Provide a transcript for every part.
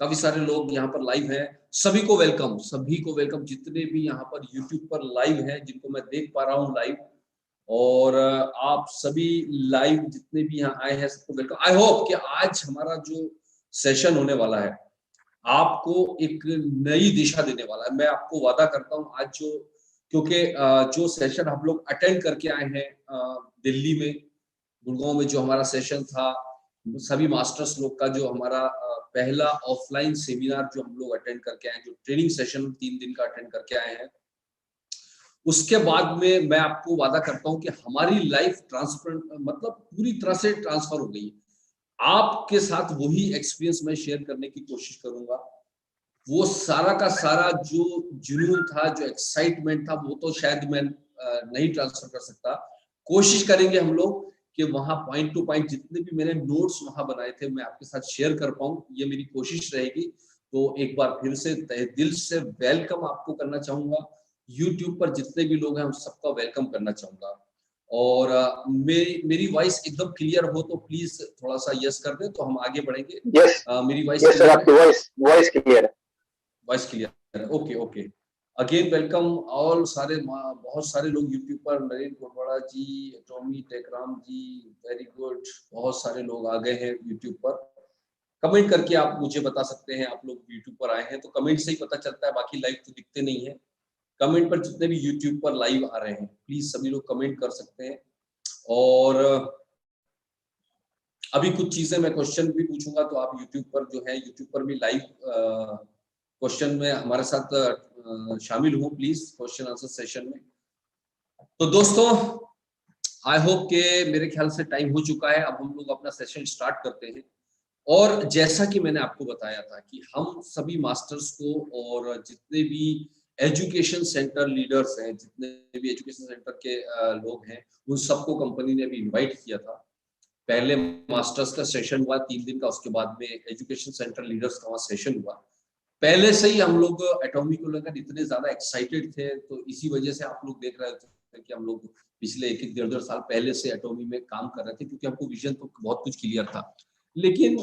काफी सारे लोग यहाँ पर लाइव हैं, सभी को वेलकम, सभी को वेलकम, जितने भी यहाँ पर यूट्यूब पर लाइव हैं, जिनको मैं देख पा रहा हूँ लाइव, और आप सभी लाइव जितने भी यहाँ आए हैं सबको वेलकम। आई होप कि आज हमारा जो सेशन होने वाला है आपको एक नई दिशा देने वाला है। मैं आपको वादा करता हूँ आज क्योंकि जो सेशन हम लोग अटेंड करके आए हैं दिल्ली में, गुड़गांव में जो हमारा सेशन था, सभी मास्टर्स लोग का जो हमारा पहला ऑफलाइन सेमिनार जो हम लोग अटेंड करके आए, जो ट्रेनिंग सेशन 3 दिन का अटेंड करके आए हैं, उसके बाद में मैं आपको वादा करता हूं कि हमारी लाइफ ट्रांसफर मतलब पूरी तरह से ट्रांसफर हो गई है। आपके साथ वही एक्सपीरियंस मैं शेयर करने की कोशिश करूंगा। वो सारा का सारा जो जुनून था, जो एक्साइटमेंट था, वो तो शायद मैं नहीं ट्रांसफर कर सकता। कोशिश करेंगे हम लोग कि वहां पॉइंट टू पॉइंट जितने भी मैंने नोट्स वहां बनाए थे मैं आपके साथ शेयर कर पाऊं, ये मेरी कोशिश रहेगी। तो एक बार फिर से तहे दिल से वेलकम आपको करना चाहूंगा। यूट्यूब पर जितने भी लोग हैं उन सबका वेलकम करना चाहूंगा। और मेरी वॉइस एकदम क्लियर हो तो प्लीज थोड़ा सा यस कर दें तो हम आगे बढ़ेंगे। यस मेरी वॉइस यस सर, आपकी वॉइस क्लियर है। वॉइस क्लियर है, okay okay. Again welcome all, सारे बहुत सारे लोग यूट्यूब पर, नरेंद्र गोडवाड़ा जी, टॉमी टेकराम जी, वेरी गुड, बहुत सारे लोग आ गए हैं यूट्यूब पर। कमेंट करके आप मुझे बता सकते हैं आप लोग यूट्यूब पर आए हैं, तो कमेंट से ही पता चलता है, बाकी लाइव तो दिखते नहीं है। कमेंट पर जितने भी यूट्यूब पर लाइव आ रहे हैं प्लीज सभी लोग कमेंट कर सकते हैं। और अभी कुछ चीजें मैं क्वेश्चन भी पूछूंगा, तो आप यूट्यूब पर जो है यूट्यूब पर भी लाइव क्वेश्चन में हमारे साथ शामिल हो प्लीज, क्वेश्चन आंसर सेशन में। तो दोस्तों आई होप के मेरे ख्याल से टाइम हो चुका है, अब हम लोग अपना सेशन स्टार्ट करते हैं। और जैसा कि मैंने आपको बताया था कि हम सभी मास्टर्स को और जितने भी एजुकेशन सेंटर लीडर्स हैं, जितने भी एजुकेशन सेंटर के लोग हैं, उन सबको कंपनी ने भी इनवाइट किया था। पहले मास्टर्स का सेशन हुआ 3 दिन का, उसके बाद में एजुकेशन सेंटर लीडर्स का वहाँ सेशन हुआ। पहले से ही हम लोग एटॉमी को लेकर इतने ज्यादा एक्साइटेड थे, तो इसी वजह से आप लोग देख रहे थे कि हम लोग पिछले 1-1 1.5 साल पहले से एटॉमी में काम कर रहे थे, क्योंकि हमको विजन तो बहुत कुछ क्लियर था। लेकिन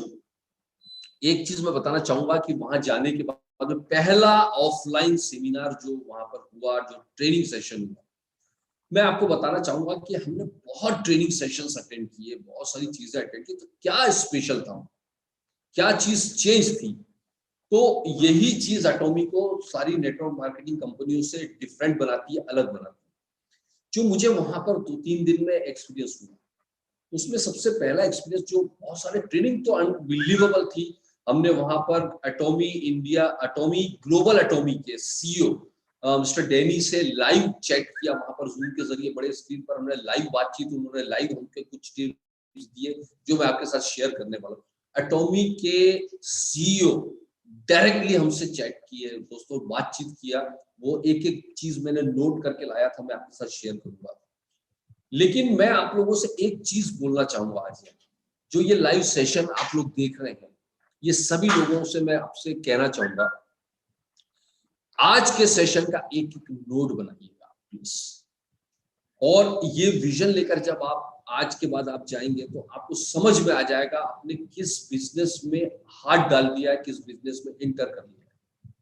एक चीज मैं बताना चाहूंगा कि वहां जाने के बाद में पहला ऑफलाइन सेमिनार जो वहां पर हुआ, जो ट्रेनिंग सेशन हुआ, मैं आपको बताना चाहूंगा कि हमने बहुत ट्रेनिंग सेशंस अटेंड किए, बहुत सारी चीजें अटेंड की, तो क्या स्पेशल था, क्या चीज चेंज थी, तो यही चीज एटॉमी को सारी नेटवर्क मार्केटिंग कंपनियों से डिफरेंट बनाती है, अलग बनाती है। जो मुझे वहां पर 2-3 दिन में एक्सपीरियंस हुआ, उसमें सबसे पहला एक्सपीरियंस, जो बहुत सारे ट्रेनिंग तो अनबिलीवेबल थी। हमने वहां पर एटॉमी इंडिया, एटॉमी ग्लोबल एटॉमी के सीईओ मिस्टर डैनी से लाइव चैट किया, वहां पर जूम के जरिए बड़े स्क्रीन पर हमने लाइव बातचीत, उन्होंने लाइव हमको कुछ टिप्स दिए जो मैं आपके साथ शेयर करने वाला हूँ। एटॉमी के सीईओ डायरेक्टली हमसे चैट किए दोस्तों, बातचीत किया, वो एक एक चीज मैंने नोट करके लाया था, मैं आपके साथ शेयर करूंगा। लेकिन मैं आप लोगों से एक चीज बोलना चाहूंगा आज, जो ये लाइव सेशन आप लोग देख रहे हैं, ये सभी लोगों से मैं आपसे कहना चाहूंगा, आज के सेशन का एक एक नोट बनाइएगा प्लीज। और ये विजन लेकर जब आप आज के बाद आप जाएंगे तो आपको समझ में आ जाएगा आपने किस बिजनेस में हाथ डाल दिया है, किस बिजनेस में इंटर कर लिया है,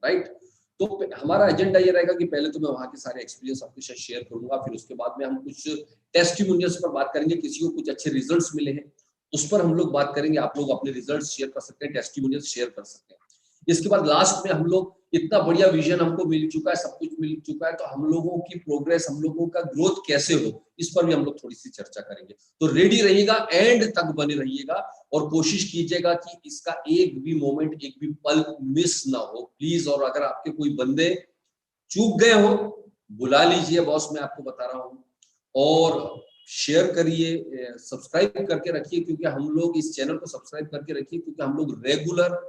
राइट। तो हमारा एजेंडा ये रहेगा कि पहले तो मैं वहां के सारे एक्सपीरियंस आपके साथ शेयर करूंगा, फिर उसके बाद में हम कुछ टेस्टिमोनियल्स पर बात करेंगे, किसी को कुछ अच्छे रिजल्ट्स मिले हैं उस पर हम लोग बात करेंगे, आप लोग अपने रिजल्ट्स शेयर कर सकते हैं, टेस्टिमोनियल्स शेयर कर सकते हैं। इसके बाद लास्ट में हम लोग, इतना बढ़िया विजन हमको मिल चुका है, सब कुछ मिल चुका है, तो हम लोगों की प्रोग्रेस, हम लोगों का ग्रोथ कैसे हो, इस पर भी हम लोग थोड़ी सी चर्चा करेंगे। तो रेडी रहिएगा, एंड तक बने रहिएगा और कोशिश कीजिएगा कि इसका एक भी मोमेंट, एक भी पल मिस ना हो प्लीज। और अगर आपके कोई बंदे चूक गए हो, बुला लीजिए बॉस, मैं आपको बता रहा हूँ, और शेयर करिए, सब्सक्राइब करके रखिए, क्योंकि हम लोग इस चैनल को सब्सक्राइब करके रखिए, क्योंकि हम लोग रेगुलर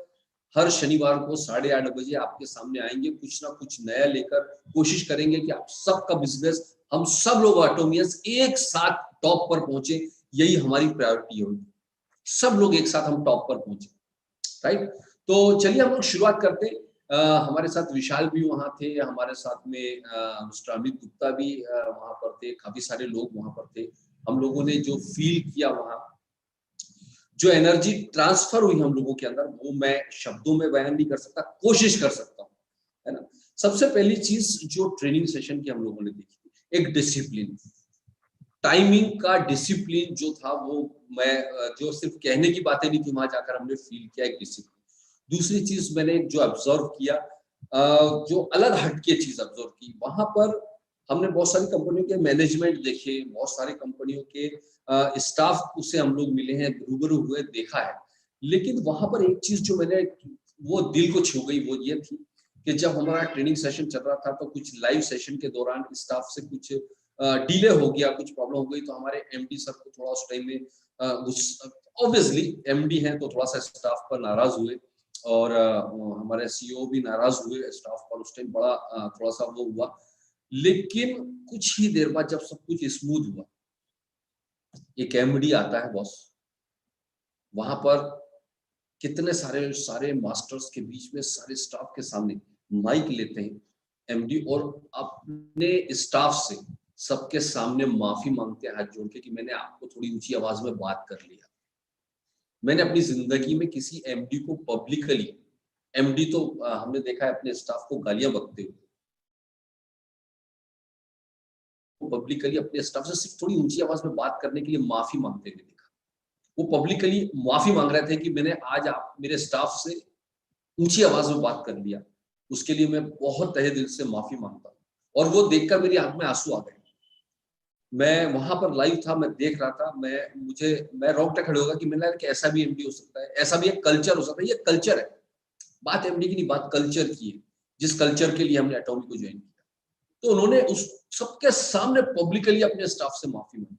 हर शनिवार को 8:30 बजे आपके सामने आएंगे, कुछ ना कुछ नया लेकर। कोशिश करेंगे कि आप सबका बिजनेस, हम सब लोग एटॉमियंस एक साथ टॉप पर पहुंचे, यही हमारी प्रायोरिटी होगी, सब लोग एक साथ हम टॉप पर पहुंचे, राइट। तो चलिए हम लोग शुरुआत करते हैं। हमारे साथ विशाल भी वहां थे, हमारे साथ में मिस्टर अमित गुप्ता भी वहां पर थे, काफी सारे लोग वहां पर थे। हम लोगों ने जो फील किया वहां, जो एनर्जी ट्रांसफर हुई हम लोगों के अंदर, वो मैं शब्दों में बयान नहीं कर सकता, कोशिश कर सकता हूँ, है ना। सबसे पहली चीज जो ट्रेनिंग सेशन की हम लोगों ने देखी, एक डिसिप्लिन, टाइमिंग का डिसिप्लिन जो था, वो मैं जो सिर्फ कहने की बातें नहीं थी, वहां जाकर हमने फील किया एक डिसिप्लिन। दूसरी चीज मैंने जो ऑब्जर्व किया, जो अलग हटके चीज ऑब्जर्व की, वहां पर हमने बहुत सारी कंपनियों के मैनेजमेंट देखे, बहुत सारी कंपनियों के स्टाफ से हम लोग मिले हैं, रूबरू हुए, देखा है। लेकिन वहां पर एक चीज जो मैंने, वो दिल को छू गई, वो ये थी कि जब हमारा ट्रेनिंग सेशन चल रहा था, तो कुछ लाइव सेशन के दौरान स्टाफ से कुछ डिले हो गया, कुछ प्रॉब्लम हो गई, तो हमारे एमडी सर को थोड़ा उस टाइम में ऑब्वियसली एमडी हैं तो थोड़ा सा स्टाफ पर नाराज हुए, और हमारे सीईओ भी नाराज हुए स्टाफ पर, उस टाइम बड़ा थोड़ा सा वो हुआ। लेकिन कुछ ही देर बाद जब सब कुछ स्मूथ हुआ, एक एमडी आता है बॉस, वहां पर कितने सारे सारे मास्टर्स के बीच में, सारे स्टाफ के सामने माइक लेते हैं एमडी, और अपने स्टाफ से सबके सामने माफी मांगते हैं हाथ जोड़ के कि मैंने आपको थोड़ी ऊंची आवाज में बात कर लिया। मैंने अपनी जिंदगी में किसी एमडी को पब्लिकली, एमडी तो हमने देखा है अपने स्टाफ को गालियां बकते हुए, पब्लिकली अपने स्टाफ से सिर्फ थोड़ी ऊंची आवाज में बात करने के लिए माफी मांगते हुए देखा। वो पब्लिकली माफी मांग रहे थे कि मैंने आज आप मेरे स्टाफ से ऊंची आवाज में बात कर लिया, उसके लिए मैं बहुत तहे दिल से माफी मांगता हूँ। और वो देखकर मेरी आंख में आंसू आ गए। मैं वहां पर लाइव था, मैं देख रहा था, मैं रोंगटे खड़े हो गया कि मैंने कि ऐसा भी एमडी हो सकता है, ऐसा भी एक कल्चर हो सकता है। ये कल्चर है, बात एमडी की नहीं, बात कल्चर की है, जिस कल्चर के लिए हमने एटॉमी को ज्वाइन किया। तो उन्होंने उस सबके सामने पब्लिकली अपने स्टाफ से माफी मांगी,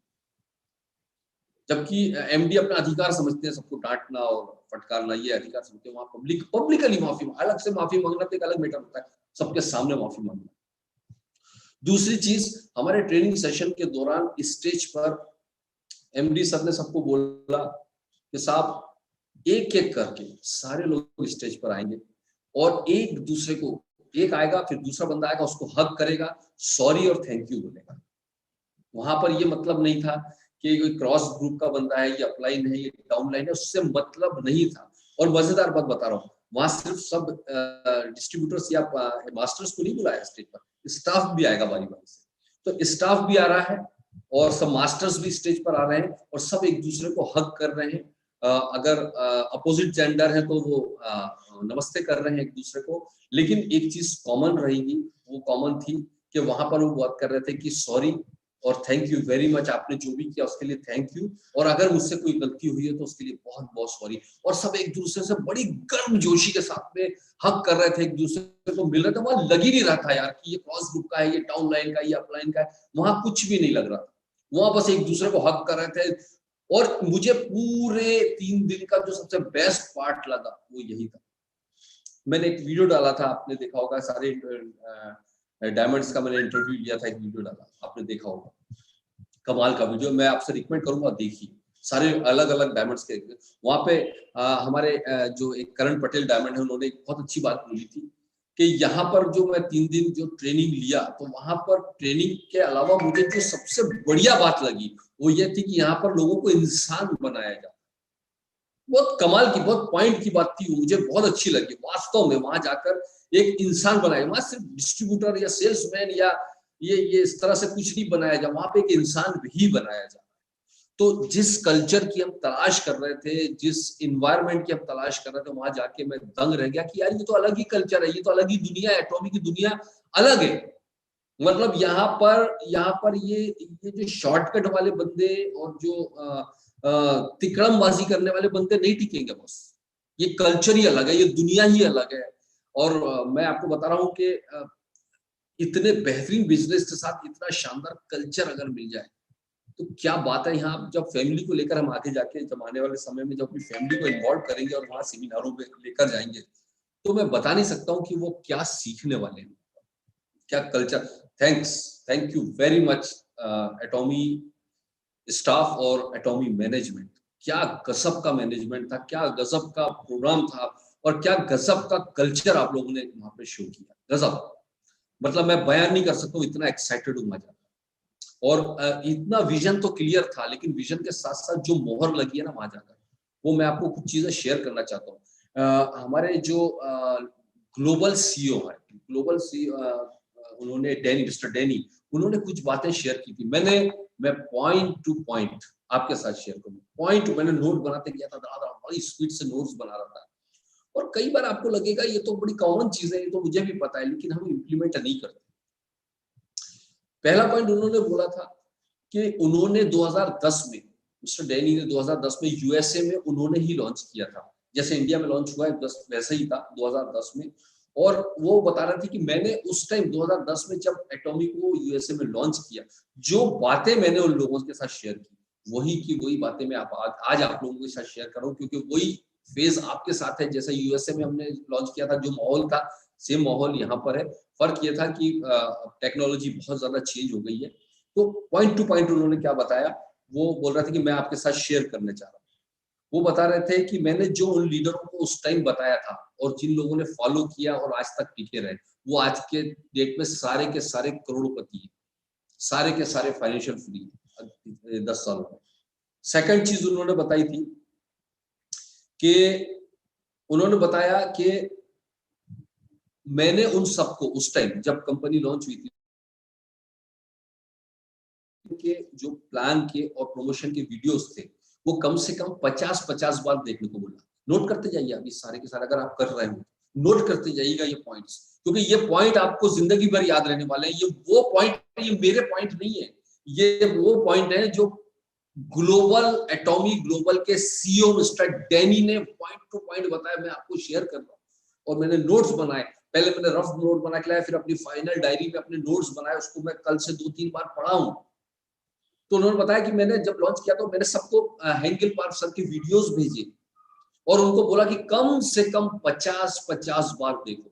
जबकि एमडी अपना अधिकार समझते हैं सबको डांटना और फटकारना, ये अधिकार समझते हैं, वहां पब्लिकली माफी, अलग से माफी मांगना तो एक अलग मैटर होता है, सबके सामने माफी मांगना। दूसरी चीज, हमारे ट्रेनिंग सेशन के दौरान स्टेज पर एमडी सर ने सबको बोला कि साहब एक एक करके सारे लोग स्टेज पर आएंगे, और एक दूसरे को, एक आएगा फिर दूसरा बंदा आएगा, उसको हग करेगा, सॉरी और थैंक यू बोलेगा। वहां पर ये मतलब नहीं था कि कोई क्रॉस ग्रुप का बंदा है, ये अपलाइन है, ये डाउनलाइन है, उससे मतलब नहीं था। और मजेदार बात बता रहा हूँ, वहां सिर्फ सब डिस्ट्रीब्यूटर्स या मास्टर्स को नहीं बुलाया स्टेज पर, स्टाफ भी आएगा बारी बारी से। तो स्टाफ भी आ रहा है और सब मास्टर्स भी स्टेज पर आ रहे हैं, और सब एक दूसरे को हग कर रहे हैं। अगर अपोजिट जेंडर है तो वो नमस्ते कर रहे हैं एक दूसरे को। लेकिन एक चीज कॉमन रहेगी, वो कॉमन थी कि वहां पर वो बात कर रहे थे कि सॉरी और थैंक यू वेरी मच, आपने जो भी किया उसके लिए थैंक यू, और अगर मुझसे कोई गलती हुई है तो उसके लिए बहुत बहुत सॉरी। और सब एक दूसरे से बड़ी गर्मजोशी के साथ में हक कर रहे थे, एक दूसरे को मिल रहे थे। वहां लग ही नहीं रहा था यार कि ये क्रॉस ग्रुप का है, ये डाउन लाइन का, ये अपलाइन का है, वहां कुछ भी नहीं लग रहा था। वहां बस एक दूसरे को हक कर रहे थे। और मुझे पूरे 3 दिन का जो सबसे बेस्ट पार्ट लगा वो यही था। मैंने एक वीडियो डाला था, आपने देखा होगा, सारे डायमंड्स का मैंने इंटरव्यू लिया था, एक वीडियो डाला, आपने देखा होगा, कमाल का वीडियो। मैं आपसे रिकमेंड करूंगा, देखिए, सारे अलग अलग डायमंड्स के। वहां पे हमारे जो एक करण पटेल डायमंड है, उन्होंने एक बहुत अच्छी बात बोली थी कि यहाँ पर जो मैं 3 दिन जो ट्रेनिंग लिया, तो वहां पर ट्रेनिंग के अलावा मुझे जो सबसे बढ़िया बात लगी वो ये थी कि यहाँ पर लोगों को इंसान बनाया जाए। बहुत कमाल की, बहुत पॉइंट की बात थी, मुझे बहुत अच्छी लगी वास्तव में। वहां जाकर एक इंसान बनाया, वहां सिर्फ डिस्ट्रीब्यूटर या सेल्समैन या ये इस तरह से कुछ नहीं बनाया जाए, वहां पे एक इंसान भी बनाया जाए। तो जिस कल्चर की हम तलाश कर रहे थे, जिस इन्वायरमेंट की हम तलाश कर रहे थे, वहां जाके मैं दंग रह गया कि यार ये तो अलग ही कल्चर है, ये तो अलग ही दुनिया है, एटॉमी की दुनिया अलग है। मतलब यहाँ पर ये जो शॉर्टकट वाले बंदे और जो तिकड़मबाजी करने वाले बंदे नहीं टिकेंगे बस। ये कल्चर ही अलग है, ये दुनिया ही अलग है। और मैं आपको बता रहा हूँ कि इतने बेहतरीन बिजनेस के साथ इतना शानदार कल्चर अगर मिल जाए तो क्या बात है। यहाँ जब फैमिली को लेकर हम आगे जाके, जब आने वाले समय में जब अपनी फैमिली को इन्वॉल्व करेंगे और वहां सेमिनारों में लेकर जाएंगे, तो मैं बता नहीं सकता हूँ कि वो क्या सीखने वाले हैं, क्या culture. Thank you very much एटॉमी staff और एटॉमी मैनेजमेंट। क्या गजब का मैनेजमेंट था, क्या गजब का प्रोग्राम था, और क्या गजब का कल्चर आप लोगों ने वहां पे शो किया। गजब, मतलब मैं बयान नहीं कर सकता हूँ, इतना एक्साइटेड हूँ मैं जाकर। और इतना विजन तो क्लियर था, लेकिन विजन के साथ साथ जो मोहर लगी है ना वहां जाकर, वो मैं आपको कुछ चीजें शेयर करना चाहता हूँ। हमारे जो ग्लोबल सीईओ है, ग्लोबल सीईओ, उन्होंने मिस्टर डैनी, उन्होंने कुछ बातें शेयर की थी। मैं पॉइंट टू पॉइंट आपके साथ शेयर करूँ। पॉइंट मैंने नोट बनाते गया था, बड़ी स्पीड से नोट्स बना रहा था। और कई बार आपको लगेगा ये तो बड़ी कॉमन चीज है, ये तो मुझे भी पता है, लेकिन हम इम्प्लीमेंट नहीं करते। पहला पॉइंट उन्होंने बोला था कि उन्होंने 2010 में, मिस्टर डैनी ने 2010 में यूएसए में उन्होंने ही लॉन्च किया था, जैसे इंडिया में लॉन्च हुआ है बस वैसे ही था 2010 में। और वो बता रहे थे कि मैंने उस टाइम 2010 में जब एटॉमिक को यूएसए में लॉन्च किया, जो बातें मैंने उन लोगों के साथ शेयर की, वही की वही बातें मैं आज आप लोगों के साथ शेयर कर रहा हूँ, क्योंकि वही फेज आपके साथ है। जैसे यूएसए में हमने लॉन्च किया था, जो माहौल था सेम माहौल यहाँ पर है। फर्क ये था कि टेक्नोलॉजी बहुत ज्यादा चेंज हो गई है। तो पॉइंट टू पॉइंट उन्होंने क्या बताया, वो बोल रहा था कि मैं आपके साथ शेयर करने चाह रहा हूँ। वो बता रहे थे कि मैंने जो उन लीडरों को उस टाइम बताया था और जिन लोगों ने फॉलो किया और आज तक टिके रहे, वो आज के डेट में सारे के सारे करोड़पति हैं, सारे के सारे फाइनेंशियल फ्री 10 सालों में। सेकंड चीज उन्होंने बताई थी कि उन्होंने बताया कि मैंने उन सबको उस टाइम जब कंपनी लॉन्च हुई थी के जो प्लान के और प्रमोशन के वीडियोस थे, वो कम से कम 50-50 बार देखने को बोला। नोट करते जाइए अभी सारे के सारे, अगर आप कर रहे हो नोट करते जाइएगा ये पॉइंट्स, क्योंकि ये पॉइंट आपको जिंदगी भर याद रहने वाले हैं। ये वो पॉइंट, ये मेरे पॉइंट नहीं है, ये वो पॉइंट है जो ग्लोबल एटॉमिक ग्लोबल के सीईओ मिस्टर डैनी ने पॉइंट टू पॉइंट बताया। मैं आपको शेयर कर रहा हूँ और मैंने नोट्स बनाए। पहले मैंने रफ नोट बना के लाया, फिर अपनी फाइनल डायरी में अपने नोट्स बनाए, उसको मैं कल से 2-3 बार पढ़ा हूँ। तो उन्होंने बताया कि मैंने जब लॉन्च किया तो मैंने सबको हेंगल पार्क सर के वीडियोस भेजे और उनको बोला कि कम से कम 50-50 बार देखो।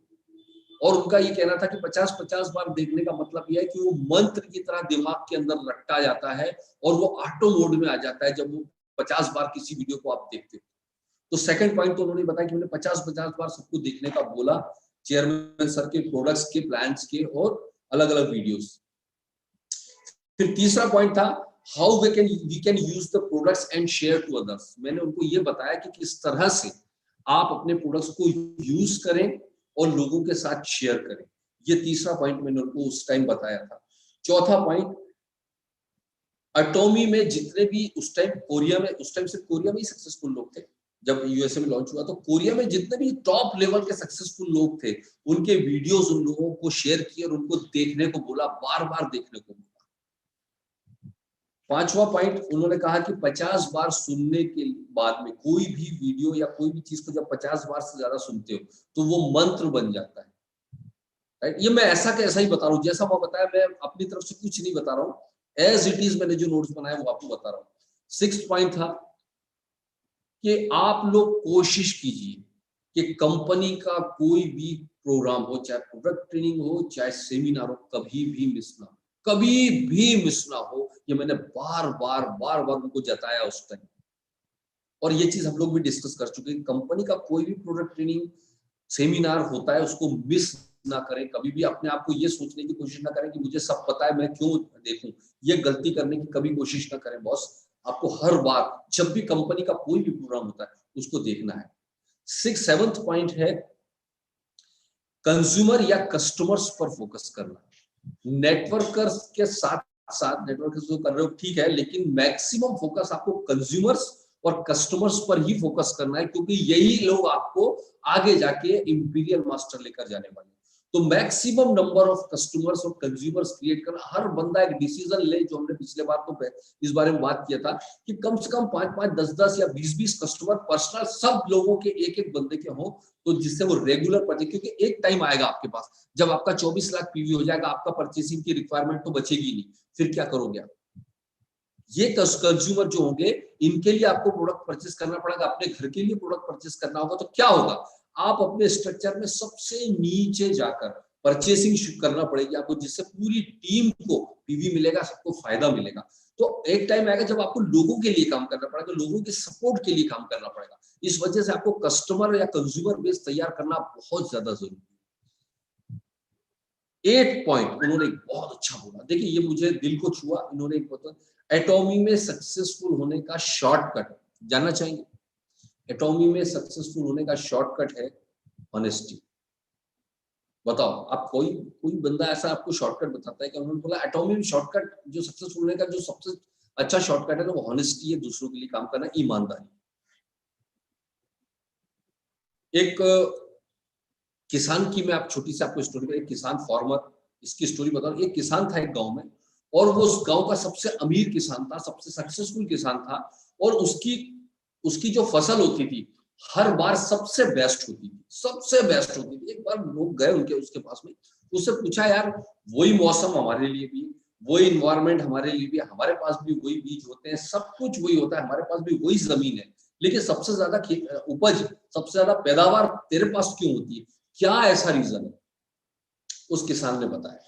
और उनका ये कहना था कि 50-50 बार देखने का मतलब यह है कि वो मंत्र की तरह दिमाग के अंदर रट्टा जाता है और वो ऑटो मोड में आ जाता है जब वो 50 बार किसी वीडियो को आप देखते हो। तो सेकंड पॉइंट तो उन्होंने बताया कि मैंने 50-50 बार सबको देखने का बोला, चेयरमैन सर के प्रोडक्ट्स के, प्लान्स के और अलग अलग वीडियोस। फिर तीसरा पॉइंट था how we can use the products and share to others. मैंने उनको ये बताया कि किस तरह से आप अपने प्रोडक्ट्स को यूज करें और लोगों के साथ शेयर करें। ये तीसरा पॉइंट मैंने उनको उस टाइम बताया था। चौथा पॉइंट, एटॉमी में जितने भी उस टाइम कोरिया में, उस टाइम सिर्फ कोरिया में ही सक्सेसफुल लोग थे जब यूएसए में लॉन्च हुआ, तो कोरिया में जितने भी टॉप लेवल के सक्सेसफुल लोग थे उनके वीडियोस उन लोगों को शेयर किए और उनको देखने को बोला, बार बार देखने को बोला। पांचवा पॉइंट उन्होंने कहा कि 50 बार सुनने के बाद में कोई भी वीडियो या कोई भी चीज को जब 50 बार से ज्यादा सुनते हो तो वो मंत्र बन जाता है। राइट, ये मैं ऐसा कैसा ही बता रहा हूँ, जैसा मैं बताया, मैं अपनी तरफ से कुछ नहीं बता रहा हूँ, एज इट इज मैंने जो नोट्स बनाए वो आपको बता रहा हूँ। सिक्स्थ पॉइंट था कि आप लोग कोशिश कीजिए कि कंपनी का कोई भी प्रोग्राम हो, चाहे प्रोडक्ट ट्रेनिंग हो, चाहे सेमिनार हो, कभी भी मिस ना हो, कभी भी मिस ना हो। ये मैंने बार बार उनको जताया उस टाइम, और ये चीज हम लोग भी डिस्कस कर चुके हैं। कंपनी का कोई भी प्रोडक्ट ट्रेनिंग सेमिनार होता है उसको मिस ना करें। कभी भी अपने आप को ये सोचने की कोशिश ना करें कि मुझे सब पता है, मैं क्यों देखूं। ये गलती करने की कभी कोशिश ना करें बॉस। आपको हर बार जब भी कंपनी का कोई भी प्रोग्राम होता है उसको देखना है। सेवंथ पॉइंट है कंज्यूमर या कस्टमर्स पर फोकस करना। नेटवर्कर्स के साथ साथ नेटवर्कर्स जो कर रहे हो ठीक है, लेकिन मैक्सिमम फोकस आपको कंज्यूमर्स और कस्टमर्स पर ही फोकस करना है, क्योंकि यही लोग आपको आगे जाके इंपीरियल मास्टर लेकर जाने वाले हैं। तो मैक्सिमम नंबर ऑफ कस्टमर्स और कंज्यूमर्स क्रिएट करना। हर बंदा एक डिसीजन ले, जो हमने पिछले बार तो इस बारे में बात किया था कि कम से कम 5-5, 10-10 या 20-20 कस्टमर पर्सनल सब लोगों के एक बंदे के हो, तो जिससे वो रेगुलर परचेज, क्योंकि एक टाइम आएगा आपके पास जब आपका 24 लाख पीवी हो जाएगा, आपका परचेसिंग की रिक्वायरमेंट तो बचेगी नहीं, फिर क्या करोगे आप? ये कंज्यूमर जो होंगे इनके लिए आपको प्रोडक्ट परचेस करना पड़ेगा, अपने घर के लिए प्रोडक्ट परचेस करना होगा। तो क्या होगा, आप अपने स्ट्रक्चर में सबसे नीचे जाकर परचेसिंग करना पड़ेगी आपको, जिससे पूरी टीम को पीवी मिलेगा, सबको फायदा मिलेगा। तो एक टाइम आएगा जब आपको लोगों के लिए काम करना पड़ेगा, लोगों के सपोर्ट के लिए काम करना पड़ेगा। इस वजह से आपको कस्टमर या कंज्यूमर बेस तैयार करना बहुत ज्यादा जरूरी है। 8 पॉइंट उन्होंने बहुत अच्छा बोला, देखिए ये मुझे दिल को छुआ। इन्होंने एक एटॉमी में सक्सेसफुल होने का शॉर्टकट जानना चाहेंगे? एटॉमी में सक्सेसफुल होने का शॉर्टकट है ऑनेस्टी। बताओ आप, कोई कोई बंदा ऐसा आपको शॉर्टकट बताता है कि उन्होंने बोला एटॉमी में शॉर्टकट जो सक्सेसफुल होने का जो सबसे अच्छा शॉर्टकट है ना वो ऑनेस्टी है, दूसरों के लिए काम करना, ईमानदारी। एक किसान की मैं आप छोटी सी आपको स्टोरी, एक किसान फार्मर, इसकी स्टोरी बताऊं। एक किसान था एक गांव में, और वो उस गांव का सबसे अमीर किसान था, सबसे सक्सेसफुल किसान था, और उसकी उसकी जो फसल होती थी हर बार सबसे बेस्ट होती थी, सबसे बेस्ट होती थी। एक बार लोग गए उनके उसके पास में, उससे पूछा यार वही मौसम हमारे लिए भी, वही इन्वायरमेंट हमारे लिए भी, हमारे पास भी वही बीज होते हैं, सब कुछ वही होता है, हमारे पास भी वही जमीन है, लेकिन सबसे ज्यादा उपज, सबसे ज्यादा पैदावार तेरे पास क्यों होती है, क्या ऐसा रीजन है? उस किसान ने बताया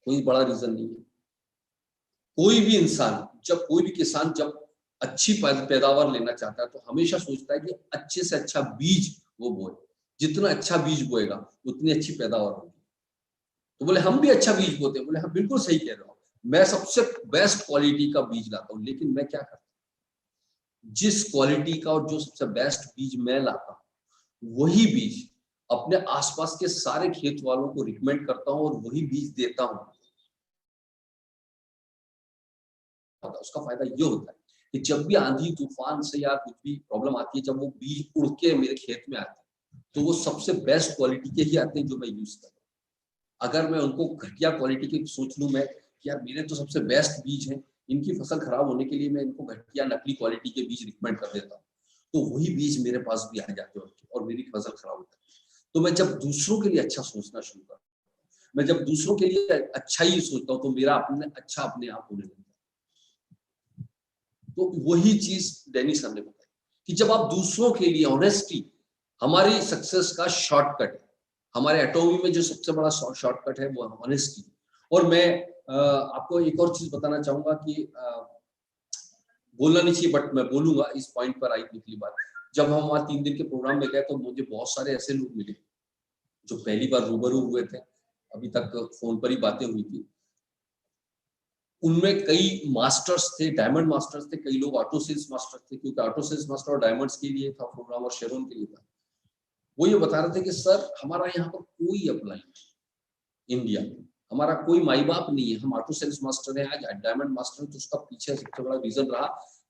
कोई बड़ा रीजन नहीं है। कोई भी इंसान, जब कोई भी किसान जब अच्छी पैदावार लेना चाहता है तो हमेशा सोचता है कि अच्छे से अच्छा बीज वो बोए, जितना अच्छा बीज बोएगा उतनी अच्छी पैदावार होगी। तो बोले हम भी अच्छा बीज बोते हैं। बोले हाँ बिल्कुल सही कह रहे हो, मैं सबसे बेस्ट क्वालिटी का बीज लाता हूँ, लेकिन मैं क्या करता हूँ, जिस क्वालिटी का और जो सबसे बेस्ट बीज मैं लाता हूँ वही बीज अपने आसपास के सारे खेत वालों को रिकमेंड करता हूँ और वही बीज देता हूँ। उसका फायदा ये होता है कि जब भी आंधी तूफान से या कुछ भी प्रॉब्लम आती है, जब वो बीज उड़ के मेरे खेत में आते हैं तो वो सबसे बेस्ट क्वालिटी के ही आते हैं जो मैं यूज करता हूँ। अगर मैं उनको घटिया क्वालिटी के सोच लूं मैं कि यार मेरे तो सबसे बेस्ट बीज है, इनकी फसल खराब होने के लिए मैं इनको घटिया नकली क्वालिटी के बीज रिकमेंड कर देता हूँ, तो वही बीज मेरे पास भी आ जाते हैं और मेरी फसल खराब हो जाती है। तो मैं जब दूसरों के लिए अच्छा सोचना शुरू करता हूँ, मैं जब दूसरों के लिए अच्छा ही सोचता हूँ तो मेरा अपने आप होने लगता है। तो वही चीज डैनी सर ने बताई कि जब आप दूसरों के लिए, ऑनेस्टी हमारी सक्सेस का शॉर्टकट है। हमारे एटॉमी में जो सबसे बड़ा शॉर्टकट है वो ऑनेस्टी। और मैं आपको एक और चीज बताना चाहूंगा कि बोलना नहीं चाहिए बट मैं बोलूंगा, इस पॉइंट पर आई पिछली बार जब हम वहां 3 दिन के प्रोग्राम में गए तो मुझे बहुत सारे ऐसे लोग मिले जो पहली बार रूबरू हुए थे, अभी तक फोन पर ही बातें हुई थी। उनमें कई मास्टर्स थे, डायमंड मास्टर्स थे, कई लोग ऑटो सेल्स मास्टर थे, क्योंकि ऑटो सेल्स मास्टर और डायमंड्स के लिए था प्रोग्राम और शेरोन के लिए था। वो ये बता रहे थे कि सर हमारा यहाँ पर कोई अप्लाई नहीं, इंडिया में हमारा कोई माई बाप नहीं है, हम ऑटो सेल्स मास्टर हैं, आज डायमंड मास्टर हैं। तो उसका पीछे सबसे बड़ा रीजन रहा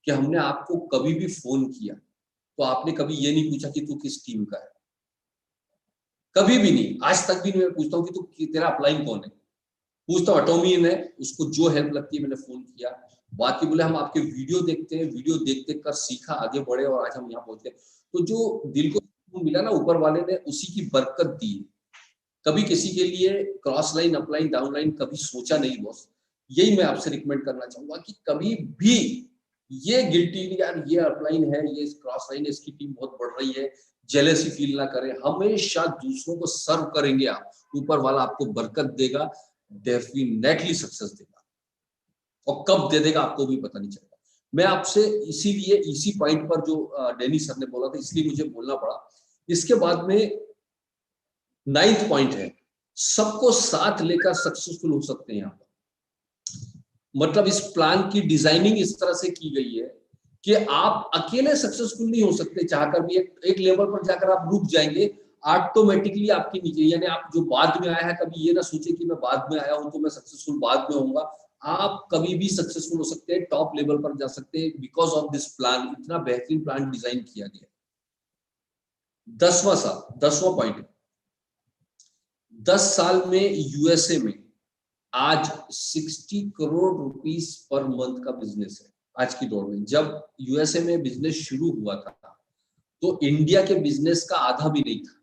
कि हमने आपको कभी भी फोन किया तो आपने कभी ये नहीं पूछा कि तू किस टीम का है, कभी भी नहीं, आज तक भी नहीं। मैं पूछता हूँ कि तू तेरा अप्लाइंग कौन है, पूछता हूँ एटॉमियन है, उसको जो हेल्प लगती है मैंने फोन किया। बाकी बोले हम आपके वीडियो देखते हैं, वीडियो देख देख कर सीखा, आगे बढ़े और आज हम यहाँ पहुंचे। तो जो दिल को मिला ना ऊपर वाले ने उसी की बरकत दी। कभी किसी के लिए cross line upline down line कभी सोचा नहीं बॉस। यही मैं आपसे रिकमेंड करना चाहूंगा कि कभी भी ये गिल्टी यार ये अपलाइन है, ये क्रॉस लाइन है, इसकी टीम बहुत बढ़ रही है, जेलेसी फील ना करें। हमेशा दूसरों को सर्व करेंगे आप, ऊपर वाला आपको बरकत देगा, डेफिनेटली सक्सेस देगा, और कब दे देगा आपको भी पता नहीं चलेगा। मैं आपसे इसीलिए इसी पॉइंट पर जो डैनी सर ने बोला था इसलिए मुझे बोलना पड़ा। इसके बाद में 9th पॉइंट है, सबको साथ लेकर सक्सेसफुल हो सकते हैं। यहाँ पर मतलब इस प्लान की डिजाइनिंग इस तरह से की गई है कि आप अकेले सक्सेसफुल नहीं हो सकते, चाहकर भी एक लेवल पर जाकर आप रुक जाएंगे, ऑटोमेटिकली आपके नीचे, यानी आप जो बाद में आया है कभी ये ना सोचे कि मैं बाद में आया हूं तो मैं सक्सेसफुल बाद में होऊंगा। आप कभी भी सक्सेसफुल हो सकते हैं, टॉप लेवल पर जा सकते हैं, बिकॉज ऑफ दिस प्लान। इतना बेहतरीन प्लान डिजाइन किया गया। 10वां पॉइंट, 10 साल में यूएसए में आज 60 करोड़ रुपीस पर मंथ का बिजनेस है। आज की दौर में जब यूएसए में बिजनेस शुरू हुआ था तो इंडिया के बिजनेस का आधा भी नहीं था।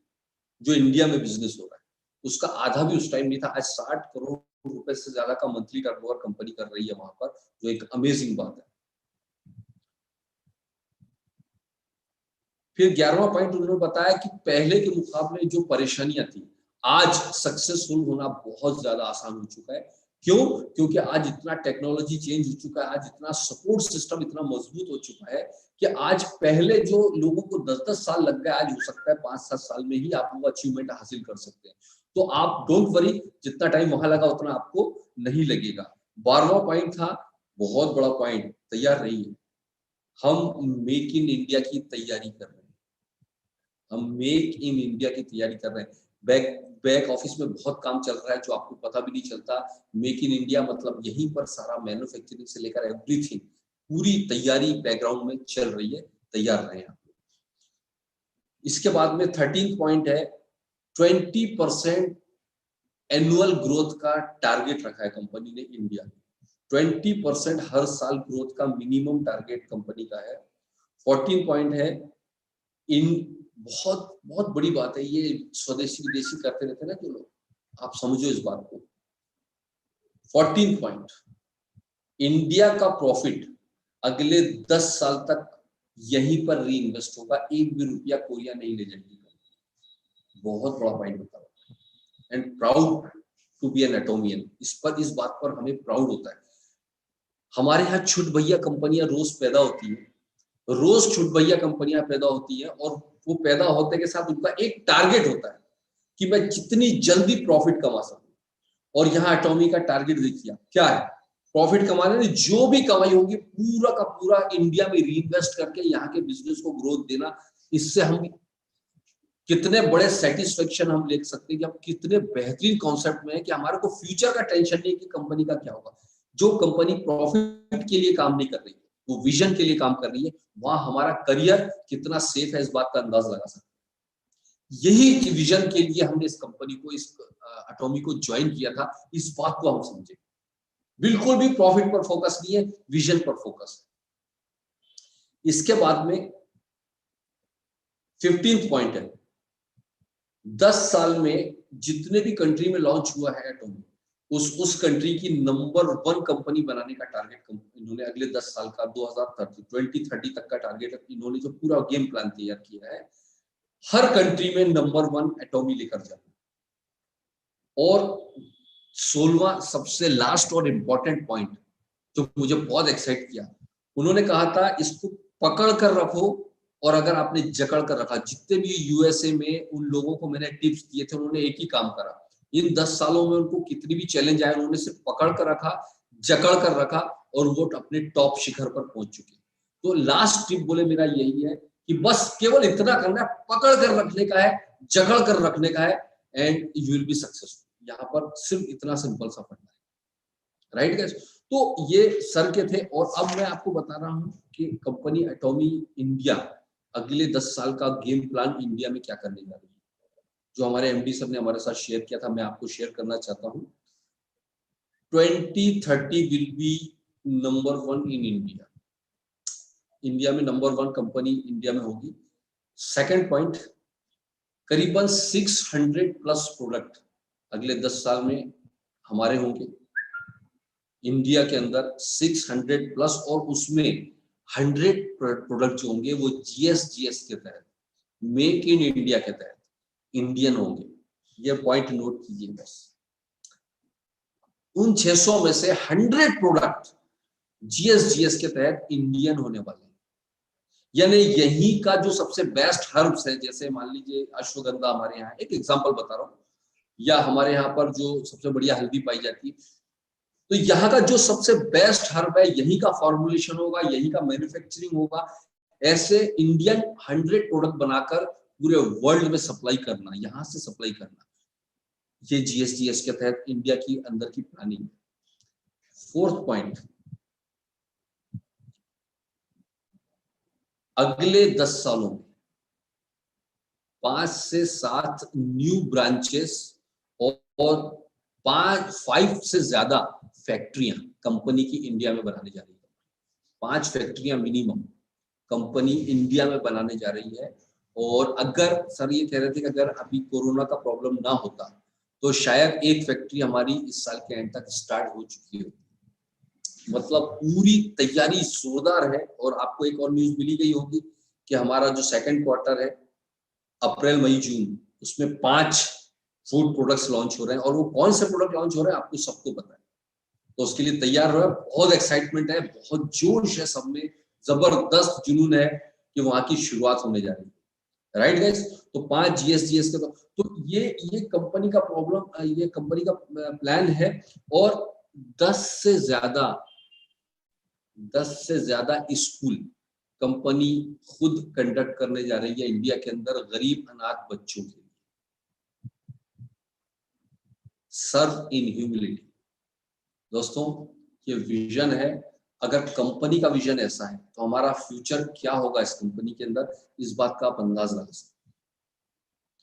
जो इंडिया में बिजनेस हो रहा है उसका आधा भी उस टाइम नहीं था। आज 60 करोड़ रुपए से ज्यादा का मंथली टर्नओवर कंपनी कर रही है वहां पर, जो एक अमेजिंग बात है। फिर 11वां पॉइंट उन्होंने बताया कि पहले के मुकाबले जो परेशानियां थी, आज सक्सेसफुल होना बहुत ज्यादा आसान हो चुका है। क्यों? क्योंकि आज इतना टेक्नोलॉजी चेंज हो चुका है, आज इतना सपोर्ट सिस्टम इतना मजबूत हो चुका है कि आज पहले जो लोगों को 10-10 साल लग गए, आज हो सकता है 5-7 साल में ही आप वो अचीवमेंट हासिल कर सकते हैं। तो आप डोंट वरी, जितना टाइम वहां लगा उतना आपको नहीं लगेगा। 12वां पॉइंट था बहुत बड़ा पॉइंट, तैयार रहिए। हम मेक इन इंडिया की तैयारी कर रहे हैं, हम मेक इन इंडिया की तैयारी कर रहे हैं। बैक ऑफिस में बहुत काम चल रहा है जो आपको पता भी नहीं चलता। मेक इन इंडिया मतलब यहीं पर सारा मैन्युफैक्चरिंग से लेकर एवरीथिंग, पूरी तैयारी बैकग्राउंड में चल रही है, तैयार रहे हैं। इसके बाद में 13 पॉइंट है, 20% एनुअल ग्रोथ का टारगेट रखा है कंपनी ने इंडिया में। 20% हर साल ग्रोथ का मिनिमम टारगेट कंपनी का है। 14 पॉइंट है, इन बहुत बहुत बड़ी बात है, ये स्वदेशी विदेशी करते रहते हैं ना जो लोग, आप समझो इस बात को। 14 पॉइंट, इंडिया का प्रॉफिट अगले 10 साल तक यहीं पर री इन्वेस्ट होगा, एक भी रुपया कोरिया नहीं ले जाएगी। बहुत बड़ा पॉइंट बता रहा हूं, and proud to be an Atomian. इस बात पर हमें प्राउड होता है। हमारे यहाँ छुट भैया कंपनियां रोज पैदा होती है, रोज छुट भैया कंपनियां पैदा होती है, और वो पैदा होते के साथ उनका एक टारगेट होता है कि मैं जितनी जल्दी प्रॉफिट कमा सकूं। और यहाँ एटॉमी का टारगेट देखिए क्या है, प्रॉफिट कमाने में जो भी कमाई होगी पूरा का पूरा इंडिया में रीइन्वेस्ट करके यहाँ के बिजनेस को ग्रोथ देना। इससे हम कितने बड़े सेटिस्फेक्शन हम ले सकते हैं कि हम कितने बेहतरीन कॉन्सेप्ट में है कि हमारे को फ्यूचर का टेंशन नहीं कि कंपनी का क्या होगा। जो कंपनी प्रॉफिट के लिए काम नहीं कर रही, वो विजन के लिए काम कर रही है, वहां हमारा करियर कितना सेफ है इस बात का अंदाज लगा सकते हैं। यही विजन के लिए हमने इस कंपनी को, इस एटॉमी को ज्वाइन किया था। इस बात को हम समझे, बिल्कुल भी प्रॉफिट पर फोकस नहीं है, विजन पर फोकस है। इसके बाद में 15th पॉइंट है, 10 साल में जितने भी कंट्री में लॉन्च हुआ है एटॉमी, उस कंट्री की नंबर 1 कंपनी बनाने का टारगेट इन्होंने अगले 10 साल का 2030 तक का टारगेट इन्होंने जो पूरा गेम प्लान तैयार किया है, हर कंट्री में नंबर 1 एटॉमी लेकर जाना। और 16वां सबसे लास्ट और इंपॉर्टेंट पॉइंट जो मुझे बहुत एक्साइट किया, उन्होंने कहा था इसको पकड़ कर रखो, और अगर आपने जकड़ कर रखा, जितने भी यूएसए में उन लोगों को मैंने टिप्स दिए थे उन्होंने एक ही काम करा। इन 10 सालों में उनको कितनी भी चैलेंज आए, उन्होंने सिर्फ पकड़ कर रखा, जकड़ कर रखा, और वो अपने टॉप शिखर पर पहुंच चुके। तो लास्ट टिप बोले मेरा यही है कि बस केवल इतना करना है, पकड़ कर रखने का है, जकड़ कर रखने का है, and you will be successful. यहाँ पर सिर्फ इतना सिंपल सा फंडा है, राइट गाइस। तो ये सर के थे, और अब मैं आपको बता रहा हूँ कि कंपनी एटॉमी इंडिया अगले 10 साल का गेम प्लान इंडिया में क्या करने जा रही है, जो हमारे एमडी सर ने हमारे साथ शेयर किया था, मैं आपको शेयर करना चाहता हूँ। 2030 will be number 1 in India. India में नंबर 1 कंपनी इंडिया में होगी। सेकंड पॉइंट, करीबन 600 प्लस प्रोडक्ट अगले 10 साल में हमारे होंगे इंडिया के अंदर, 600 प्लस, और उसमें 100 प्रोडक्ट जो होंगे वो जीएसजीएस के तहत, मेक इन इंडिया के तहत इंडियन होंगे। ये पॉइंट नोट कीजिए बस। उन 600 में से 100 प्रोडक्ट जीएसजीएस के तहत इंडियन होने वाले हैं। यानी यही का जो सबसे बेस्ट हर्ब्स है, जैसे मान लीजिए अश्वगंधा हमारे यहाँ, एक एग्जांपल बता रहा हूँ, या हमारे यहाँ पर जो सबसे बढ़िया हल्दी पाई जाती है, तो यहाँ का जो सबसे बेस्ट हर्ब है यही का फॉर्मुलेशन होगा, यही का मैन्युफैक्चरिंग होगा। ऐसे इंडियन 100 प्रोडक्ट बनाकर पूरे वर्ल्ड में सप्लाई करना, यहां से सप्लाई करना, ये जीएसटीएस के तहत इंडिया की अंदर की प्लानिंग है। 4th पॉइंट, अगले 10 सालों में 5 से 7 न्यू ब्रांचेस और 5 से ज्यादा फैक्ट्रियां कंपनी की इंडिया में बनाने जा रही है। 5 फैक्ट्रियां मिनिमम कंपनी इंडिया में बनाने जा रही है। और अगर सर ये कह रहे थे कि अगर अभी कोरोना का प्रॉब्लम ना होता तो शायद एक फैक्ट्री हमारी इस साल के एंड तक स्टार्ट हो चुकी होती। मतलब पूरी तैयारी जोरदार है। और आपको एक और न्यूज मिली गई होगी कि हमारा जो सेकंड क्वार्टर है, अप्रैल मई जून, उसमें 5 फूड प्रोडक्ट्स लॉन्च हो रहे हैं। और वो कौन से प्रोडक्ट लॉन्च हो रहे हैं आपको सबको पता है, तो उसके लिए तैयार रहो। बहुत एक्साइटमेंट है, बहुत जोश है, सब में जबरदस्त जुनून है कि वहां की शुरुआत होने जा रही है, राइट गाइस। तो 5 जीएसजीएस के तो ये कंपनी का प्रॉब्लम, ये कंपनी का प्लान है। और 10 से ज्यादा स्कूल कंपनी खुद कंडक्ट करने जा रही है इंडिया के अंदर गरीब अनाथ बच्चों के लिए, सर्व इन ह्यूमिलिटी। दोस्तों ये विजन है। अगर कंपनी का विजन ऐसा है तो हमारा फ्यूचर क्या होगा इस कंपनी के अंदर, इस बात का आप अंदाज लगा सकते हैं,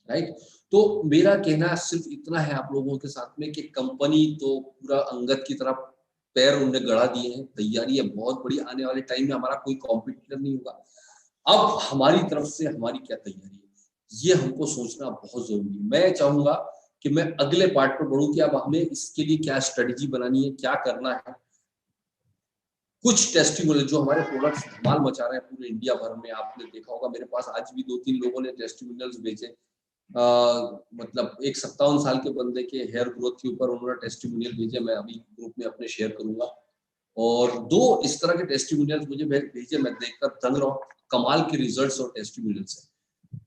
राइट। तो मेरा कहना सिर्फ इतना है आप लोगों के साथ में कि कंपनी तो पूरा अंगद की तरह पैर उन्होंने गड़ा दिए हैं, तैयारी है बहुत बड़ी, आने वाले टाइम में हमारा कोई कॉम्पिटिटर नहीं होगा। अब हमारी तरफ से हमारी क्या तैयारी है ये हमको सोचना बहुत जरूरी है। मैं चाहूंगा कि मैं अगले पार्ट पर बढ़ूं कि अब हमें इसके लिए क्या स्ट्रेटजी बनानी है, क्या करना है। कुछ टेस्टिमोनियल जो हमारे प्रोडक्ट्स धमाल मचा रहे हैं पूरे इंडिया भर में, आपने देखा होगा मेरे पास आज भी 2-3 लोगों ने टेस्टिमोनियल्स भेजे। मतलब एक 57 साल के बंदे के हेयर ग्रोथ के ऊपर उन्होंने टेस्टिमोनियल भेजे, मैं अभी ग्रुप में अपने शेयर करूंगा। और 2 इस तरह के टेस्टिमोनियल्स मुझे भेजे, मैं देखकर दंग रहा हूं, कमाल के रिजल्ट्स और टेस्टिमोनियल्स है।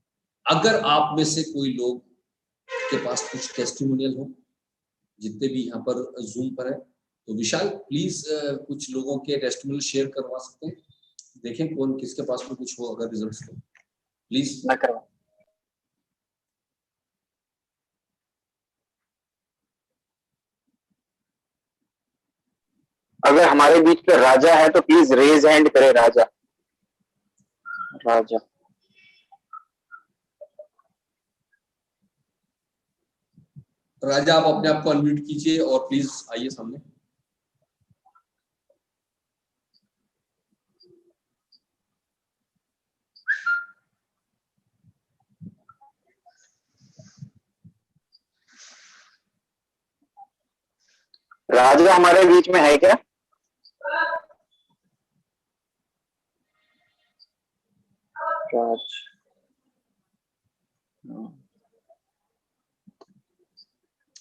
अगर आप में से कोई लोग के पास कुछ टेस्टिमोनियल हो, जितने भी यहाँ पर जूम पर है, तो विशाल प्लीज कुछ लोगों के टेस्टिमोनियल शेयर करवा सकते हैं, देखें कौन किसके पास में कुछ हो अगर रिजल्ट्स हो, प्लीज। मैं करवा। अगर हमारे बीच में राजा है तो प्लीज रेज हैंड करे। राजा, राजा, राजा आप अपने आप को अनम्यूट कीजिए और प्लीज आइए सामने। राजा हमारे बीच में है क्या? राज,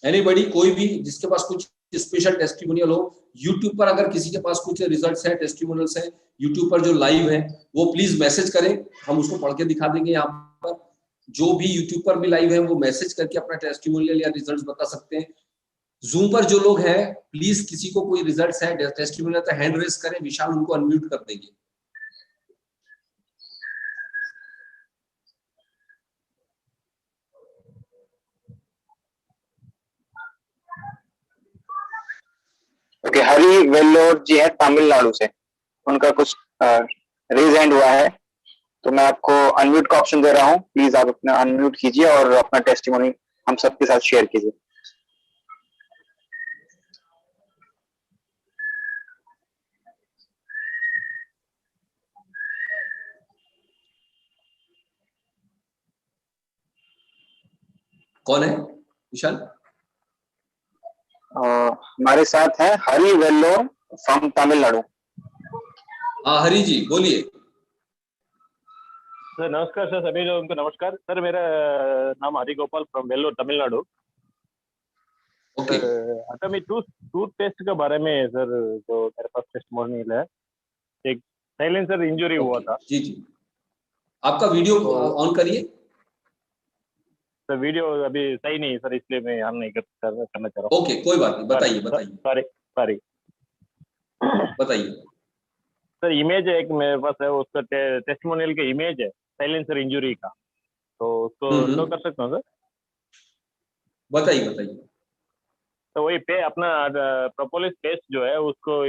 एनीबॉडी, कोई भी जिसके पास कुछ स्पेशल टेस्टिमोनियल हो, यूट्यूब पर अगर किसी के पास कुछ रिजल्ट्स हैं, टेस्टिमोनियल्स हैं यूट्यूब पर जो लाइव है, वो प्लीज मैसेज करें, हम उसको पढ़ के दिखा देंगे। यहाँ पर जो भी यूट्यूब पर भी लाइव है वो मैसेज करके अपना टेस्टिमोनियल या रिजल्ट्स बता सकते हैं। जूम पर जो लोग हैं प्लीज किसी को कोई रिजल्ट्स है, टेस्टिमोनियल तो हैंड रेज करें, विशाल उनको अनम्यूट कर देंगे। ओके, हरी वेल्लोर जी है तमिलनाडु से, उनका कुछ रेज हैंड हुआ है, तो मैं आपको अनम्यूट का ऑप्शन दे रहा हूं, प्लीज आप अपना अनम्यूट कीजिए और अपना टेस्टिमोनी हम सबके साथ शेयर कीजिए। कौन है विशाल? हमारे साथ है हरी वेल्लोर फ्रॉम तमिलनाडु। हाँ हरी जी बोलिए। सर नमस्कार सर, सभी लोगों को नमस्कार सर। मेरा नाम Hari Gopal from Vellore Tamil Nadu. Okay Atomy toothpaste के बारे में सर, जो मेरे पास टेस्टिमोनियल है, एक साइलेंसर इंजरी हुआ था। जी जी, आपका वीडियो ऑन करिए। सर वीडियो अभी सही नहीं है सर, इसलिए मैं ऑन नहीं करना चाह रहा हूँ। ओके कोई बात नहीं, बताइए बताइए सॉरी बताइए। सर इमेज है एक मेरे पास है, उसका टेस्टिमोनियल का इमेज है साइलेंसर इंजरी का, तो उसको शो कर सकता हूँ सर? बताइए बताइए। तो वही अपना प्रोपोलिस पेस्ट जो है उसको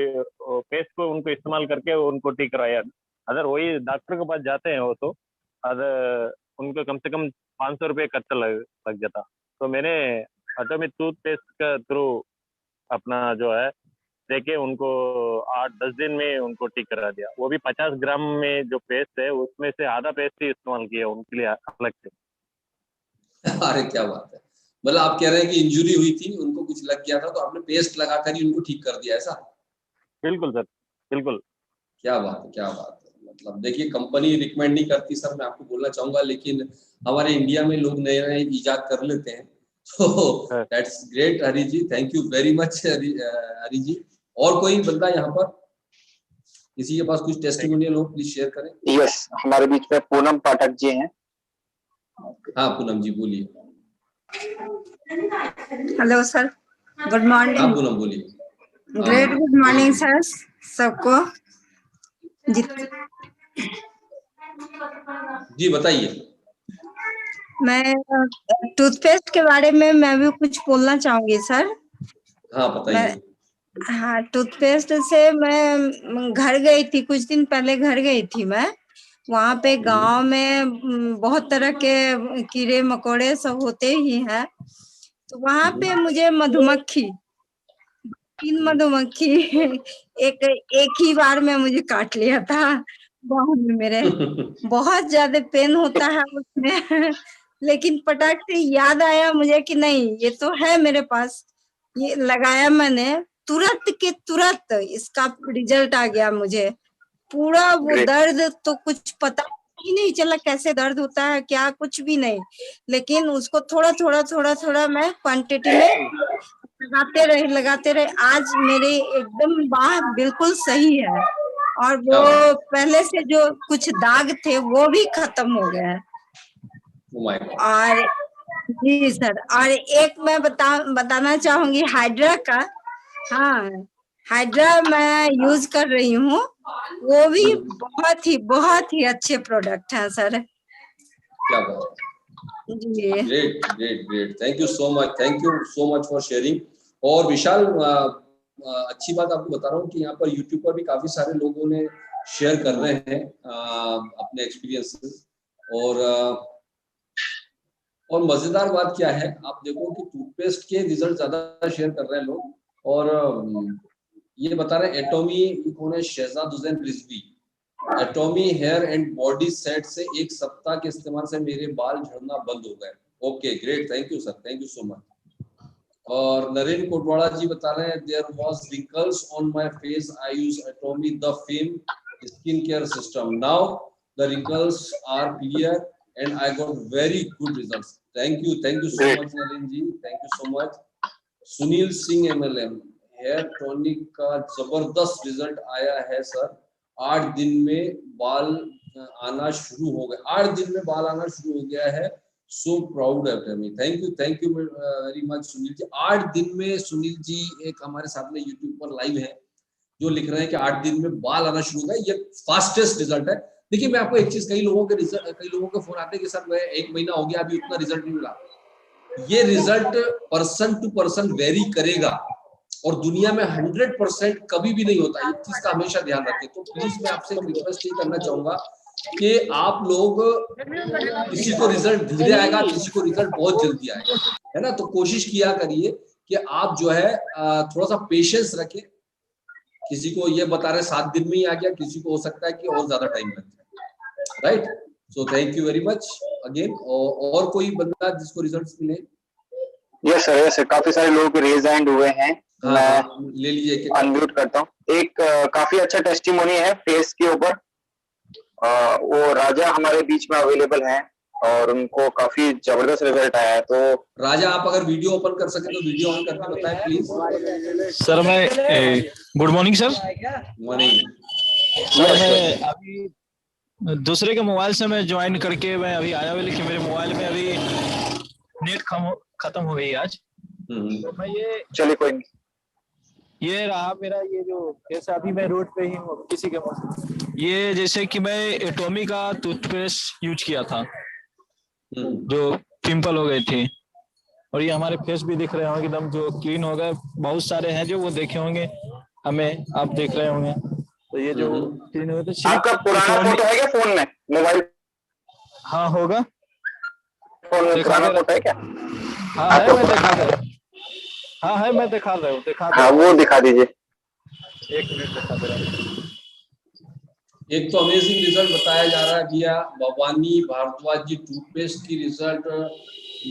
पेस्ट को उनको इस्तेमाल करके उनको ठीक कराया। अगर वही डॉक्टर के पास जाते हैं वो तो अगर उनको कम से कम 500 रुपये खर्चा लग जाता। तो मैंने अटोमिक टूथ पेस्ट का थ्रू अपना जो है देखे उनको 8-10 दिन में उनको ठीक करा दिया। वो भी 50 ग्राम में जो पेस्ट है उसमें से आधा पेस्ट ही इस्तेमाल किया उनके लिए अलग से। अरे क्या बात है, मतलब आप कह रहे हैं कि इंजरी हुई थी, उनको कुछ लग गया था तो आपने पेस्ट लगाकर ही उनको ठीक कर दिया, ऐसा? बिल्कुल सर, बिल्कुल। क्या बात है, क्या बात है। मतलब देखिए कंपनी रिकमेंड नहीं करती सर, मैं आपको बोलना चाहूंगा, लेकिन हमारे इंडिया में लोग नए नए इजाद कर लेते हैं, तो that's great Hari ji, thank you very much Hari ji. और कोई बंदा यहाँ पर किसी के पास कुछ टेस्टिमोनियल हो प्लीज शेयर करें। यस, हमारे बीच में पूनम पाठक जी हैं। हाँ पूनम जी बोलिए। Hello sir, good morning. हाँ पूनम बोलिए। ग्रेट गुड मॉर्निंग सर सबको। जी बताइए। मैं टूथपेस्ट के बारे में मैं भी कुछ बोलना चाहूंगी सर। हाँ मैं बताइए। हाँ, टूथपेस्ट से मैं घर गई थी, कुछ दिन पहले घर गई थी मैं। वहाँ पे गांव में बहुत तरह के कीड़े मकोड़े सब होते ही हैं। तो वहाँ पे मुझे मधुमक्खी, 3 मधुमक्खी एक एक ही बार में मुझे काट लिया था बाहों में मेरे। बहुत ज्यादा पेन होता है उसमें लेकिन पटाख से याद आया मुझे कि नहीं, ये तो है मेरे पास, ये लगाया मैंने, तुरंत के तुरंत इसका रिजल्ट आ गया मुझे। पूरा वो Great. दर्द तो कुछ पता ही नहीं चला कैसे दर्द होता है, क्या कुछ भी नहीं। लेकिन उसको थोड़ा थोड़ा थोड़ा थोड़ा मैं क्वांटिटी में लगाते रहे। आज मेरे एकदम बाह बिल्कुल सही है, और क्या वो बात। पहले से जो कुछ दाग थे वो भी खत्म हो गए हैं। Oh my God. और जी सर, और एक मैं बताना चाहूंगी हाइड्रा का। हाँ, हाइड्रा मैं यूज कर रही हूँ, वो भी बहुत ही अच्छे प्रोडक्ट हैं सर। क्या बात। जी great great great, thank you so much, thank you so much for sharing. और विशाल, अच्छी बात आपको बता रहा हूँ कि यहाँ पर यूट्यूब पर भी काफी सारे लोगों ने शेयर कर रहे हैं अपने एक्सपीरियंसेस। और मजेदार बात क्या है, आप देखो कि टूथपेस्ट के रिजल्ट ज्यादा शेयर कर रहे हैं लोग। और ये बता रहे हैं एटॉमी, कौन है, Shahzad Hussain Rizvi, Atomy hair and body set से 1 सप्ताह के इस्तेमाल से मेरे बाल झड़ना बंद हो गए। Okay great, thank you sir, thank you so much. और नरेंद्र कोटवाड़ा जी बता रहे हैं there was wrinkles on my face, I use Atomy the fame skin care system, now the wrinkles are clear and I got very good results. Thank you so much Naren ji, thank you so much. Sunil Singh MLM, hair tonic का जबरदस्त result आया है sir, 8 दिन में बाल आना शुरू हो गए, 8 दिन में बाल आना शुरू हो गया है। So proud of me, thank you very much Sunil ji. 8 दिन में सुनील जी एक हमारे साथ में यूट्यूब पर लाइव है जो लिख रहे हैं कि 8 दिन में बाल आना शुरू हो गए, ये फास्टेस्ट रिजल्ट है। देखिए मैं आपको एक चीज, कई लोगों के फोन आते हैं कि सर मैं 1 महीना हो गया अभी उतना रिजल्ट नहीं मिला। ये result person to person vary करेगा और दुनिया में 100% कभी भी नहीं होता, इस चीज का हमेशा ध्यान रखें। तो प्लीज मैं आपसे एक रिक्वेस्ट ये करना चाहूंगा कि आप लोग, किसी को रिजल्ट धीरे आएगा, किसी को रिजल्ट बहुत जल्दी आएगा, है ना। तो कोशिश किया करिए कि आप जो है थोड़ा सा पेशेंस रखें। किसी को ये बता रहे 7 दिन में ही आ गया, किसी को हो सकता है कि और ज्यादा टाइम लग जाए, right. So thank you very much again. और कोई बंदा जिसको रिजल्ट्स मिले? यस सर, काफी सारे लोग रेज हैंड हुए हैं। मैं ले लीजिए, अनम्यूट करता हूँ। एक काफी अच्छा टेस्टिमोनी है फेस के ऊपर। वो राजा हमारे बीच में अवेलेबल हैं और उनको काफी जबरदस्त रिजल्ट आया है। तो राजा आप अगर वीडियो ओपन कर सके तो वीडियो ऑन करके बताएं प्लीज। सर मैं good morning sir. Morning sir मैं अभी दूसरे के मोबाइल से मैं ज्वाइन करके मैं अभी आया हुआ, लेकिन मेरे मोबाइल में अभी नेट खत्म हो गई आज। तो मैं ये, चलिए कोई नहीं, ये रहा मेरा, ये जो जैसे अभी मैं रोड पे ही हूँ किसी के पास, ये जैसे कि मैं एटॉमी का टूथपेस्ट यूज किया था जो पिंपल हो गए थे, और ये हमारे फेस भी दिख रहे होंगे एकदम जो क्लीन हो गए। बहुत सारे हैं जो वो देखे होंगे हमें, आप देख रहे होंगे। तो ये जो क्लीन हो गए थे। आपका पुराना फोटो है क्या फोन में, मोबाइल? हाँ होगा, फोन में पुराना फोटो है क्या? हाँ है, मैं दिखा दे रहा हूँ। हाँ है, मैं दिखा रहा हूँ, हाँ वो दिखा दीजिए। 1 मिनट दिखा दे रहा हूँ। एक तो अमेजिंग रिजल्ट बताया जा रहा है भैया, भवानी भारद्वाज जी टूथपेस्ट की रिजल्ट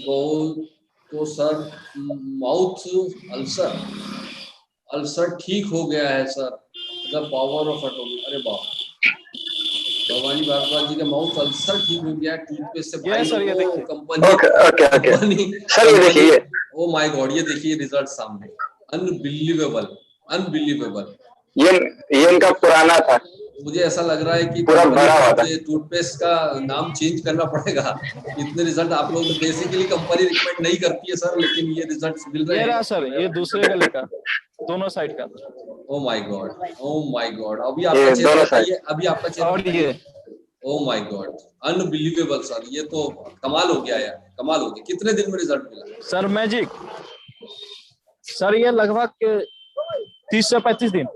बहुत। तो सर माउथ अल्सर ठीक हो गया है सर, द पावर ऑफ एटॉमी। अरे बाप, भवानी भारद्वाज जी का माउथ अल्सर ठीक हो गया टूथपेस्ट से। भाई सर ये देखिए कंपनी सर ये देखिए, ओ माय गॉड, ये देखिए रिजल्ट सामने, अनबिलीवेबल। ये इनका पुराना था। मुझे ऐसा लग रहा है कि कंपनी टूथपेस्ट का नाम चेंज करना पड़ेगा। इतने रिजल्ट आप लोग, बेसिकली कंपनी रिकमेंड नहीं करती है सर, लेकिन ये रिजल्ट्स मिल रहे हैं सर। ये दूसरे गले का, दोनों साइड का। Oh my God, oh my God. अभी आपका चेहरा बताइए, अभी आपका चेहरा और ये oh my God, unbelievable sir, ये तो कमाल हो गया यार, कमाल हो गया। कितने दिन में रिजल्ट मिला? सर मैजिक सर, ये लगभग 30 से 35 दिन।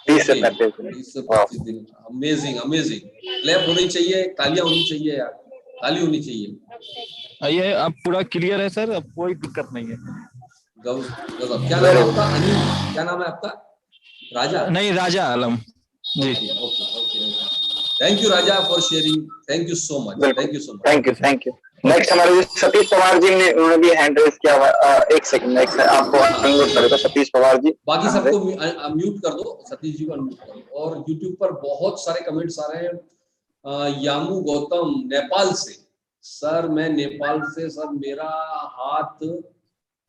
30 से 35 दिन। 30 से 35 दिन। अमेजिंग अमेजिंग, क्लैप होनी चाहिए, तालियां होनी चाहिए यार, ताली होनी चाहिए। ये अब पूरा क्लियर है सर, अब कोई दिक्कत नहीं है। गजब। क्या नाम है आपका? अनिल, क्या नाम है आपका? राजा? नहीं, Raja Alam ji. Okay okay okay, thank you Raja for sharing, thank you so much, thank you so much. Thank you. Next हमारे सतीश पवार जी ने, उन्होंने भी हैंड रेज किया हुआ। एक सेकंड, आपको अनम्यूट करेगा सतीश पवार जी। बाकी सबको म्यूट कर दो, सतीश जी को अनम्यूट कर दो। और यूट्यूब पर बहुत सारे कमेंट्स आ रहे हैं। यामू गौतम नेपाल से, सर मैं नेपाल से, सर मेरा हाथ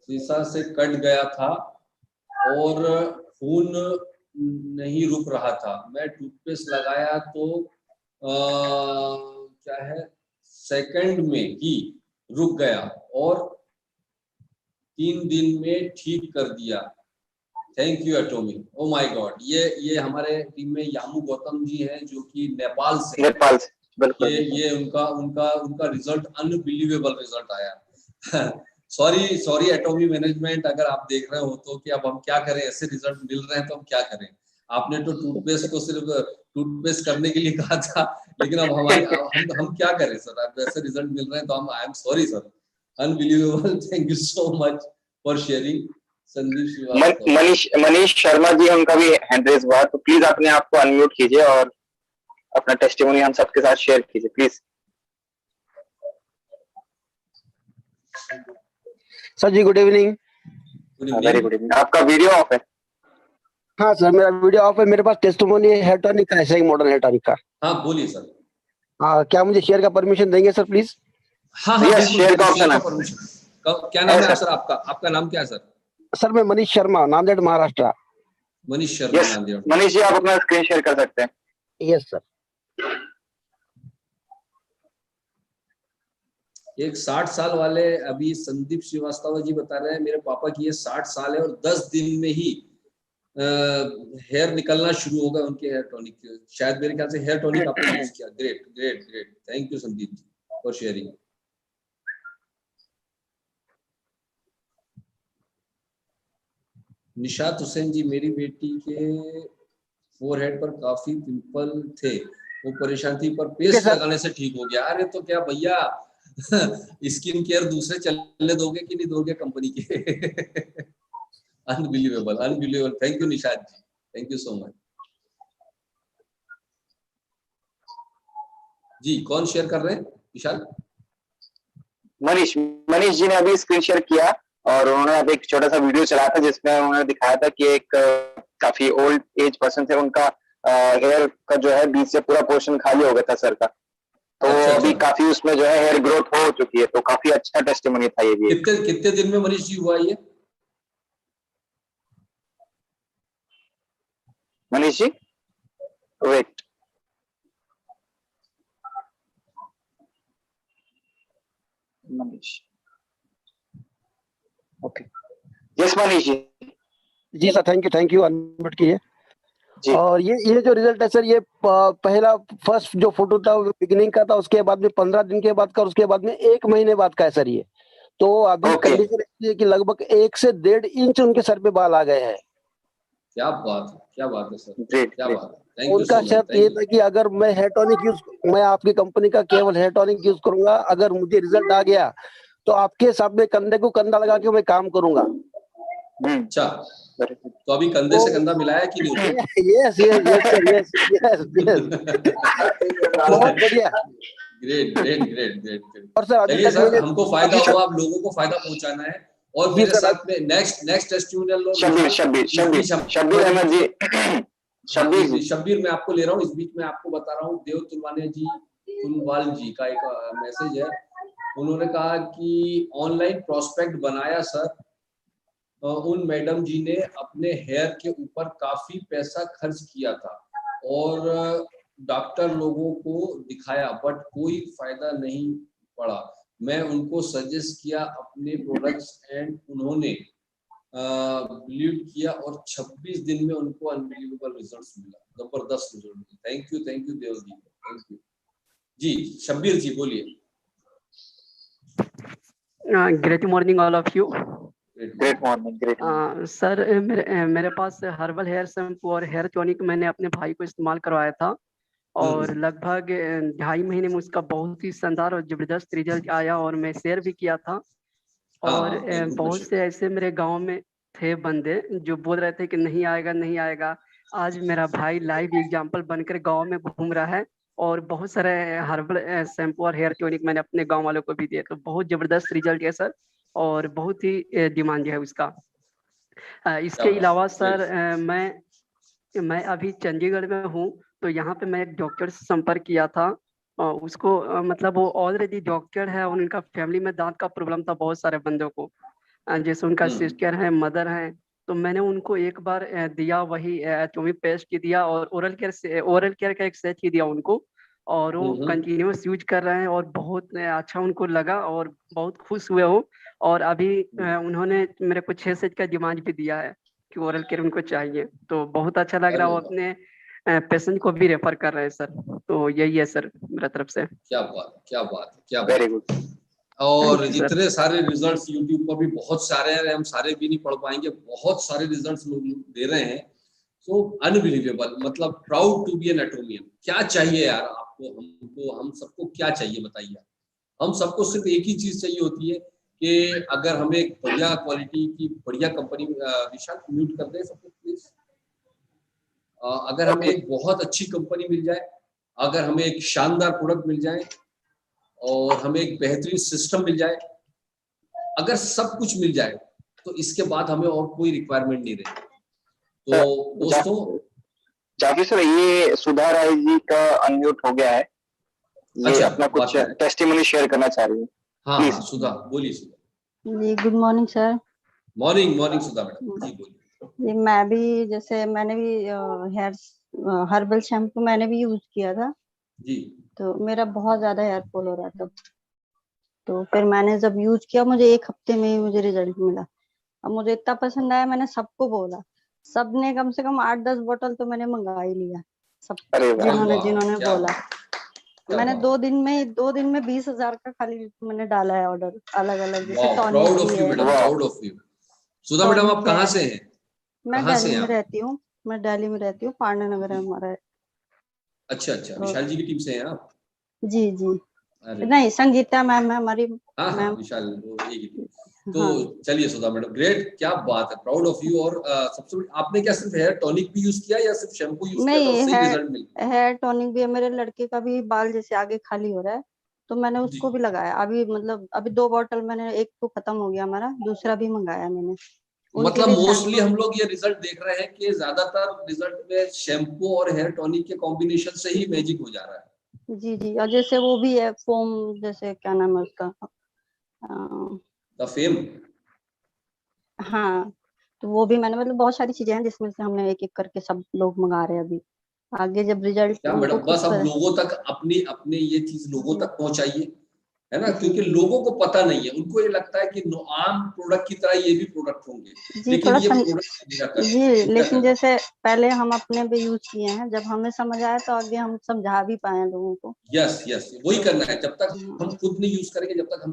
शीशा से कट गया था और खून नहीं रुक रहा था, मैं टूथपेस्ट लगाया तो क्या है, सेकंड में ही रुक गया और 3 दिन में ठीक कर दिया, thank you एटॉमी। Oh my God, ये हमारे टीम में यामू गौतम जी हैं जो कि नेपाल से बिल्कुल। ये उनका रिजल्ट अनबिलीवेबल रिजल्ट आया। सॉरी एटॉमी मैनेजमेंट, अगर आप देख रहे हो तो कि अब हम क्या करें, ऐसे रिजल्ट मिल रहे हैं तो हम क्या करें। आपने तो टूथपेस्ट को सिर्फ टूथपेस्ट करने के लिए कहा था, लेकिन अब हम क्या करें सर, अब ऐसे रिजल्ट मिल रहे हैं तो हम, I am sorry sir, unbelievable. Thank you so much for sharing. Sandeep Srivastava, Manish Sharma ji, उनका भी हैंड रेज हुआ, तो प्लीज अपने आप को अनम्यूट कीजिए और अपना टेस्टिमोनी हम सबके साथ शेयर कीजिए please. Sir ji good evening. Very good evening. आपका वीडियो ऑफ है? हाँ सर, मेरा वीडियो ऑफ है। मेरे पास टेस्टिमोनी है हेयर टॉनिक का, ऐसा ही मॉडल हेयर टॉनिक का। हाँ बोलिए सर। क्या मुझे शेयर का परमिशन देंगे सर प्लीज? हाँ यस, शेयर का ऑप्शन है। क्या नाम है सर आपका? आपका नाम क्या है सर? सर मैं मनीष शर्मा, नांदेड़ महाराष्ट्र। मनीष शर्मा, नांदेड़। मनीष जी, आप अपना स्क्रीन शेयर कर सकते हैं। Yes sir. एक 60 साल वाले, अभी संदीप श्रीवास्तव जी बता रहे हैं मेरे पापा की ये 60 साल है और 10 दिन में ही हेयर निकलना शुरू होगा उनके हेयर टॉनिक के। शायद मेरे ख्याल से हेयर टॉनिक आपने यूज किया। Great great great, thank you Sandeep ji for sharing. Nishat Hussain ji, मेरी बेटी के फोरहेड पर काफी पिंपल थे, वो परेशान थी पर पेस्ट लगाने से ठीक हो गया। अरे तो क्या भैया, स्किन केयर दूसरे चलने दोगे कि नहीं दोगे कंपनी के? Unbelievable unbelievable, thank you Nishat ji, thank you so much जी। कौन शेयर कर रहे हैं विशाल? मनीष जी ने अभी स्क्रीन शेयर किया और उन्होंने अभी एक छोटा सा वीडियो चलाया था जिसमें उन्होंने दिखाया था कि एक काफी ओल्ड एज पर्सन थे, उनका हेयर का जो है बीच से पूरा पोर्शन खाली हो गया था सर का, तो अभी काफी उसमें जो है हेयर ग्रोथ हो चुकी है, तो काफी अच्छा टेस्टिमोनी था ये भी। कितने दिन में मनीष जी हुआ ये? Manish ji wait, Manish, okay, yes Manish ji. जी सर, थैंक यू अनम्यूट कीजिए। और ये जो रिजल्ट है सर, ये पहला फर्स्ट जो फोटो था बिगिनिंग का था, उसके बाद में 15 दिन के बाद का, उसके बाद में 1 महीने बाद का है सर ये। तो अभी कंडीशन ऐसी है कि लगभग 1 से 1.5 इंच उनके सर पे बाल आ गए हैं। क्या बात है सर, क्या बात है। उनका शर्त ये था कि अगर मैं हेयर टॉनिक मैं आपकी कंपनी का केवल हेयर टॉनिक यूज करूंगा, अगर मुझे रिजल्ट आ गया तो आपके साथ में कंधे को कंधा लगा के मैं काम करूंगा। अच्छा, तो अभी कंधे से कंधा मिलाया कि नहीं? Yes yes yes sir, yes yes yes, बहुत बढ़िया, ग्रेट ग्रेट ग्रेट ग्रेट। और सर चलिए सर, हमको फायदा हुआ, आप लोगों को फायदा पहुंचाना है। और मेरे साथ में नेक्स्ट टेस्टिमोनियल शब्बीर मैं आपको ले रहा हूँ। इस बीच में आपको बता रहा हूँ, देव तुलवाल जी का एक मैसेज है। उन्होंने कहा कि ऑनलाइन प्रोस्पेक्ट बनाया सर, उन मैडम जी ने अपने हेयर के ऊपर काफी पैसा खर्च किया था और डॉक्टर लोगों को दिखाया बट कोई फायदा नहीं पड़ा। मैं उनको सजेस्ट किया अपने प्रोडक्ट्स एंड उन्होंने बिलीव किया और 26 दिन में उनको अनबिलीवेबल रिजल्ट्स मिला, जबरदस्त रिजल्ट मिला। Thank you Dev ji, thank you जी। शब्बीर जी बोलिए। Great morning all of you. Great morning, great morning. Sir मेरे पास हर्बल हेयर शैम्पू और हेयर टॉनिक मैंने अपने भाई को इस्तेमाल करवाया था और लगभग 2.5 महीने में उसका बहुत ही शानदार और जबरदस्त रिजल्ट आया और मैं शेयर भी किया था। और बहुत से ऐसे मेरे गांव में थे बंदे जो बोल रहे थे कि नहीं आएगा नहीं आएगा। आज मेरा भाई लाइव एग्जांपल बनकर गांव में घूम रहा है और बहुत सारे हर्बल शैम्पू और हेयर टॉनिक मैंने अपने गांव वालों को भी दिए, तो बहुत जबरदस्त रिजल्ट है सर और बहुत ही डिमांड है उसका। इसके अलावा सर मैं अभी चंडीगढ़ में हूँ, तो यहाँ पे मैं एक डॉक्टर से संपर्क किया था। उसको मतलब वो ऑलरेडी डॉक्टर है और उनका फैमिली में दांत का प्रॉब्लम था बहुत सारे बंदों को, जैसे उनका सिस्टर है, मदर है। तो मैंने उनको एक बार दिया वही एटॉमिक पेस्ट की दिया और ओरल केयर का एक सेट ही दिया उनको और वो कंटिन्यूस यूज कर रहे हैं और बहुत अच्छा उनको लगा और बहुत खुश हुए हो। और अभी उन्होंने मेरे को 6 सेट का डिमांड भी दिया है कि ओरल केयर उनको चाहिए, तो बहुत अच्छा लग रहा है। वो अपने पेशेंट को भी रेफर कर रहे हैं सर। तो यही है सर मेरा तरफ से। क्या बात, क्या बात, क्या बात। Very good. और इतने सारे रिजल्ट्स यूट्यूब पर भी बहुत सारे हैं, हम सारे भी नहीं पढ़ पाएंगे, बहुत सारे रिजल्ट्स लोग दे रहे हैं। सो अनबिलीवेबल, मतलब प्राउड टू बी एन एटोमियन। क्या चाहिए यार आपको, हमको, हम सबको क्या चाहिए बताइए। हम सबको सिर्फ एक ही चीज चाहिए होती है कि अगर हमें एक बढ़िया क्वालिटी की बढ़िया कंपनी, विशाल म्यूट कर दे सबको प्लीज। अगर हमें एक बहुत अच्छी कंपनी मिल जाए, अगर हमें एक शानदार प्रोडक्ट मिल जाए और हमें एक बेहतरीन सिस्टम मिल जाए, अगर सब कुछ मिल जाए तो इसके बाद हमें और कोई रिक्वायरमेंट नहीं रहेगी। तो दोस्तों, जाकिर सर, ये सुधा राय जी का अनम्यूट हो गया है, ये अच्छा, अपना कुछ टेस्टिमनी शेयर करना चाह रही है। हाँ सुधा बोलिए। Sudha ji, good morning sir. Morning morning Sudha madam ji बोलिए। जी, मैं भी जैसे मैंने भी हेयर हर्बल शैम्पू मैंने भी यूज किया था जी, तो मेरा बहुत ज्यादा हेयर फॉल हो रहा था। तो फिर मैंने जब यूज किया, मुझे 1 हफ्ते में ही मुझे रिजल्ट मिला। अब मुझे इतना पसंद आया, मैंने सबको बोला, सबने कम से कम 8-10 बोतल तो मैंने मंगा ही लिया, सब जिन्होंने बोला। मैंने 2 दिन में 20,000 का खाली मैंने डाला है ऑर्डर, अलग अलग, जैसे proud of you madam, proud of you. Sudha madam, आप कहाँ से हैं? मैं दिल्ली में रहती हूँ, मैं दिल्ली में रहती हूँ, पांडा नगर है हमारा। अच्छा, विशाल जी की टीम से हैं आप? जी जी, नहीं संगीता मैम है हमारी। हाँ, विशाल वो एक ही टीम। तो चलिए सुधा मैडम, ग्रेट, क्या बात है, प्राउड ऑफ यू। और सबसे बड़ी, आपने क्या सिर्फ हेयर टॉनिक भी यूज किया या सिर्फ शैम्पू यूज किया तो सही रिजल्ट मिला? हेयर टॉनिक भी है, मेरे लड़के का भी बाल जैसे आगे खाली हो रहा है तो मैंने उसको भी लगाया। अभी मतलब अभी 2 बोतल मैंने, एक तो खत्म हो गया हमारा, दूसरा भी मंगाया मैंने। मतलब मोस्टली हम लोग ये रिजल्ट देख रहे हैं कि ज्यादातर रिजल्ट में शैम्पू और हेयर टॉनिक के कॉम्बिनेशन से ही मैजिक हो जा रहा है। जी जी, और जैसे वो भी है फोम, जैसे क्या नाम है उसका, द फेम। हाँ, तो वो भी मैंने, मतलब बहुत सारी चीजें हैं जिसमें से हमने एक एक करके सब लोग मंगा रहे हैं। अभी आगे जब रिजल्ट, क्या मैडम, बस अब लोगों तक अपनी ये चीज लोगों तक पहुंचाइए, है ना, क्योंकि लोगों को पता नहीं है, उनको ये लगता है कि आम प्रोडक्ट की तरह ये भी प्रोडक्ट होंगे, लेकिन ये प्रोडक्ट जी, लेकिन जैसे पहले हम अपने भी यूज किए हैं, जब हमें समझ आया तो आगे हम समझा भी पाए लोगों को। यस, वही करना है। जब तक हम खुद नहीं यूज करेंगे, जब तक हम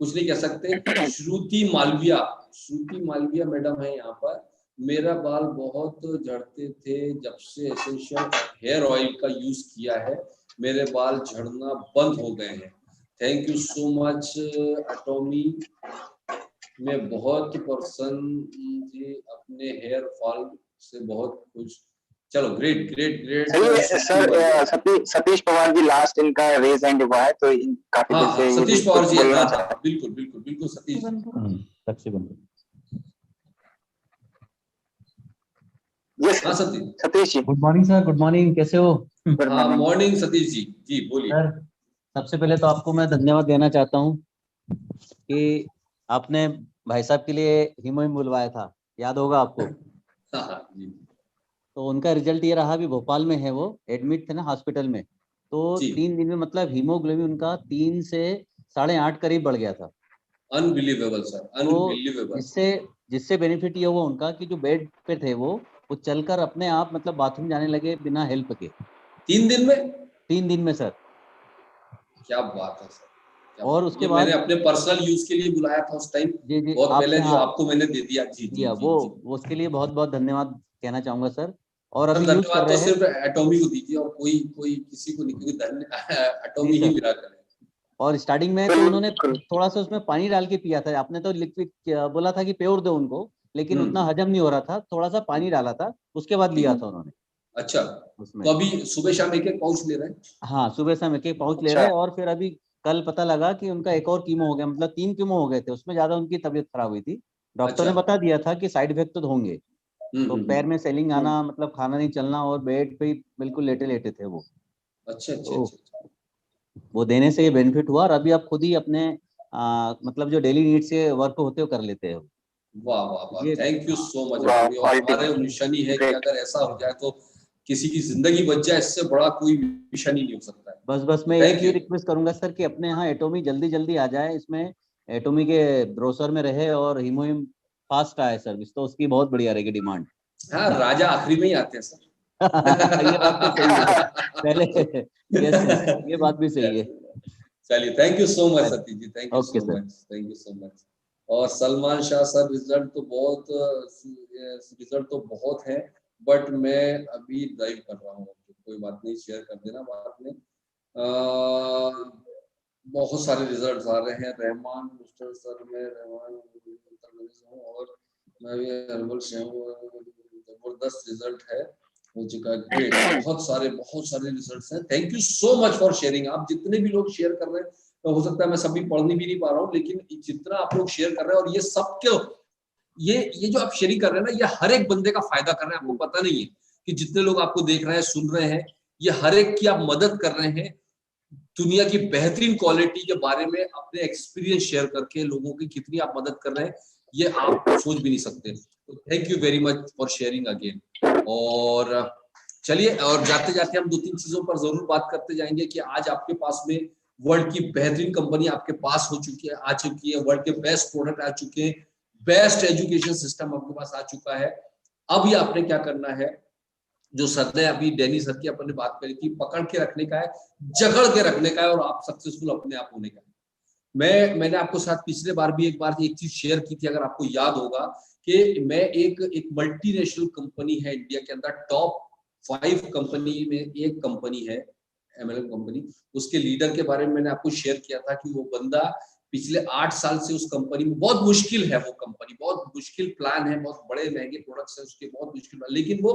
कुछ नहीं कह सकते। श्रुति मालविया मैडम है यहाँ पर। मेरा बाल बहुत झड़ते थे, जब से एसेंशियल हेयर ऑयल का यूज किया है मेरे बाल झड़ना बंद हो गए हैं। थैंक यू सो मच एटॉमी, मैं बहुत प्रसन्न थी, अपने हेयर फॉल से बहुत खुश। चलो, great sir. Satish Pawar ji last इनका रेज हैंड हुआ है, तो काफी देर से सतीश पवार जी, बिल्कुल Satish Satish ji, good morning sir. Good morning, कैसे हो? मॉर्निंग सतीश जी बोलिए। सर, सबसे पहले तो आपको मैं धन्यवाद देना चाहता हूँ कि आपने भाई साहब के लिए हीमोइन बुलवाया था, याद होगा आपको। तो उनका रिजल्ट ये रहा, अभी भोपाल में है, वो एडमिट थे ना हॉस्पिटल में, तो 3 दिन में मतलब हीमोग्लोबिन उनका 3 से 8.5 करीब बढ़ गया था। Unbelievable sir, unbelievable. इससे जिससे बेनिफिट ये हुआ उनका कि जो बेड पे थे वो चलकर अपने आप मतलब बाथरूम जाने लगे बिना हेल्प के। 3 दिन में? 3 दिन में सर। क्या बात है सर, क्या और बात। उसके ये बाद मैंने अपने पर्सनल यूज के लिए बुलाया था उस टाइम, जी जी बहुत पहले, आपसे, जो हाँ आपको मैंने दे दिया। जी जी दिया जी जी। वो उसके लिए बहुत बहुत धन्यवाद कहना चाहूंगा सर। और सर अभी यूज कर धन्यवाद तो रहे हैं सिर्फ एटॉमी को दीजिए, और कोई कोई किसी को नहीं, क्योंकि एटॉमी जी ही सर। मिला करे। और स्टार्टिंग में तो उन्होंने थोड़ा सा उसमें पानी डाल के पिया था, आपने तो लिक्विड बोला था कि प्योर दो उनको, लेकिन उतना हजम नहीं हो रहा था, थोड़ा सा पानी डाला था, उसके बाद लिया था उन्होंने अच्छा, उसमें। तो अभी सुबह शाम एक एक पाउच ले रहे हैं? हाँ सुबह शाम एक एक पाउच ले रहे हैं। और फिर अभी कल पता लगा कि उनका एक और कीमो हो गया, मतलब 3 कीमो हो गए थे, उसमें ज्यादा उनकी तबीयत खराब हुई थी। डॉक्टर ने अच्छा। बता दिया था कि साइड इफेक्ट तो होंगे। तो पैर में सेलिंग आना, मतलब खाना नहीं चलना, और बेड पे ही बिल्कुल लेटे लेटे थे वो। अच्छा अच्छा तो अच्छा। वो देने से ये बेनिफिट हुआ, और अभी आप खुद ही अपने मतलब जो डेली नीड्स से वर्क होते हो कर लेते हो। वाह वाह वाह, ये थैंक यू सो मच वाह, एटॉमी। और हमारे ultimate, मिशन ही है कि great. अगर ऐसा हो जाए तो किसी की जिंदगी बच जाए, इससे बड़ा कोई मिशन ही नहीं हो सकता है। बस तो मैं एक थैंक ही यू। रिक्वेस्ट करूंगा सर कि अपने यहाँ एटोमी जल्दी जल्दी आ जाए, इसमें एटोमी के ब्रोशर में रहे, और हीमोहिम फास्ट आए सर्विस, तो उसकी बहुत बढ़िया रहेगी डिमांड। हाँ, राजा आखिरी में ही आते हैं सर। ये बात तो सही है पहले। यस यस, ये बात भी सही है। चलिए, thank you so much Satish ji, thank you okay so sir. Much, thank you so much. और सलमान शाह सर, रिजल्ट तो बहुत है, बट मैं अभी ड्राइव कर रहा हूँ, तो कोई बात नहीं, शेयर कर देना बाद में। बहुत सारे रिजल्ट्स आ रहे हैं। रहमान मिस्टर सर, मैं रहमान हूँ, और मैं भी हर्बल से हूँ, जबरदस्त रिजल्ट है, हो चुका है। ग्रेट, बहुत सारे रिजल्ट्स हैं। Thank you so much for sharing. आप जितने भी लोग शेयर कर रहे हैं, तो हो सकता है मैं सभी पढ़ भी नहीं पा रहा हूँ, लेकिन जितना आप लोग शेयर कर रहे हैं, और ये सबके ये जो आप शेयरिंग कर रहे हैं ना, ये हर एक बंदे का फायदा कर रहे हैं। आपको पता नहीं है कि जितने लोग आपको देख रहे हैं, सुन रहे हैं, ये हर एक की आप मदद कर रहे हैं, दुनिया की बेहतरीन क्वालिटी के बारे में अपने एक्सपीरियंस शेयर करके लोगों की कितनी आप मदद कर रहे हैं, ये आप सोच भी नहीं सकते। तो thank you very much for sharing again. और चलिए, और जाते जाते हम 2-3 चीजों पर जरूर बात करते जाएंगे कि आज आपके पास में वर्ल्ड की बेहतरीन कंपनी आपके पास हो चुकी है, आ चुकी है, वर्ल्ड के बेस्ट प्रोडक्ट आ चुके हैं, बेस्ट एजुकेशन सिस्टम आपके पास आ चुका है। अब ये आपने क्या करना है, जो सर ने अभी डैनी सर की अपन ने बात करी थी, पकड़ के रखने का है, जकड़ के रखने का है, और आप सक्सेसफुल अपने आप होने का है। मैंने आपको साथ पिछले बार भी एक चीज शेयर की थी, अगर आपको याद होगा, कि मैं एक मल्टीनेशनल कंपनी है इंडिया के अंदर, टॉप 5 कंपनी में एक कंपनी है, MLM कंपनी, उसके लीडर के बारे में मैंने आपको शेयर किया था कि वो बंदा पिछले 8 साल से उस कंपनी में, बहुत मुश्किल है वो कंपनी, बहुत मुश्किल प्लान है, बहुत बड़े महंगे प्रोडक्ट्स है उसके, बहुत मुश्किल, लेकिन वो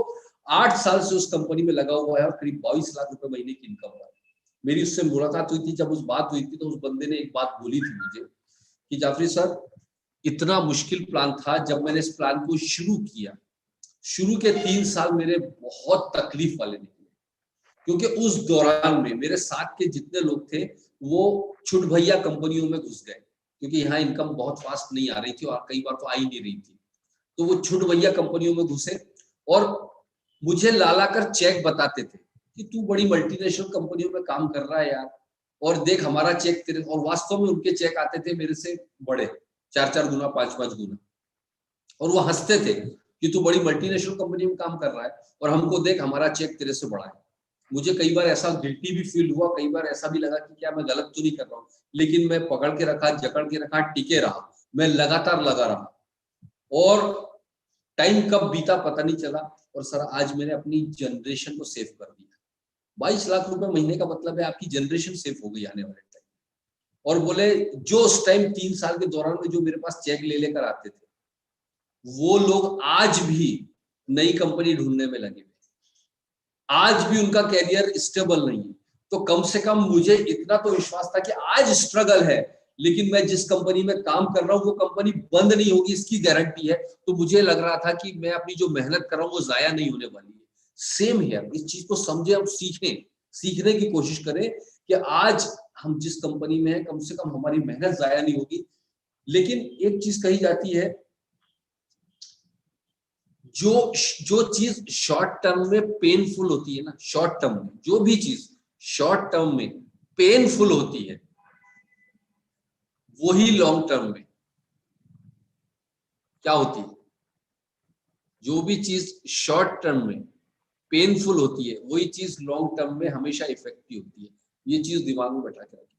8 साल से उस कंपनी में लगा हुआ है, और करीब 22 लाख रुपए महीने की इनकम है। मेरी उससे मुलाकात हुई थी, जब उस बात हुई थी, तो उस बंदे ने एक बात बोली थी मुझे कि जाफरी सर, इतना मुश्किल प्लान था, जब मैंने इस प्लान को शुरू किया, शुरू के 3 साल मेरे बहुत तकलीफ वाले निकले, क्योंकि उस दौरान में मेरे साथ के जितने लोग थे, वो छुट भैया कंपनियों में घुस गए, क्योंकि यहाँ इनकम बहुत फास्ट नहीं आ रही थी, और कई बार तो आ ही नहीं रही थी। तो वो छुट भैया कंपनियों में घुसे, और मुझे लाकर चेक बताते थे कि तू बड़ी मल्टीनेशनल कंपनियों में काम कर रहा है यार, और देख हमारा चेक तेरे, और वास्तव में उनके चेक आते थे मेरे से बड़े, 4-4 गुना, 5-5 गुना, और वो हंसते थे कि तू बड़ी मल्टीनेशनल कंपनी में काम कर रहा है, और हमको देख हमारा चेक तेरे से बड़ा है। मुझे कई बार ऐसा गिल्टी भी फील हुआ, कई बार ऐसा भी लगा कि क्या मैं गलत तो नहीं कर रहा हूँ, लेकिन मैं पकड़ के रखा, जकड़ के रखा, टिके रहा, मैं लगातार लगा रहा, और टाइम कब बीता पता नहीं चला। और सर, आज मैंने अपनी जनरेशन को सेव कर दिया। 22 लाख रुपए महीने का मतलब है आपकी जनरेशन सेव हो गई आने वाले टाइम। और बोले जो उस टाइम 3 साल के दौरान में जो मेरे पास चेक ले लेकर आते थे, वो लोग आज भी नई कंपनी ढूंढने में लगे हुए, आज भी उनका कैरियर स्टेबल नहीं है। तो कम से कम मुझे इतना तो विश्वास था कि आज स्ट्रगल है, लेकिन मैं जिस कंपनी में काम कर रहा हूँ वो कंपनी बंद नहीं होगी, इसकी गारंटी है। तो मुझे लग रहा था कि मैं अपनी जो मेहनत कर रहा हूँ वो जाया नहीं होने वाली है। सेम है, इस चीज को समझे और सीखें, सीखने की कोशिश करें कि आज हम जिस कंपनी में हैं, कम से कम हमारी मेहनत जाया नहीं होगी। लेकिन एक चीज कही जाती है, जो चीज शॉर्ट टर्म में पेनफुल होती है ना, शॉर्ट टर्म में जो भी चीज शॉर्ट टर्म में पेनफुल होती है, वही लॉन्ग टर्म में क्या होती है? जो भी चीज शॉर्ट टर्म में पेनफुल होती है वही चीज लॉन्ग टर्म में हमेशा इफेक्टिव होती है। ये चीज दिमाग में बैठा के रखिए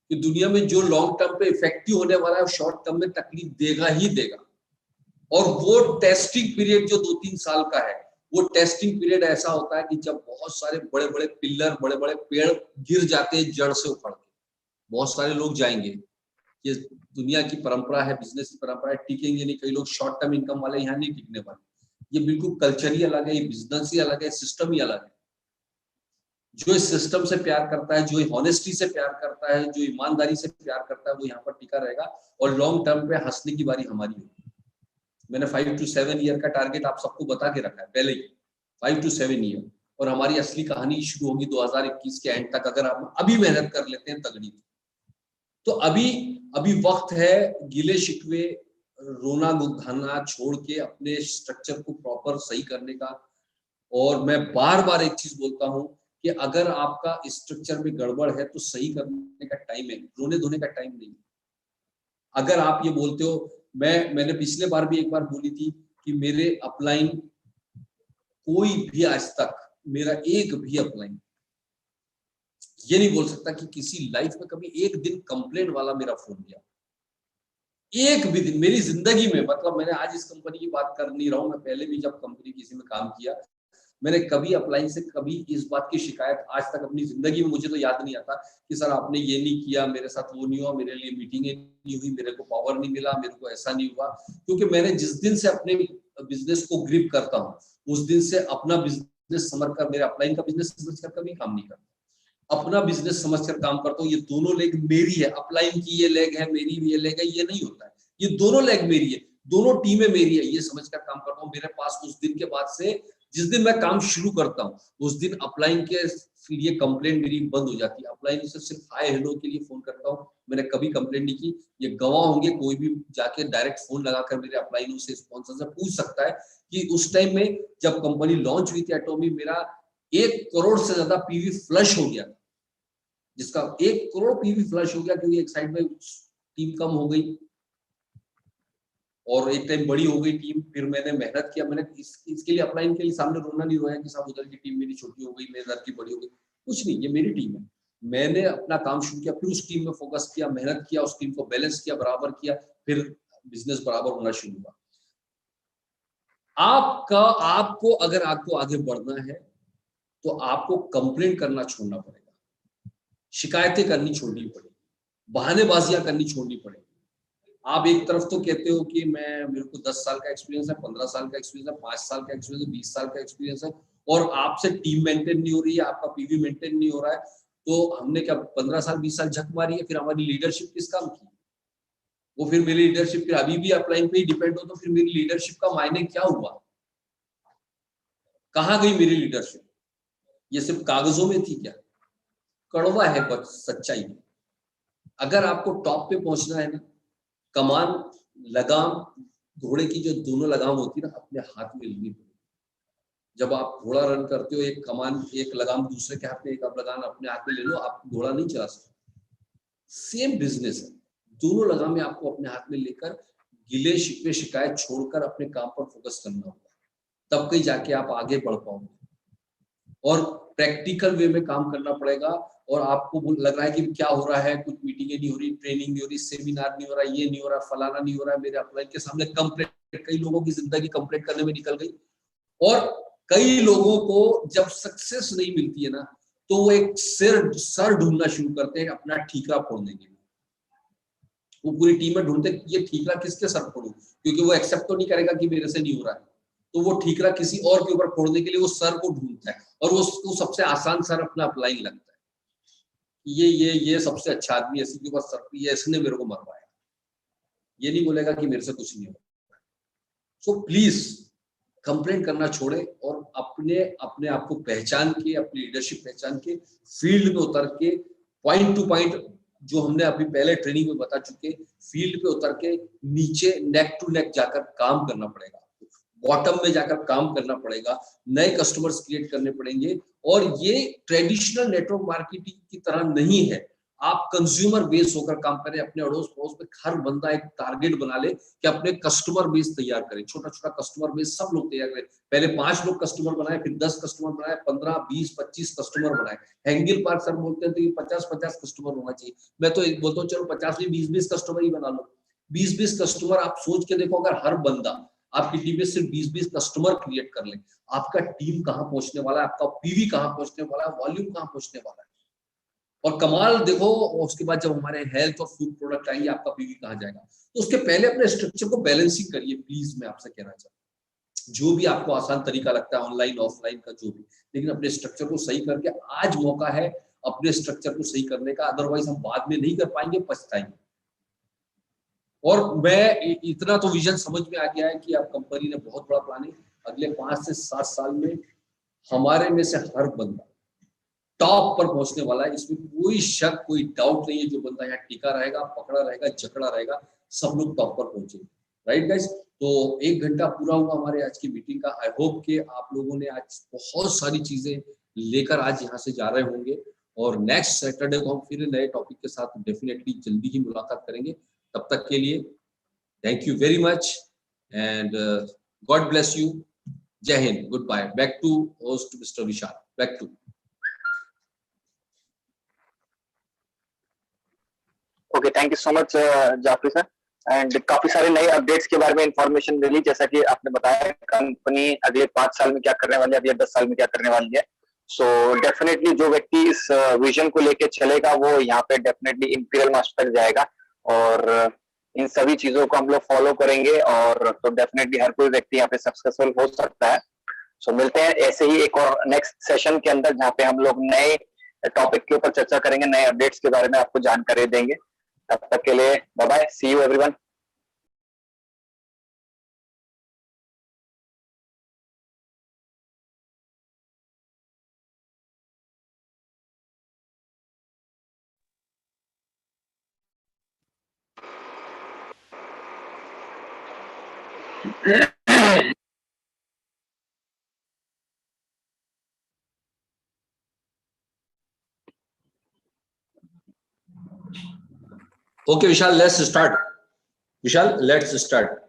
कि दुनिया में जो लॉन्ग टर्म पे इफेक्टिव होने वाला है शॉर्ट टर्म में तकलीफ देगा ही देगा। और वो टेस्टिंग पीरियड जो 2-3 साल का है, वो टेस्टिंग पीरियड ऐसा होता है कि जब बहुत सारे बड़े बड़े पिलर, बड़े बड़े पेड़ गिर जाते हैं जड़ से उखड़ के, बहुत सारे लोग जाएंगे। ये दुनिया की परंपरा है, बिजनेस की परंपरा है, टिकेंगे नहीं। कई लोग शॉर्ट टर्म इनकम वाले यहाँ नहीं टिकने वाले। ये बिल्कुल कल्चर ही अलग है, ये बिजनेस ही अलग है, सिस्टम ही अलग है। जो इस सिस्टम से प्यार करता है, जो हॉनेस्टी से प्यार करता है, जो ईमानदारी से प्यार करता है, वो यहाँ पर टिका रहेगा और लॉन्ग टर्म पे हंसने की बारी हमारी होगी। मैंने 5 to 7 ईयर का टारगेट आप सबको बता के रखा है पहले ही, 5 to 7 ईयर। और हमारी असली कहानी शुरू होगी 2021 के एंड तक, अगर हम अभी मेहनत कर लेते हैं तगड़ी। तो अभी वक्त है गिले शिकवे, रोना गुगाना छोड़ के अपने स्ट्रक्चर को प्रॉपर सही करने का। और मैं बार बार एक चीज बोलता हूं कि अगर आपका स्ट्रक्चर में गड़बड़ है तो सही करने का टाइम है, रोने धोने का टाइम नहीं। अगर आप ये बोलते हो, मैंने पिछले बार भी एक बार बोली थी कि मेरे अपलाइन कोई भी आज तक, मेरा एक भी अपलाइन ये नहीं बोल सकता कि किसी लाइफ में कभी एक दिन कंप्लेंट वाला मेरा फोन गया, एक भी दिन मेरी जिंदगी में। मतलब मैंने आज इस कंपनी की बात कर नहीं रहा हूं, मैं पहले भी जब कंपनी किसी में काम किया, मैंने कभी अपलाइन से कभी इस बात की शिकायत आज तक अपनी जिंदगी में, मुझे तो याद नहीं आता कि सर आपने ये नहीं किया, मेरे साथ वो नहीं हुआ, मेरे लिए मीटिंगें नहीं हुई, मेरे को पावर नहीं मिला, मेरे को ऐसा नहीं हुआ। क्योंकि मैंने जिस दिन से अपने बिजनेस को ग्रिप करता हूँ, उस दिन से अपना बिजनेस समझकर, मेरे अपलाइन का बिजनेस समझकर कभी काम नहीं करता, अपना बिजनेस समझकर काम करता हूँ। ये दोनों लेग मेरी है, अपलाइन की ये लेग है, मेरी भी ये लेग है, ये नहीं होता है। ये दोनों लेग मेरी है, दोनों टीमें मेरी है, ये समझकर काम करता हूँ। मेरे पास उस दिन के बाद से, जिस दिन मैं काम शुरू करता हूँ, उस दिन अपलाइन के लिए कंप्लेंट मेरी बंद हो जाती है। अपलाइन से सिर्फ हाय हेलो के लिए फोन करता हूँ, मैंने कभी कंप्लेंट नहीं की। ये गवाह होंगे, कोई भी जाके डायरेक्ट फोन लगाकर मेरे अपलाइनों से, स्पॉन्सर से पूछ सकता है कि उस टाइम में जब कंपनी लॉन्च हुई थी एटॉमी, मेरा 1 करोड़ से ज्यादा पीवी फ्लश हो गया, जिसका 1 करोड़ पीवी फ्लश हो गया क्योंकि एक साइड में टीम कम हो गई और एक टाइम बड़ी हो गई टीम। फिर मैंने मेहनत किया, मैंने इसके लिए अपलाइन के लिए सामने रोना नहीं रोया कि साहब उधर की टीम मेरी छोटी हो गई, मेरे इधर की बड़ी हो गई, कुछ नहीं, ये मेरी टीम है। मैंने अपना काम शुरू किया, फिर उस टीम में फोकस किया, मेहनत किया, उस टीम को बैलेंस किया, बराबर किया, फिर बिजनेस बराबर होना शुरू हुआ। आपको अगर आपको आगे बढ़ना है तो आपको कंप्लेंट करना छोड़ना पड़ेगा, शिकायतें करनी छोड़नी पड़ेगी, बहानेबाजियां करनी छोड़नी पड़ेगी। आप एक तरफ तो कहते हो कि मेरे को 10 साल का एक्सपीरियंस है, 15 साल का एक्सपीरियंस है, 5 साल का एक्सपीरियंस है, 20 साल का एक्सपीरियंस है, और आपसे टीम मेंटेन नहीं हो रही है, आपका पीवी मेंटेन नहीं हो रहा है, तो हमने क्या 15 साल 20 साल झक मारी है? फिर हमारी लीडरशिप किस काम की? वो फिर मेरी लीडरशिप फिर अभी भी अपलाइन पे ही डिपेंड हो, तो फिर मेरी लीडरशिप का मायने क्या हुआ? कहाँ गई मेरी लीडरशिप? ये सिर्फ कागजों में थी क्या? कड़वा है बस सच्चाई में। अगर आपको टॉप पे पहुंचना है ना, कमान, लगाम, घोड़े की जो दोनों लगाम होती है ना, अपने हाथ में लेनी पड़ेगी। जब आप घोड़ा रन करते हो, एक कमान, एक लगाम दूसरे के हाथ में, एक आप लगाम अपने हाथ में ले लो, आप घोड़ा नहीं चला सकते। सेम बिजनेस है, दोनों लगामें आपको अपने हाथ में लेकर गिले शिकवे शिकायत छोड़कर अपने काम पर फोकस करना होगा, तब कहीं जाके आप आगे बढ़ पाओगे। और प्रैक्टिकल वे में काम करना पड़ेगा। और आपको लग रहा है कि क्या हो रहा है, कुछ मीटिंगें नहीं हो रही, ट्रेनिंग नहीं हो रही, सेमिनार नहीं हो रहा, ये नहीं हो रहा, फलाना नहीं हो रहा, मेरे अपलाइन के सामने कंप्लेंट, कई लोगों की जिंदगी कंप्लेंट करने में निकल गई। और कई लोगों को जब सक्सेस नहीं मिलती है ना, तो वो एक सर ढूंढना शुरू करते हैं अपना ठीकरा फोड़ने के लिए। वो पूरी टीम में ढूंढते ये ठीकरा किसके सर फोड़ूं, क्योंकि वो एक्सेप्ट तो नहीं करेगा कि मेरे से नहीं हो रहा है, तो वो ठीकरा किसी और के ऊपर फोड़ने के लिए वो सर को ढूंढता है, और वो उसको सबसे आसान सर अपना अपलाइन लगता है। ये सबसे अच्छा आदमी, ऐसी के ऊपर सर, ये इसने मेरे को मरवाया, ये नहीं बोलेगा कि मेरे से कुछ नहीं होगा। सो प्लीज कंप्लेंट करना छोड़े और अपने आप को पहचान के, अपनी लीडरशिप पहचान के, फील्ड में उतर के, पॉइंट टू पॉइंट, जो हमने अभी पहले ट्रेनिंग में बता चुके, फील्ड पे उतर के नीचे नेक टू नेक जाकर काम करना पड़ेगा, बॉटम में जाकर काम करना पड़ेगा, नए कस्टमर्स क्रिएट करने पड़ेंगे। और ये ट्रेडिशनल नेटवर्क मार्केटिंग की तरह नहीं है। आप कंज्यूमर बेस होकर काम करें, अपने अड़ोस पड़ोस में हर बंदा एक टारगेट बना ले कि अपने कस्टमर बेस तैयार करें, छोटा छोटा कस्टमर बेस सब लोग तैयार करें। पहले 5 लोग कस्टमर बनाए, फिर 10 कस्टमर बनाए, 15, 20, 25 कस्टमर बनाए। हेंगिल पार्क सर बोलते हैं तो 50-50 कस्टमर होना चाहिए। मैं तो बोलता हूँ चलो 50 नहीं 20-20 कस्टमर ही बना लो। 20-20 कस्टमर आप सोच के देखो, अगर हर बंदा आपकी टीम में सिर्फ 20-20 कस्टमर क्रिएट कर ले, आपका टीम कहाँ पहुंचने वाला है, आपका पीवी कहाँ पहुंचने वाला है, वॉल्यूम कहाँ पहुंचने वाला है। और कमाल देखो, उसके बाद जब हमारे हेल्थ और फूड प्रोडक्ट आएंगे, आपका पीवी कहाँ जाएगा। तो उसके पहले अपने स्ट्रक्चर को बैलेंसिंग करिए प्लीज, मैं आपसे कहना चाहता हूँ। जो भी आपको आसान तरीका लगता है, ऑनलाइन ऑफलाइन का जो भी, लेकिन अपने स्ट्रक्चर को सही करके आज मौका है अपने स्ट्रक्चर को सही करने का, अदरवाइज हम बाद में नहीं कर पाएंगे, पछताएंगे। और मैं इतना तो विजन समझ में आ गया है कि आप कंपनी ने बहुत बड़ा प्लानिंग, अगले 5 से 7 साल में हमारे में से हर बंदा टॉप पर पहुंचने वाला है, इसमें कोई शक कोई डाउट नहीं है। जो बंदा यहाँ टिका रहेगा, पकड़ा रहेगा, जकड़ा रहेगा, सब लोग टॉप पर पहुंचेंगे। राइट गाइस, तो 1 घंटा पूरा हुआ हमारे आज की मीटिंग का। आई होप कि आप लोगों ने आज बहुत सारी चीजें लेकर आज यहाँ से जा रहे होंगे, और नेक्स्ट सैटरडे को हम फिर नए टॉपिक के साथ डेफिनेटली जल्दी ही मुलाकात करेंगे। तब तक के लिए thank you very much and God bless you. जय हिंद, good bye. Back to host mister Vishal, back to. Okay, thank you so much Jafri sir. And काफी सारे नए अपडेट्स के बारे में इंफॉर्मेशन मिली, जैसा कि आपने बताया कंपनी अगले 5 साल में क्या करने वाली है, अगले 10 साल में क्या करने वाली है। सो डेफिनेटली जो व्यक्ति इस विजन को लेके चलेगा वो यहाँ पे डेफिनेटली इंपीरियल मास्टर तक जाएगा, और इन सभी चीजों को हम लोग फॉलो करेंगे, और तो डेफिनेटली हर कोई व्यक्ति यहाँ पे सक्सेसफुल हो सकता है। सो मिलते हैं ऐसे ही एक और नेक्स्ट सेशन के अंदर, जहाँ पे हम लोग नए टॉपिक के ऊपर चर्चा करेंगे, नए अपडेट्स के बारे में आपको जानकारी देंगे। तब तक के लिए bye bye, see you everyone. Okay, Vishal, let's start. Vishal, let's start.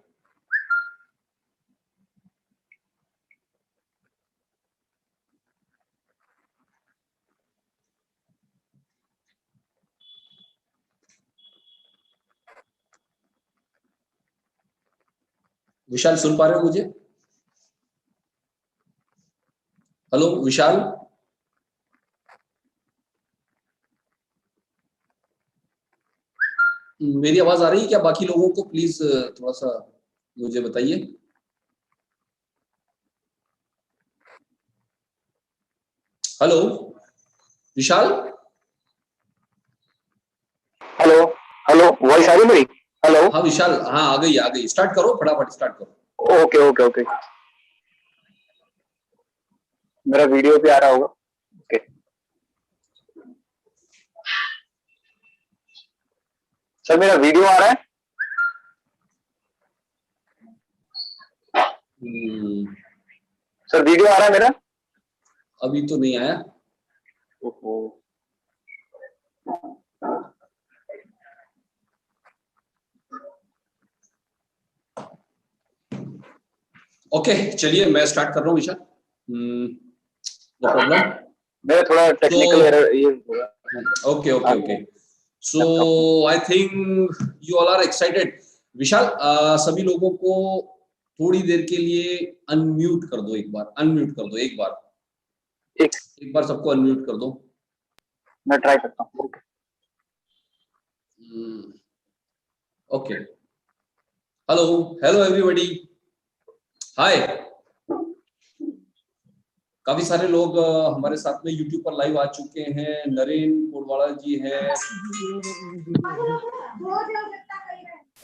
Vishal सुन पा रहे हो मुझे? हेलो विशाल, मेरी आवाज आ रही है क्या? बाकी लोगों को प्लीज थोड़ा सा मुझे बताइए। हेलो विशाल, हेलो हेलो, वॉइस आ रही मेरी? हेलो, हाँ विशाल, हाँ आ गई। स्टार्ट करो, फटाफट स्टार्ट करो। ओके ओके ओके, मेरा वीडियो भी आ रहा होगा? ओके सर, मेरा वीडियो आ रहा है? सर वीडियो आ रहा है मेरा? अभी तो नहीं आया। ओहो, ओके चलिए मैं स्टार्ट कर रहा हूँ विशाल, नो प्रॉब्लम। मेरा थोड़ा टेक्निकल एरर ये हुआ। Okay so I think you all are excited. Vishal, सभी लोगों को थोड़ी देर के लिए अनम्यूट कर दो, एक बार अनम्यूट कर दो, एक बार सबको अनम्यूट कर दो। मैं ट्राई करता हूँ। ओके, हेलो एवरीबॉडी, हाय। काफी सारे लोग हमारे साथ में YouTube पर लाइव आ चुके हैं। नरेंद्र कोडवाला जी हैं,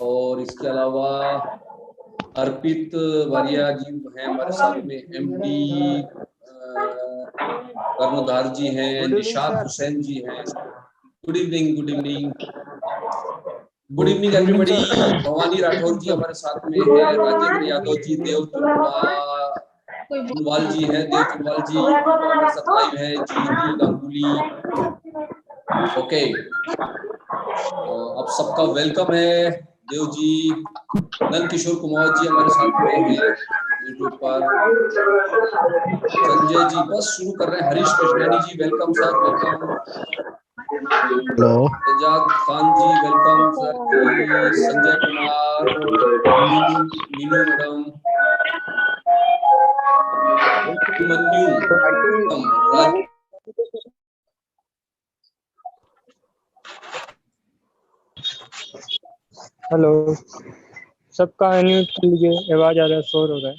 और इसके अलावा अर्पित वारिया जी हैं हमारे साथ में, MD कर्णधार जी हैं, निशात हुसैन जी हैं। Good evening everybody. Bhavani Rathore ji हमारे साथ में है, राजेंद्र यादव जी, देव तुनवाल जी हैं, हमारे साथ लाइव है, जीतू गांगुली, ओके, आप सबका वेलकम है। देव जी, नंद किशोर कुमार जी हमारे साथ में हैं यूट्यूब पर। संजय जी, बस शुरू कर रहे हैं। Harish Krishnani ji welcome sir, welcome. Hello, Sajjad Khan ji welcome sir ji. Sanjay Kumar, Meenu madam, Manyu, Raj, hello, सबका अनम्यूट कर लीजिए, आवाज आ रहा है, शोर हो रहा है।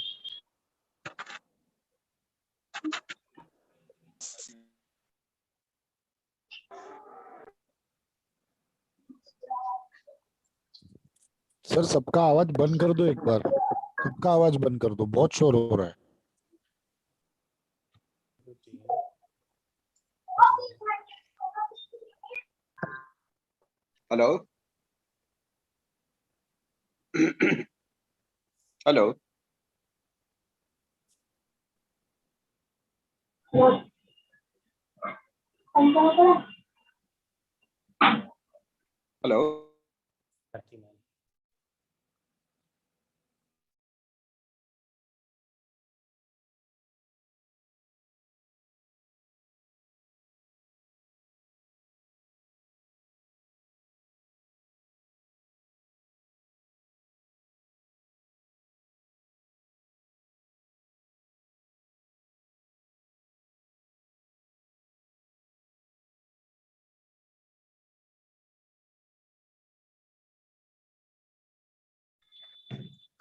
सर सबका आवाज बंद कर दो, एक बार सबका आवाज बंद कर दो, बहुत शोर हो रहा है। हेलो हेलो हेलो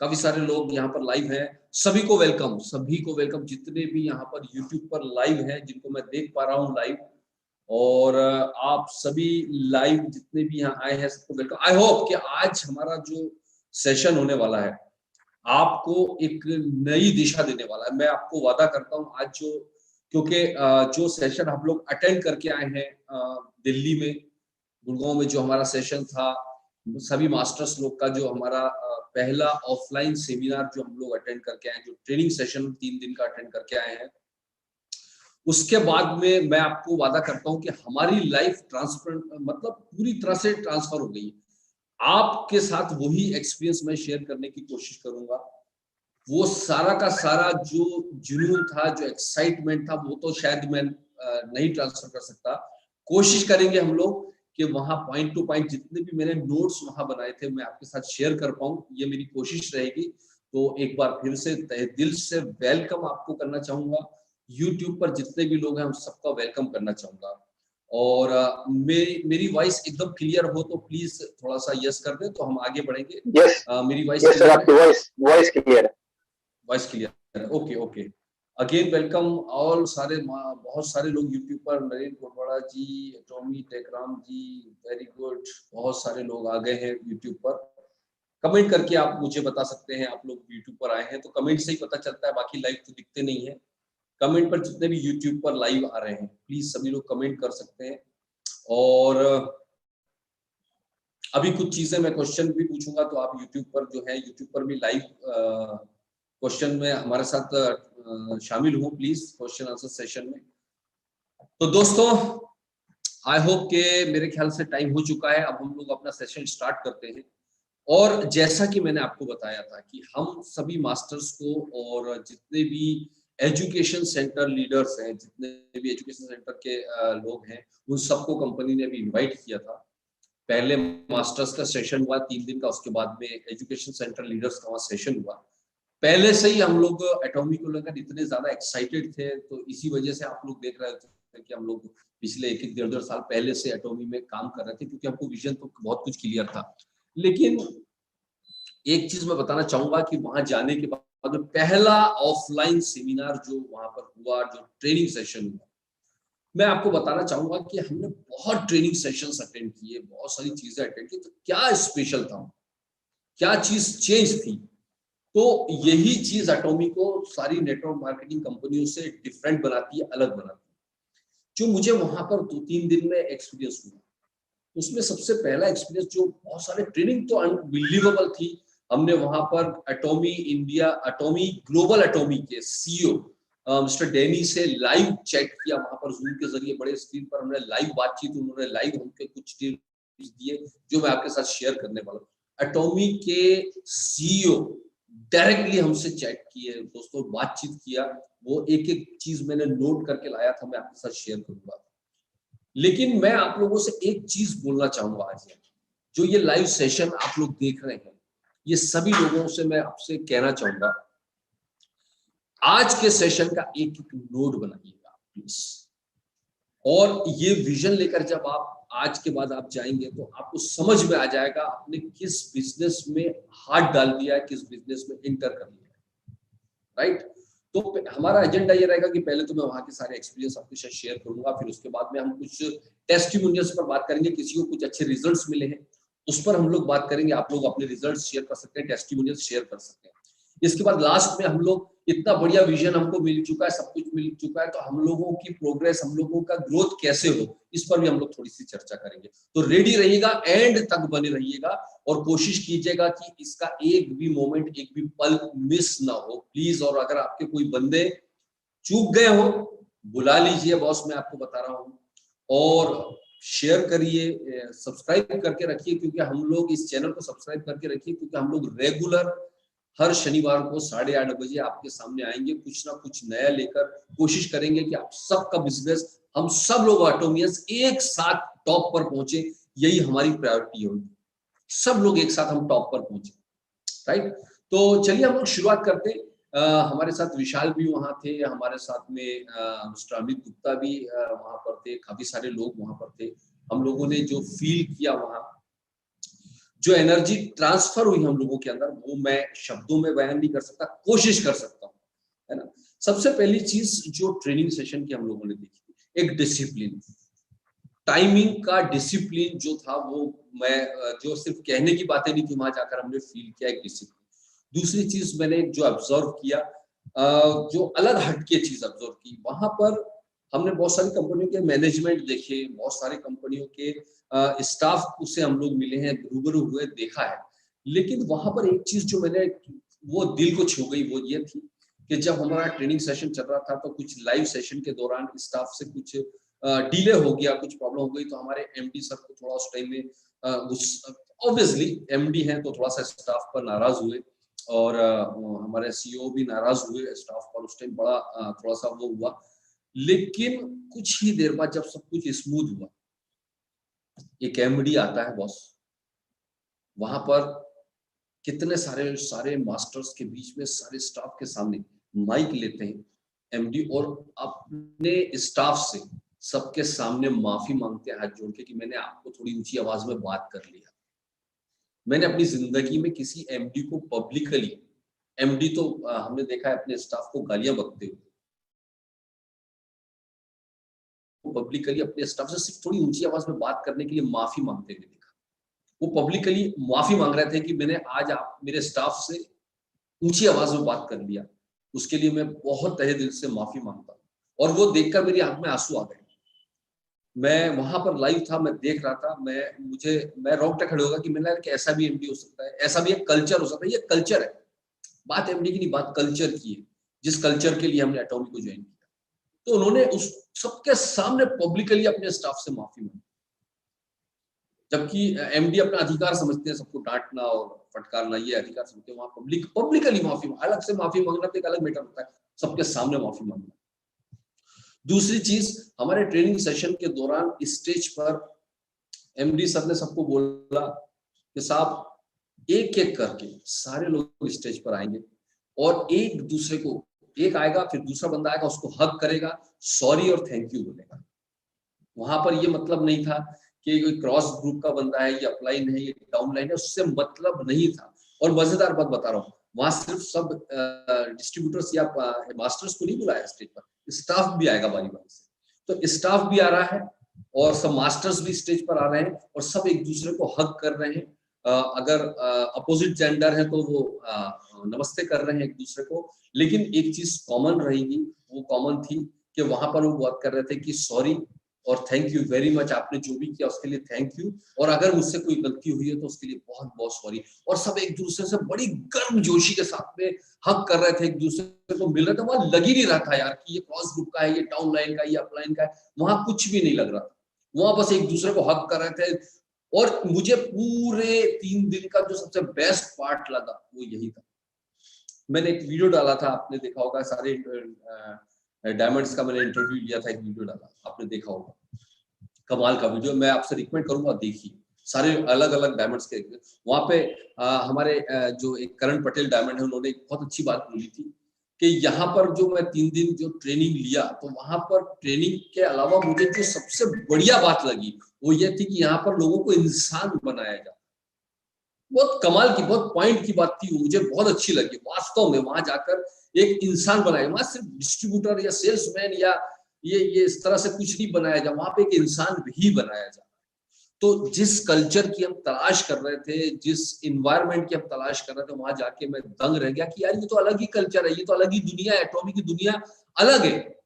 काफी सारे लोग यहाँ पर लाइव हैं। सभी को वेलकम, सभी को वेलकम, जितने भी यहाँ पर यूट्यूब पर लाइव हैं, जिनको मैं देख पा रहा हूँ लाइव, और आप सभी लाइव जितने भी यहाँ आए हैं सबको वेलकम। आई होप कि आज हमारा जो सेशन होने वाला है आपको एक नई दिशा देने वाला है। मैं आपको वादा करता हूँ आज क्योंकि जो सेशन हम लोग अटेंड करके आए हैं दिल्ली में, गुड़गांव में जो हमारा सेशन था, सभी मास्टर्स लोग का जो हमारा पहला ऑफलाइन सेमिनार जो हम लोग अटेंड करके आए, जो ट्रेनिंग सेशन 3 दिन का अटेंड करके आए हैं, उसके बाद में मैं आपको वादा करता हूं कि हमारी लाइफ मतलब पूरी तरह से ट्रांसफर हो गई है। आपके साथ वही एक्सपीरियंस मैं शेयर करने की कोशिश करूंगा। वो सारा का सारा जो जुनून था, जो एक्साइटमेंट था, वो तो शायद मैं नहीं ट्रांसफर कर सकता। कोशिश करेंगे हम लोग कि वहां पॉइंट टू पॉइंट जितने भी मैंने नोट्स वहां बनाए थे मैं आपके साथ शेयर कर पाऊं, ये मेरी कोशिश रहेगी। तो एक बार फिर से तहे दिल से वेलकम आपको करना चाहूंगा। यूट्यूब पर जितने भी लोग हैं उन सबका वेलकम करना चाहूंगा। और मेरी वॉइस एकदम क्लियर हो तो प्लीज थोड़ा सा यस कर दें तो हम आगे बढ़ेंगे। यस मेरी वॉइस यस सर, आपकी वॉइस क्लियर है। वॉइस क्लियर है, okay okay. Again welcome all. बहुत सारे लोग यूट्यूब पर, नरेंद्र कोटवाड़ा जी, टॉमी टेकराम जी, वेरी गुड, बहुत सारे लोग आ गए हैं यूट्यूब पर। कमेंट करके आप मुझे बता सकते हैं आप लोग यूट्यूब पर आए हैं, तो कमेंट से ही पता चलता है, बाकी लाइव तो दिखते नहीं है। कमेंट पर जितने भी यूट्यूब पर लाइव आ रहे हैं प्लीज सभी लोग कमेंट कर सकते हैं। और अभी कुछ चीजें मैं क्वेश्चन भी पूछूंगा, तो आप यूट्यूब पर जो है, यूट्यूब पर भी लाइव क्वेश्चन में हमारे साथ शामिल हो प्लीज, क्वेश्चन आंसर सेशन में। तो दोस्तों आई होप के मेरे ख्याल से टाइम हो चुका है, अब हम लोग अपना सेशन स्टार्ट करते हैं। और जैसा कि मैंने आपको बताया था कि हम सभी मास्टर्स को और जितने भी एजुकेशन सेंटर लीडर्स हैं, जितने भी एजुकेशन सेंटर के लोग हैं, उन सबको कंपनी ने भी इनवाइट किया था। पहले मास्टर्स का सेशन हुआ 3 दिन का, उसके बाद में एजुकेशन सेंटर लीडर्स का वहाँ सेशन हुआ। पहले से ही हम लोग एटॉमी को लेकर इतने ज्यादा एक्साइटेड थे, तो इसी वजह से आप लोग देख रहे थे कि हम लोग पिछले 1-1 साल पहले से एटॉमी में काम कर रहे थे, क्योंकि हमको विजन तो बहुत कुछ क्लियर था। लेकिन एक चीज मैं बताना चाहूंगा कि वहां जाने के बाद पहला ऑफलाइन सेमिनार जो वहां पर हुआ, जो ट्रेनिंग सेशन हुआ, मैं आपको बताना चाहूंगा कि हमने बहुत ट्रेनिंग सेशंस अटेंड किए, बहुत सारी चीजें अटेंड की। तो क्या स्पेशल था, क्या चीज चेंज थी? तो यही चीज एटॉमी को सारी नेटवर्क मार्केटिंग कंपनियों से डिफरेंट बनाती है, अलग बनाती है। जो मुझे वहां पर 2-3 दिन में एक्सपीरियंस हुआ, उसमें सबसे पहला एक्सपीरियंस, जो बहुत सारे ट्रेनिंग तो अनबिलीवेबल थी। हमने वहां पर एटॉमी इंडिया, एटॉमी ग्लोबल एटॉमी के सीईओ मिस्टर डैनी से लाइव चैट किया, वहां पर जूम के जरिए बड़े स्क्रीन पर हमने लाइव बातचीत, उन्होंने लाइव हमके कुछ टिप्स दिए जो मैं आपके साथ शेयर करने वाला हूँ। एटॉमी के सीईओ डायरेक्टली हमसे चैट किए दोस्तों, बातचीत किया, वो एक एक चीज मैंने नोट करके लाया था, मैं आपके साथ शेयर करूंगा। लेकिन मैं आप लोगों से एक चीज बोलना चाहूंगा आज, जो ये लाइव सेशन आप लोग देख रहे हैं, ये सभी लोगों से मैं आपसे कहना चाहूंगा, आज के सेशन का एक एक नोट बनाइएगा प्लीज, और ये विजन लेकर जब आप आज के बाद आप जाएंगे तो आपको समझ में आ जाएगा आपने किस बिजनेस में हाथ डाल दिया है, किस बिजनेस में इंटर कर लिया है, राइट। तो हमारा एजेंडा ये रहेगा कि पहले तो मैं वहां के सारे एक्सपीरियंस आपके साथ शेयर करूंगा, फिर उसके बाद में हम कुछ टेस्टिमोनियल्स पर बात करेंगे, किसी को कुछ अच्छे रिजल्ट्स मिले हैं उस पर हम लोग बात करेंगे, आप लोग अपने रिजल्ट्स शेयर कर सकते हैं, टेस्टिमोनियल्स शेयर कर सकते हैं। इसके बाद लास्ट में हम लोग, इतना बढ़िया विजन हमको मिल चुका है, सब कुछ मिल चुका है, तो हम लोगों की प्रोग्रेस, हम लोगों का ग्रोथ कैसे हो, इस पर भी हम लोग थोड़ी सी चर्चा करेंगे। तो रेडी रहिएगा, एंड तक बने रहिएगा और कोशिश कीजिएगा कि इसका एक भी मोमेंट, एक भी पल मिस ना हो प्लीज। और अगर आपके कोई बंदे चूक गए हो, बुला लीजिए बॉस, मैं आपको बता रहा हूँ, और शेयर करिए, सब्सक्राइब करके रखिए, क्योंकि हम लोग इस चैनल को सब्सक्राइब करके रखिए, क्योंकि हम लोग रेगुलर हर शनिवार को 8:30 बजे आपके सामने आएंगे, कुछ ना कुछ नया लेकर। कोशिश करेंगे कि आप सबका बिजनेस, हम सब लोग एटॉमियंस एक साथ टॉप पर पहुंचे, यही हमारी प्रायोरिटी होगी, सब लोग एक साथ हम टॉप पर पहुंचे, राइट। तो चलिए हम लोग शुरुआत करते। हमारे साथ विशाल भी वहां थे, हमारे साथ में मिस्टर अमित गुप्ता भी वहां पर थे, काफी सारे लोग वहां पर थे। हम लोगों ने जो फील किया वहां, जो एनर्जी ट्रांसफर हुई हम लोगों के अंदर, वो मैं शब्दों में बयान नहीं कर सकता, कोशिश कर सकता हूँ, है ना। सबसे पहली चीज जो ट्रेनिंग सेशन की हम लोगों ने देखी, एक डिसिप्लिन, टाइमिंग का डिसिप्लिन जो था, वो मैं जो सिर्फ कहने की बातें नहीं थी, वहां जाकर हमने फील किया एक डिसिप्लिन। दूसरी चीज मैंने जो ऑब्जर्व किया, जो अलग हटके चीज ऑब्जर्व की, वहां पर हमने बहुत सारी कंपनियों के मैनेजमेंट देखे, बहुत सारी कंपनियों के स्टाफ से हम लोग मिले हैं, रूबरू हुए, देखा है। लेकिन वहां पर एक चीज जो मैंने, वो दिल को छू गई, वो ये थी कि जब हमारा ट्रेनिंग सेशन चल रहा था, तो कुछ लाइव सेशन के दौरान स्टाफ से कुछ डिले हो गया, कुछ प्रॉब्लम हो गई, तो हमारे एमडी सर को थोड़ा उस टाइम में ऑब्वियसली एमडी हैं तो थोड़ा सा स्टाफ पर नाराज हुए, और हमारे सीईओ भी नाराज हुए स्टाफ पर, उस टाइम बड़ा थोड़ा सा वो हुआ। लेकिन कुछ ही देर बाद जब सब कुछ स्मूथ हुआ, एक एमडी आता है बॉस, वहां पर कितने सारे मास्टर्स के बीच में, सारे स्टाफ के सामने माइक लेते हैं एमडी, और अपने स्टाफ से सबके सामने माफी मांगते हैं हाथ जोड़ के कि मैंने आपको थोड़ी ऊंची आवाज में बात कर लिया। मैंने अपनी जिंदगी में किसी एमडी को पब्लिकली, एमडी तो हमने देखा है अपने स्टाफ को गालियां बकते हुए, पब्लिकली अपने स्टाफ से सिर्फ थोड़ी ऊंची आवाज में बात करने के लिए माफी मांगते हुए देखा। वो पब्लिकली माफी मांग रहे थे कि मैंने आज आप मेरे स्टाफ से ऊंची आवाज में बात कर लिया, उसके लिए मैं बहुत तहे दिल से माफी मांगता हूँ। और वो देखकर मेरी आंख में आंसू आ गए। मैं वहां पर लाइव था, मैं देख रहा था, मैं रोंगटे खड़े होगा कि मैंने कि ऐसा भी एमडी हो सकता है, ऐसा भी एक कल्चर हो सकता है। ये कल्चर है, बात एमडी की नहीं, बात कल्चर की है, जिस कल्चर के लिए हमने एटॉमी को ज्वाइन किया। तो उन्होंने उस सबके सामने पब्लिकली अपने स्टाफ से माफी मांगी, जबकि एमडी अपना अधिकार समझते हैं सबको डांटना और फटकारना, ये अधिकार समझते हैं, वहां पब्लिकली माफी, अलग से माफी मांगना तो एक अलग मैटर होता है, सबके सामने माफी मांगना। दूसरी चीज, हमारे ट्रेनिंग सेशन के दौरान स्टेज पर एमडी सर ने सबको बोला कि साहब एक एक करके सारे लोग स्टेज पर आएंगे, और एक दूसरे को, एक आएगा फिर दूसरा बंदा आएगा, उसको हग करेगा, सॉरी और थैंक यू बोलेगा। वहां पर ये मतलब नहीं था कि कोई क्रॉस ग्रुप का बंदा है, ये अपलाइन है, ये डाउनलाइन है, उससे मतलब नहीं था। और मजेदार बात बता रहा हूँ, वहां सिर्फ सब डिस्ट्रीब्यूटर्स या मास्टर्स को नहीं बुलाया स्टेज पर, स्टाफ भी आएगा बारी बारी से। तो स्टाफ भी आ रहा है और सब मास्टर्स भी स्टेज पर आ रहे हैं, और सब एक दूसरे को हग कर रहे हैं। अगर अपोजिट जेंडर है तो वो नमस्ते कर रहे हैं एक दूसरे को। लेकिन एक चीज कॉमन रहेगी, वो कॉमन थी कि वहां पर वो बात कर रहे थे कि सॉरी और थैंक यू वेरी मच, आपने जो भी किया उसके लिए थैंक यू। और अगर मुझसे कोई गलती हुई है तो उसके लिए बहुत बहुत सॉरी। और सब एक दूसरे से बड़ी गर्मजोशी के साथ में हक कर रहे थे, एक दूसरे को मिल रहे थे। वहां लग ही नहीं रहा था यार कि ये क्रॉस ग्रुप का है, ये डाउन लाइन का है, ये अपलाइन का है, वहां कुछ भी नहीं लग रहा था। वहां बस एक दूसरे को हक कर रहे थे। और मुझे पूरे 3 दिन का जो सबसे बेस्ट पार्ट लगा वो यही था। मैंने एक वीडियो डाला था, आपने देखा होगा, सारे डायमंड्स का मैंने इंटरव्यू लिया था, एक वीडियो डाला, आपने देखा होगा, कमाल का वीडियो। मैं आपसे रिकमेंड करूंगा, देखिए, सारे अलग अलग डायमंड्स के। वहां पे हमारे जो एक करण पटेल डायमंड है, उन्होंने एक बहुत अच्छी बात बोली थी कि यहाँ पर जो मैं 3 दिन जो ट्रेनिंग लिया, तो वहां पर ट्रेनिंग के अलावा मुझे जो सबसे बढ़िया बात लगी वो ये थी कि यहाँ पर लोगों को इंसान बनाया जाता। बहुत कमाल की, बहुत पॉइंट की बात थी, मुझे बहुत अच्छी लगी। वास्तव में वहां जाकर एक इंसान बनाया, वहां सिर्फ डिस्ट्रीब्यूटर या सेल्समैन या ये इस तरह से कुछ नहीं बनाया जा, वहां पे एक इंसान भी बनाया जा। तो जिस कल्चर की हम तलाश कर रहे थे, जिस इन्वायरमेंट की हम तलाश कर रहे थे, वहां जाके मैं दंग रह गया कि यार ये तो अलग ही कल्चर है, ये तो अलग ही दुनिया है, एटॉमी की दुनिया अलग है।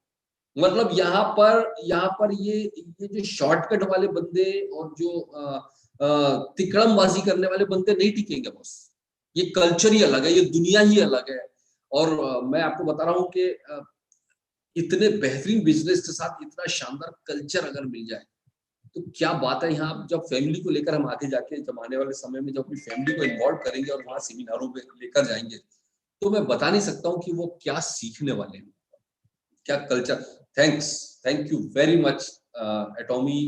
मतलब यहाँ पर ये जो शॉर्टकट वाले बंदे और जो तिकड़मबाजी करने वाले बंदे नहीं टिकेंगे बॉस। ये कल्चर ही अलग है, ये दुनिया ही अलग है। और मैं आपको बता रहा हूँ कि इतने बेहतरीन बिजनेस के साथ इतना शानदार कल्चर अगर मिल जाए तो क्या बात है। यहाँ जब फैमिली को लेकर हम आगे जाके, जब आने वाले समय में जब अपनी फैमिली को इन्वॉल्व करेंगे और वहां सेमिनारों में लेकर जाएंगे, तो मैं बता नहीं सकता हूँ कि वो क्या सीखने वाले हैं, क्या culture. Thank you very much एटॉमी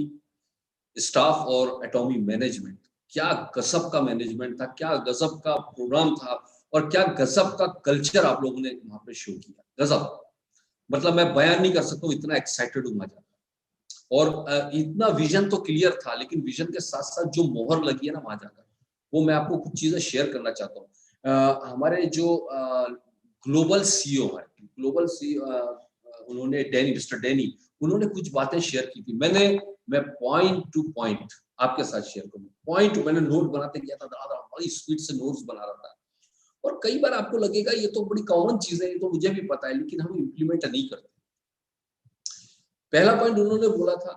staff और एटॉमी मैनेजमेंट। क्या गजब का मैनेजमेंट था, क्या गजब का प्रोग्राम था, और क्या गजब का कल्चर आप लोगों ने वहां पे शो किया। गजब, मतलब मैं बयान नहीं कर सकता हूँ, इतना एक्साइटेड हूँ मैं। और इतना विजन तो क्लियर था, लेकिन विजन के साथ साथ जो मोहर लगी है ना वहां जाकर, वो मैं आपको कुछ चीजें शेयर करना चाहता हूँ। हमारे जो ग्लोबल सीईओ है, ग्लोबल सीईओ, उन्होंने मिस्टर डैनी, उन्होंने कुछ बातें शेयर की थी। मैं पॉइंट टू पॉइंट आपके साथ शेयर करूँ। पॉइंट मैंने नोट बनाते गया था, बड़ी स्पीड से नोट्स बना रहा था। और कई बार आपको लगेगा ये तो बड़ी कॉमन चीज है, ये तो मुझे भी पता है, लेकिन हम इम्प्लीमेंट नहीं करते। पहला पॉइंट उन्होंने बोला था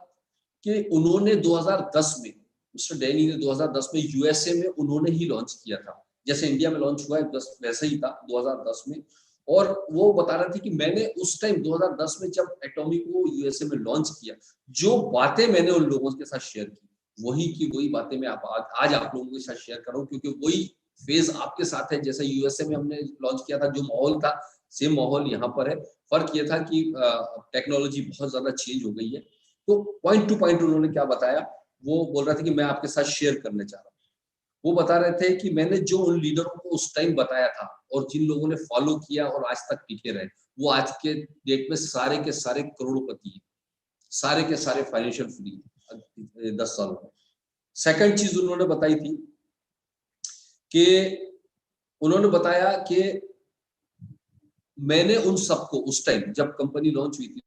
कि उन्होंने 2010 में, मिस्टर डैनी ने 2010 में यूएसए में उन्होंने ही लॉन्च किया था, जैसे इंडिया में लॉन्च हुआ है वैसे ही था 2010 में। और वो बता रहे थे कि मैंने उस टाइम 2010 में जब एटॉमी को यूएसए में लॉन्च किया, जो बातें मैंने उन लोगों के साथ शेयर की, वही की वही बातें मैं आज आप लोगों के साथ शेयर कर रहा हूँ, क्योंकि वही फेज आपके साथ है। जैसे यूएसए में हमने लॉन्च किया था, जो माहौल था सेम माहौल यहाँ पर है। फर्क ये था कि टेक्नोलॉजी बहुत ज्यादा चेंज हो गई है। तो पॉइंट टू पॉइंट उन्होंने क्या बताया, वो बोल रहा था कि मैं आपके साथ शेयर करने चाह रहा हूँ। वो बता रहे थे कि मैंने जो उन लीडरों को उस टाइम बताया था और जिन लोगों ने फॉलो किया और आज तक टिके रहे, वो आज के डेट में सारे के सारे करोड़पति हैं, सारे के सारे फाइनेंशियल फ्री 10 सालों में। सेकंड चीज उन्होंने बताई थी कि उन्होंने बताया कि मैंने उन सबको उस टाइम जब कंपनी लॉन्च हुई थी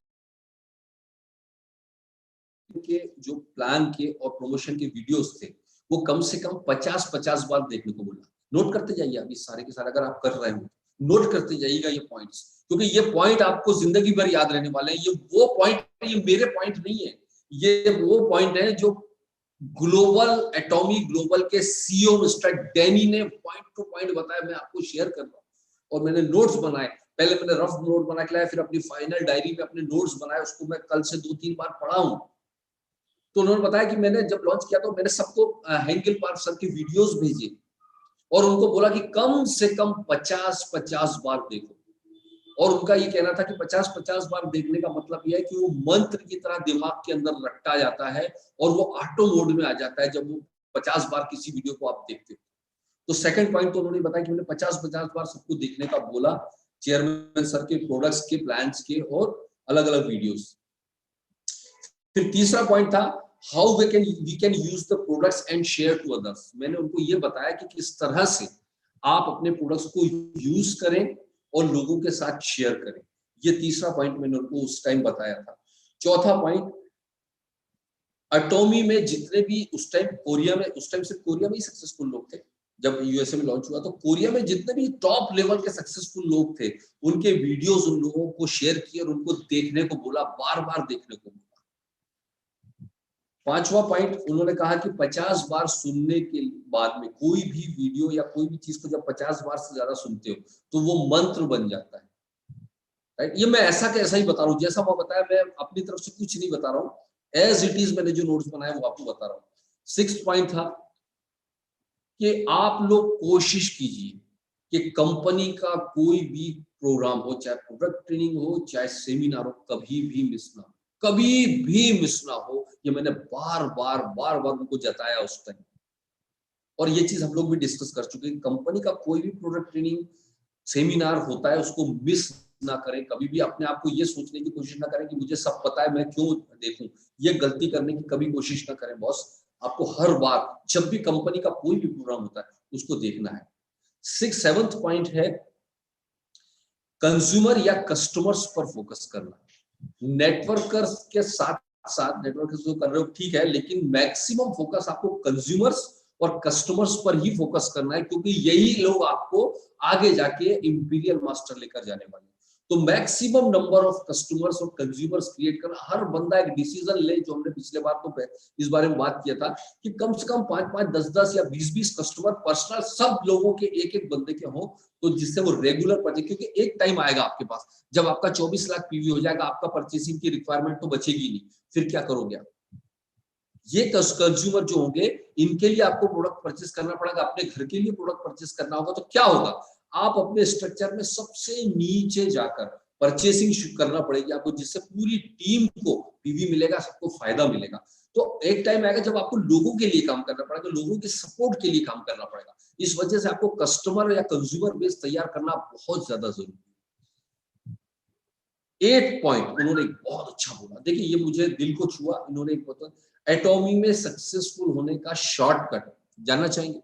के जो प्लान के और प्रमोशन के वीडियोस थे, वो कम से कम 50 बार देखने को मिला। नोट करते जाइए अभी सारे के सारे, अगर आप कर रहे हो नोट करते जाइएगा ये पॉइंट्स, क्योंकि ये पॉइंट आपको जिंदगी भर याद रहने वाले हैं। ये वो पॉइंट, ये मेरे पॉइंट नहीं है, ये वो पॉइंट है जो ग्लोबल एटॉमी ग्लोबल के सीईओ मिस्टर डैनी ने पॉइंट टू पॉइंट बताया। मैं आपको शेयर कर रहा हूँ और मैंने नोट्स बनाए। पहले मैंने रफ नोट बना के लाया, फिर अपनी फाइनल डायरी में अपने नोट्स बनाए, उसको मैं कल से 2-3 बार पढ़ा हूँ। तो उन्होंने बताया कि मैंने जब लॉन्च किया तो मैंने सबको हेंगल पार्क सर के वीडियोस भेजे और उनको बोला कि कम से कम 50 बार देखो। और उनका ये कहना था कि 50 बार देखने का मतलब यह है कि वो मंत्र की तरह दिमाग के अंदर रट्टा जाता है और वो ऑटो मोड में आ जाता है जब वो 50 बार किसी वीडियो को आप देखते हो। तो सेकंड पॉइंट तो उन्होंने बताया कि मैंने 50 बार सबको देखने का बोला, चेयरमैन सर के प्रोडक्ट्स के, प्लान्स के और अलग अलग वीडियोस। फिर तीसरा पॉइंट था how we can use the products and share to others. मैंने उनको ये बताया कि किस तरह से आप अपने प्रोडक्ट्स को यूज करें और लोगों के साथ शेयर करें। ये तीसरा पॉइंट मैंने उनको उस टाइम बताया था। चौथा पॉइंट, एटॉमी में जितने भी उस टाइम कोरिया में, उस टाइम से कोरिया में ही सक्सेसफुल लोग थे जब यूएसए में लॉन्च हुआ, तो कोरिया में जितने भी टॉप लेवल के सक्सेसफुल लोग थे उनके वीडियोस उन लोगों को शेयर किए और उनको देखने को बोला, बार बार देखने को बोला। 5वां पॉइंट उन्होंने कहा कि 50 बार सुनने के बाद में कोई भी वीडियो या कोई भी चीज को जब 50 बार से ज्यादा सुनते हो तो वो मंत्र बन जाता है। राइट, ये मैं ऐसा कैसा ही बता रहा हूँ, जैसा वो बताया, मैं अपनी तरफ से कुछ नहीं बता रहा हूँ, एज इट इज मैंने जो नोट्स बनाए वो आपको बता रहा हूँ। 6th पॉइंट था कि आप लोग कोशिश कीजिए कि कंपनी का कोई भी प्रोग्राम हो, चाहे प्रोडक्ट ट्रेनिंग हो, चाहे सेमिनार हो, कभी भी मिस ना हो, कभी भी मिस ना हो। ये मैंने बार बार उनको जताया उस टाइम, और ये चीज हम लोग भी डिस्कस कर चुके हैं। कंपनी का कोई भी प्रोडक्ट ट्रेनिंग सेमिनार होता है उसको मिस ना करें कभी भी। अपने आप को ये सोचने की कोशिश ना करें कि मुझे सब पता है, मैं क्यों देखूं। ये गलती करने की कभी कोशिश ना करें बॉस। आपको हर बार जब भी कंपनी का कोई भी प्रोग्राम होता है उसको देखना है। 7th पॉइंट है कंज्यूमर या कस्टमर्स पर फोकस करना। नेटवर्कर्स के साथ साथ नेटवर्कर्स जो कर रहे हो ठीक है, लेकिन मैक्सिमम फोकस आपको कंज्यूमर्स और कस्टमर्स पर ही फोकस करना है, क्योंकि यही लोग आपको आगे जाके इंपीरियल मास्टर लेकर जाने वाले हैं। तो मैक्सिमम नंबर ऑफ कस्टमर्स और कंज्यूमर्स क्रिएट करना। हर बंदा एक डिसीजन ले, जो हमने पिछले बार तो इस बारे में बात किया था कि कम से कम 5-5, 10-10 या 20-20 कस्टमर पर्सनल सब लोगों के एक बंदे के हो, तो जिससे वो रेगुलर परचेज, क्योंकि एक टाइम आएगा आपके पास जब आपका 24 लाख पीवी हो जाएगा, आपका परचेसिंग की रिक्वायरमेंट तो बचेगी नहीं, फिर क्या करोगे आप? ये कंज्यूमर जो होंगे इनके लिए आपको प्रोडक्ट परचेस करना पड़ेगा, अपने घर के लिए प्रोडक्ट परचेस करना होगा। तो क्या होगा, आप अपने स्ट्रक्चर में सबसे नीचे जाकर परचेसिंग करना पड़ेगी आपको, जिससे पूरी टीम को पीवी मिलेगा, सबको फायदा मिलेगा। तो एक टाइम आएगा जब आपको लोगों के लिए काम करना पड़ेगा, लोगों के सपोर्ट के लिए काम करना पड़ेगा। इस वजह से आपको कस्टमर या कंज्यूमर बेस तैयार करना बहुत ज्यादा जरूरी है। 8 पॉइंट उन्होंने बहुत अच्छा बोला, देखिए ये मुझे दिल को छुआ। इन्होंने एक बताया, एटॉमी में सक्सेसफुल होने का शॉर्टकट जानना चाहेंगे?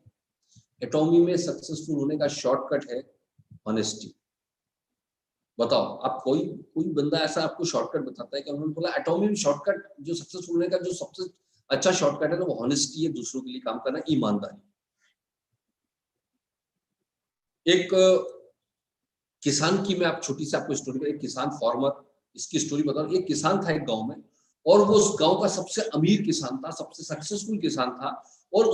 एटॉमी में सक्सेसफुल होने का शॉर्टकट है ऑनेस्टी। बताओ आप, कोई बंदा ऐसा आपको शॉर्टकट बताता है? कि उन्होंने बोला एटॉमी में शॉर्टकट, जो सक्सेसफुल होने का जो सबसे अच्छा शॉर्टकट है ना, वो ऑनेस्टी है, दूसरों के लिए काम करना, ईमानदारी। एक किसान की मैं आप छोटी सी आपको स्टोरी, एक किसान फार्मर, इसकी स्टोरी बताऊं। एक किसान था एक गांव में, और वो उस गांव का सबसे अमीर किसान था, सबसे सक्सेसफुल किसान था, और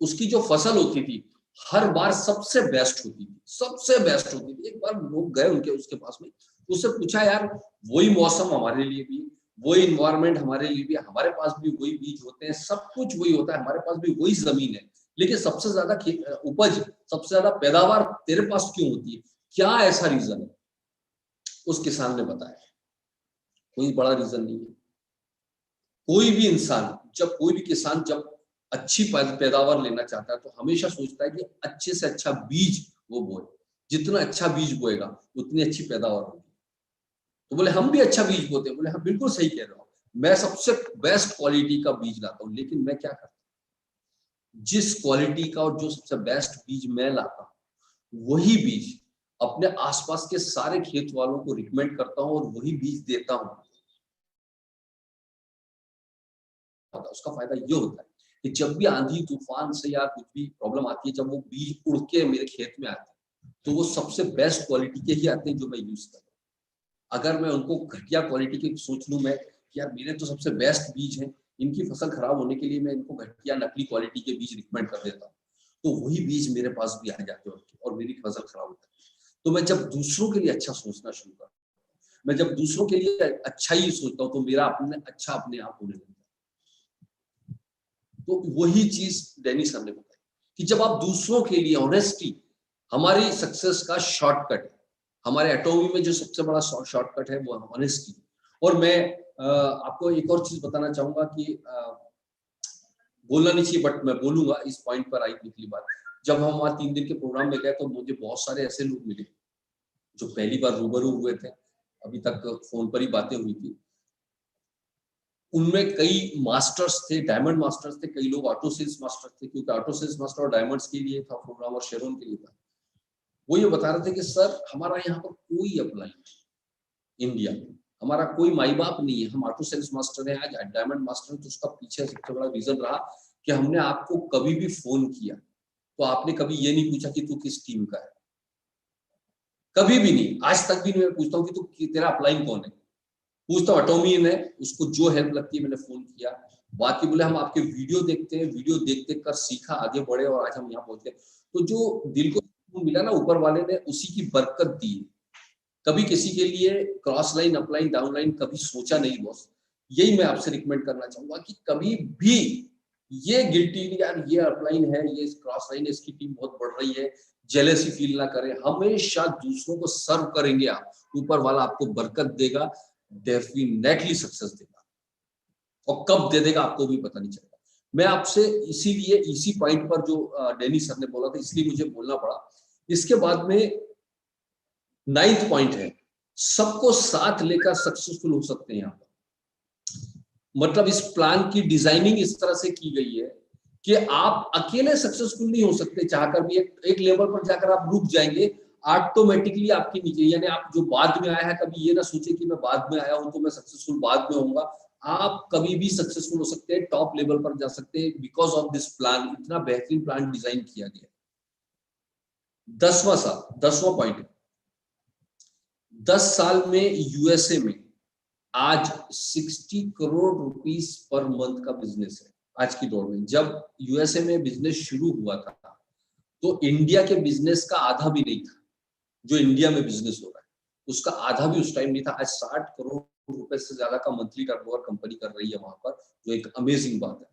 उसकी जो फसल होती थी हर बार सबसे बेस्ट होती थी, सबसे बेस्ट होती थी। एक बार लोग गए उसके पास में, उससे पूछा, यार वही मौसम हमारे लिए भी, वही इन्वायरमेंट हमारे लिए भी, हमारे पास भी वही बीज होते हैं, सब कुछ वही होता है, हमारे पास भी वही जमीन है, लेकिन सबसे ज्यादा उपज, सबसे ज्यादा पैदावार तेरे पास क्यों होती है? क्या ऐसा रीजन है? उस किसान ने बताया, कोई बड़ा रीजन नहीं है। कोई भी इंसान, कोई भी किसान जब अच्छी पैदावार लेना चाहता है तो हमेशा सोचता है कि अच्छे से अच्छा बीज वो बोए। जितना अच्छा बीज बोएगा उतनी अच्छी पैदावार होगी। तो बोले हम भी अच्छा बीज बोते हैं। बोले हाँ बिल्कुल सही कह रहे हो, मैं सबसे बेस्ट क्वालिटी का बीज लाता हूँ, लेकिन मैं क्या करता हूँ, जिस क्वालिटी का और जो सबसे बेस्ट बीज मैं लाता हूँ वही बीज अपने आसपास के सारे खेत वालों को रिकमेंड करता हूँ और वही बीज देता हूँ। उसका फायदा ये होता है कि जब भी आंधी तूफान से या कुछ भी प्रॉब्लम आती है, जब वो बीज उड़ के मेरे खेत में आते हैं तो वो सबसे बेस्ट क्वालिटी के ही आते हैं जो मैं यूज करता हूँ। अगर मैं उनको घटिया क्वालिटी के सोच लूं मैं कि यार मेरे तो सबसे बेस्ट बीज हैं, इनकी फसल खराब होने के लिए मैं इनको घटिया नकली क्वालिटी के बीज रिकमेंड कर देता हूँ, तो वही बीज मेरे पास भी आ जाते हैं और मेरी फसल खराब होती है। तो मैं जब दूसरों के लिए अच्छा सोचना शुरू करता हूँ, मैं जब दूसरों के लिए अच्छा ही सोचता हूँ, तो मेरा अच्छा अपने आप होने लगता है। तो वही चीज डेनिस सर ने बताई कि जब आप दूसरों के लिए, ऑनेस्टी हमारी सक्सेस का शॉर्टकट है। हमारे एटॉमी में जो सबसे बड़ा शॉर्टकट है वो ऑनेस्टी। और मैं आपको एक और चीज बताना चाहूंगा कि बोलना नहीं चाहिए बट मैं बोलूंगा, इस पॉइंट पर आई पिछली बार जब हम वहां 3 दिन के प्रोग्राम में गए तो मुझे बहुत सारे ऐसे लोग मिले जो पहली बार रूबरू हुए थे, अभी तक फोन पर ही बातें हुई थी। उनमें कई मास्टर्स थे, डायमंड मास्टर्स थे, कई लोग ऑटो सेल्स मास्टर थे, क्योंकि ऑटो सेल्स मास्टर और डायमंड्स के लिए था प्रोग्राम और शेरोन के लिए था। वो ये बता रहे थे कि सर हमारा यहाँ पर कोई अप्लाई नहीं, इंडिया में हमारा कोई माई बाप नहीं है, हम ऑटो सेल्स मास्टर हैं, आज डायमंड मास्टर हैं। तो उसका पीछे सबसे बड़ा रीजन रहा कि हमने आपको कभी भी फोन किया तो आपने कभी ये नहीं पूछा कि तू किस टीम का है, कभी भी नहीं। आज तक भी मैं पूछता हूँ कि तू तेरा अपलाइन कौन है, पूछता हूँ एटॉमी में, उसको जो हेल्प लगती है मैंने फोन किया, बाकी बोले हम आपके वीडियो देखते हैं, वीडियो देख देख कर सीखा, आगे बढ़े और आज हम यहाँ पहुंचे। तो जो दिल को मिला ना, ऊपर वाले ने उसी की बरकत दी। कभी किसी के लिए cross line, upline, down line कभी सोचा नहीं बॉस। यही मैं आपसे रिकमेंड करना चाहूंगा कि कभी भी ये गिल्टी यार ये अपलाइन है, ये क्रॉस लाइन है, इसकी टीम बहुत बढ़ रही है, जेलसी फील ना करें। हमेशा दूसरों को सर्व करेंगे आप, ऊपर वाला आपको बरकत देगा, डेफिनेटली सक्सेस देगा, और कब दे देगा आपको भी पता नहीं चलेगा। मैं आपसे इसीलिए इसी पॉइंट पर जो डैनी सर ने बोला था, इसलिए मुझे बोलना पड़ा। इसके बाद में 9th पॉइंट है, सबको साथ लेकर सक्सेसफुल हो सकते हैं। यहाँ पर मतलब इस प्लान की डिजाइनिंग इस तरह से की गई है कि आप अकेले सक्सेसफुल नहीं हो सकते, चाहकर भी एक लेवल पर जाकर आप रुक जाएंगे, ऑटोमेटिकली आपके नीचे, यानी आप जो बाद में आया है, कभी ये ना सोचे कि मैं बाद में आया हूं तो मैं सक्सेसफुल बाद में होऊंगा। आप कभी भी सक्सेसफुल हो सकते हैं, टॉप लेवल पर जा सकते हैं, बिकॉज ऑफ दिस प्लान। इतना बेहतरीन प्लान डिजाइन किया गया। 10वां पॉइंट, 10 साल में यूएसए में आज 60 करोड़ रुपीस पर मंथ का बिजनेस है आज की दौर में। जब यूएसए में बिजनेस शुरू हुआ था तो इंडिया के बिजनेस का आधा भी नहीं था। जो इंडिया में बिजनेस हो रहा है उसका आधा भी उस टाइम नहीं था। आज 60 करोड़ रुपए से ज्यादा का मंथली टर्नओवर कंपनी कर रही है वहां पर, जो एक अमेजिंग बात है।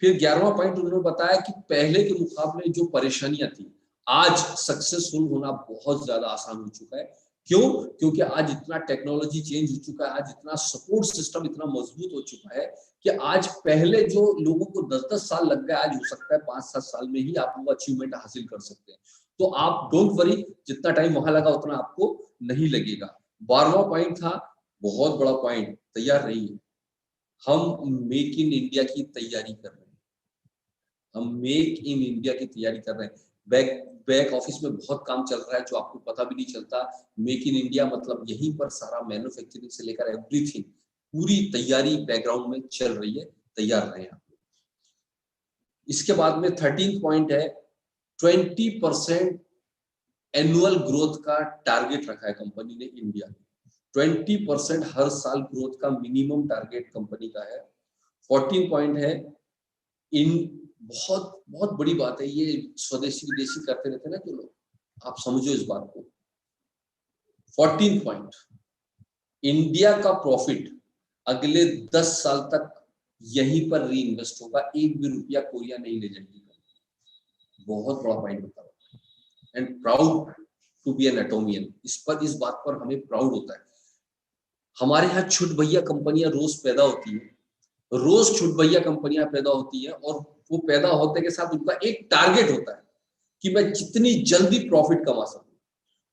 फिर 11वां पॉइंट उन्होंने बताया कि पहले के मुकाबले जो परेशानियां थी, आज सक्सेसफुल होना बहुत ज्यादा आसान हो चुका है। क्यों? क्योंकि आज इतना टेक्नोलॉजी चेंज हो चुका है, आज इतना सपोर्ट सिस्टम इतना मजबूत हो चुका है कि आज पहले जो लोगों को 10-10 साल लग गए, आज हो सकता है 5-7 साल में ही आप वो अचीवमेंट हासिल कर सकते हैं। तो आप डोंट वरी, जितना टाइम वहां लगा उतना आपको नहीं लगेगा। 12वां पॉइंट था, बहुत बड़ा पॉइंट, तैयार रहिए। हम मेक इन इंडिया की तैयारी कर रहे हैं, हम मेक इन इंडिया की तैयारी कर रहे हैं। बैक ऑफिस में बहुत काम चल रहा है जो आपको पता भी नहीं चलता। मेक इन इंडिया मतलब यहीं पर सारा मैन्युफैक्चरिंग से लेकर एवरीथिंग, पूरी तैयारी बैकग्राउंड में चल रही है, तैयार रहे आप। इसके बाद में 13th पॉइंट है, 20% एनुअल ग्रोथ का टारगेट रखा है कंपनी ने इंडिया में। 20% हर साल ग्रोथ का मिनिमम टारगेट कंपनी का है। 14 पॉइंट है, इन बहुत बहुत बड़ी बात है, ये स्वदेशी विदेशी करते रहते ना जो लोग, आप समझो इस बात को। 14 पॉइंट, इंडिया का प्रॉफिट अगले 10 साल तक यहीं पर री इन्वेस्ट होगा, एक भी रुपया कोरिया नहीं ले जाएगी। बहुत बड़ा पॉइंट होता है and proud to be an Atomian. इस बात पर हमें प्राउड होता है। हमारे यहाँ छुट भैया कंपनियां रोज पैदा होती है, रोज छुट भैया कंपनियां पैदा होती है, और वो पैदा होते के साथ उनका एक टारगेट होता है कि मैं जितनी जल्दी प्रॉफिट कमा सकूं।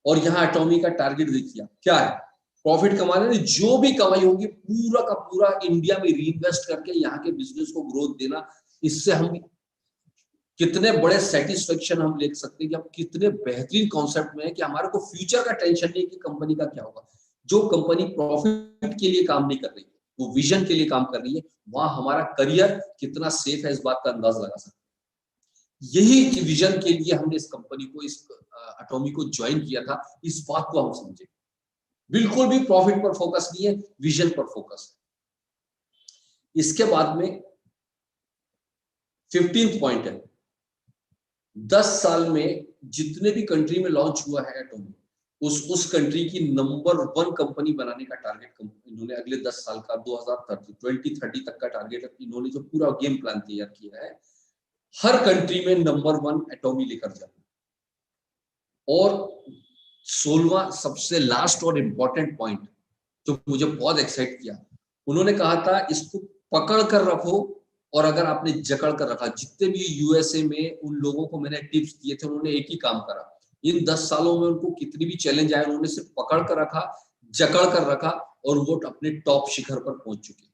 और यहाँ एटॉमी का टारगेट देखिए क्या है, प्रॉफिट कमाने में जो भी कमाई होगी पूरा का पूरा इंडिया में रीइन्वेस्ट करके यहाँ के बिजनेस को ग्रोथ देना। इससे हम कितने बड़े सेटिस्फेक्शन हम ले सकते हैं कि हम कितने बेहतरीन कॉन्सेप्ट में है कि हमारे को फ्यूचर का टेंशन नहीं कि कंपनी का क्या होगा। जो कंपनी प्रॉफिट के लिए काम नहीं कर रही, वो विजन के लिए काम कर रही है, वहां हमारा करियर कितना सेफ है इस बात का अंदाज लगा सकते हैं। यही विजन के लिए हमने इस कंपनी को, इस एटॉमी को ज्वाइन किया था। इस बात को हम समझे, बिल्कुल भी प्रॉफिट पर फोकस नहीं है, विजन पर फोकस है। इसके बाद में 15th पॉइंट है, 10 साल में जितने भी कंट्री में लॉन्च हुआ है एटॉमी, उस कंट्री की नंबर 1 कंपनी बनाने का टारगेट इन्होंने अगले 10 साल का 2030 तक का टारगेट इन्होंने जो पूरा गेम प्लान तैयार किया है, हर कंट्री में नंबर 1 एटॉमी लेकर जाना। और 16वां सबसे लास्ट और इंपॉर्टेंट पॉइंट जो मुझे बहुत एक्साइट किया, उन्होंने कहा था इसको पकड़ कर रखो, और अगर आपने जकड़ कर रखा, जितने भी यूएसए में उन लोगों को मैंने टिप्स दिए थे उन्होंने एक ही काम करा। इन 10 सालों में उनको कितनी भी चैलेंज आए, उन्होंने सिर्फ पकड़ कर रखा, जकड़ कर रखा, और वो अपने टॉप शिखर पर पहुंच चुके।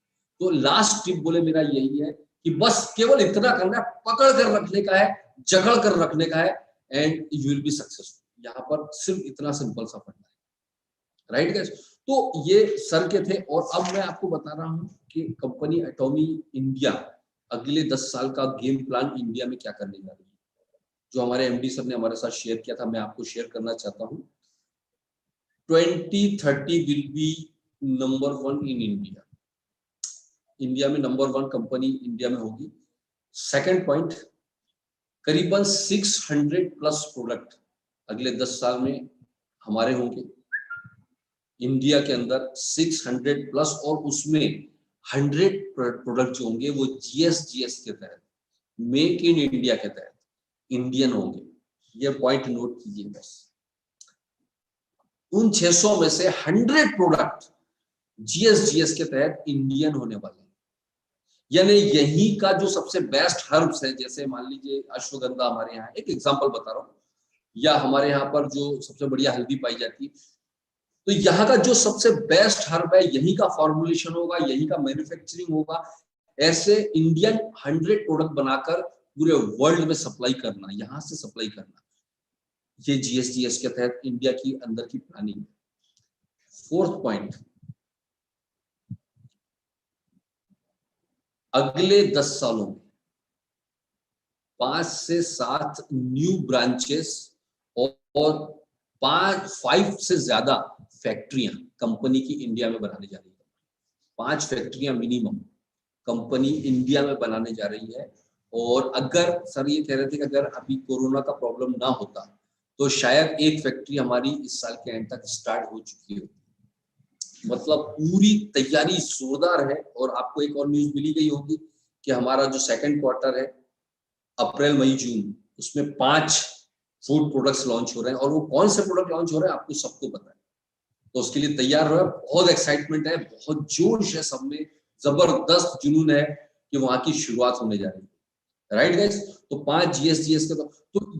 तो लास्ट टिप बोले मेरा यही है कि बस केवल इतना करना है, पकड़ कर रखने का है, जकड़ कर रखने का है, and you will be successful. यहाँ पर सिर्फ इतना सिंपल सा फंडा है, राइट गाइस? तो ये सर के थे। और अब मैं आपको बता रहा हूँ कि कंपनी एटॉमी इंडिया अगले 10 साल का गेम प्लान इंडिया में क्या करने जा रही है, जो हमारे एमडी सर ने हमारे साथ शेयर किया था, मैं आपको शेयर करना चाहता हूँ। 2030 will be number 1 in India. India में नंबर 1 कंपनी इंडिया में होगी। सेकंड पॉइंट, करीबन 600 प्लस प्रोडक्ट अगले 10 साल में हमारे होंगे इंडिया के अंदर, 600 प्लस, और उसमें 100 प्रोडक्ट जो होंगे वो जीएसजीएस के तहत, मेक इन इंडिया के तहत इंडियन होंगे। ये पॉइंट नोट कीजिए बस। उन 600 में से 100 प्रोडक्ट जीएसजीएस के तहत इंडियन होने वाले हैं। यानी यही का जो सबसे बेस्ट हर्ब्स है, जैसे मान लीजिए अश्वगंधा हमारे यहाँ, एक एग्जांपल बता रहा हूँ, या हमारे यहाँ पर जो सबसे बढ़िया हल्दी पाई जाती है, तो यहाँ का जो सबसे बेस्ट हर्ब है यही का फॉर्मुलेशन होगा, यही का मैन्युफैक्चरिंग होगा। ऐसे इंडियन 100 प्रोडक्ट बनाकर पूरे वर्ल्ड में सप्लाई करना, यहाँ से सप्लाई करना, ये जीएसटीएस के तहत इंडिया की अंदर की प्लानिंग है। फोर्थ पॉइंट, अगले 10 सालों में 5 से 7 न्यू ब्रांचेस और 5 से ज्यादा फैक्ट्रियां कंपनी की इंडिया में बनाने जा रही है। 5 फैक्ट्रियां मिनिमम कंपनी इंडिया में बनाने जा रही है। और अगर सर ये कह रहे थे कि अगर अभी कोरोना का प्रॉब्लम ना होता तो शायद एक फैक्ट्री हमारी इस साल के एंड तक स्टार्ट हो चुकी होती। मतलब पूरी तैयारी जोरदार है। और आपको एक और न्यूज मिली गई होगी कि हमारा जो सेकंड क्वार्टर है, अप्रैल मई जून, उसमें 5 फूड प्रोडक्ट्स लॉन्च हो रहे हैं। और वो कौन से प्रोडक्ट लॉन्च हो रहे हैं आपको सबको पता है, तो उसके लिए तैयार हो। बहुत एक्साइटमेंट है, बहुत जोश है, सब में जबरदस्त जुनून है कि वहां की शुरुआत होने जा रही है। राइट गाइस, तो 5 जीएसजीएस के तो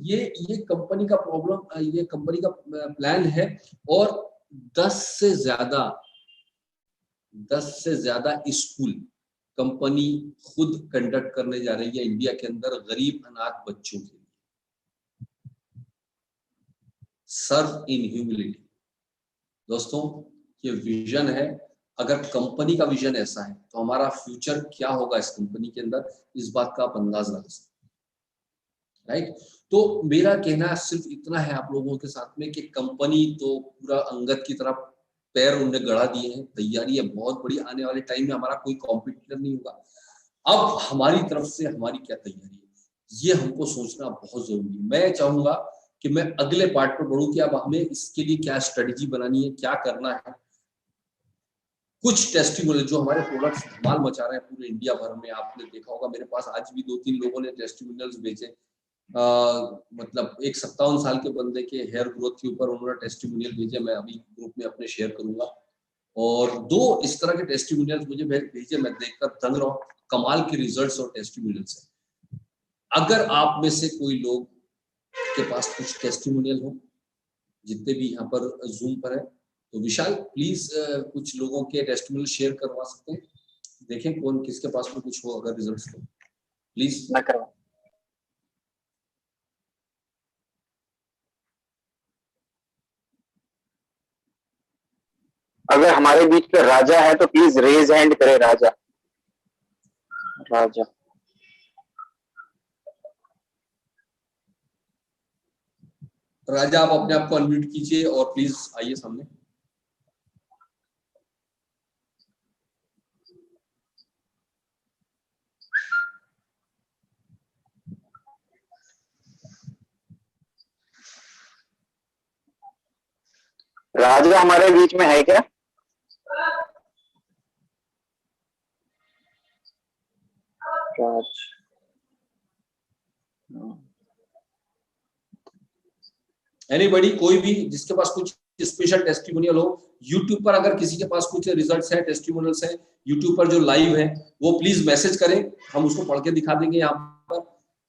ये कंपनी का प्रॉब्लम, ये कंपनी का प्लान है। और 10 से ज्यादा स्कूल कंपनी खुद कंडक्ट करने जा रही है इंडिया के अंदर गरीब अनाथ बच्चों के लिए। सर्व इन ह्यूमिलिटी। दोस्तों ये विजन है। अगर कंपनी का विजन ऐसा है तो हमारा फ्यूचर क्या होगा इस कंपनी के अंदर, इस बात का आप अंदाज लगा सकते हैं। राइट, तो मेरा कहना सिर्फ इतना है आप लोगों के साथ में कि कंपनी तो पूरा अंगद की तरफ पैर उन्होंने गड़ा दिए हैं, तैयारी है बहुत बड़ी। आने वाले टाइम में हमारा कोई कॉम्पिटिटर नहीं होगा। अब हमारी तरफ से हमारी क्या तैयारी है ये हमको सोचना बहुत जरूरी है। मैं चाहूंगा कि मैं अगले पार्ट पर बढ़ूं कि अब हमें इसके लिए क्या स्ट्रेटेजी बनानी है, क्या करना है। कुछ टेस्टिमोनियल जो हमारे प्रोडक्ट्स धमाल मचा रहे हैं पूरे इंडिया भर में, आपने देखा होगा मेरे पास आज भी 2-3 लोगों ने टेस्टिमोनियल्स भेजे। मतलब एक 57 साल के बंदे के हेयर ग्रोथ के ऊपर उन्होंने टेस्टिमोनियल भेजे, मैं अभी ग्रुप में अपने शेयर करूंगा। और 2 इस तरह के टेस्टिमोनियल्स मुझे भेजे, मैं देखकर दंग रहा हूं, कमाल के रिजल्ट्स और टेस्टिमोनियल्स है। अगर आप में से कोई लोग के पास कुछ टेस्टिमोनियल हो, जितने भी यहाँ पर जूम पर है, तो विशाल प्लीज कुछ लोगों के टेस्टिमोनियल शेयर करवा सकते हैं। देखें कौन किसके पास में कुछ हो अगर रिजल्ट्स तो प्लीज। मैं करवा। अगर हमारे बीच में राजा है तो प्लीज रेज हैंड करे। राजा राजा आप अपने आप को अनम्यूट कीजिए और प्लीज आइए सामने। राजा हमारे बीच में है क्या? एनीबॉडी, कोई भी जिसके पास कुछ स्पेशल टेस्टिमोनियल हो, यूट्यूब पर अगर किसी के पास कुछ रिजल्ट्स हैं, टेस्टिमोनियल्स हैं यूट्यूब पर जो लाइव है, वो प्लीज मैसेज करें, हम उसको पढ़ के दिखा देंगे। यहाँ पर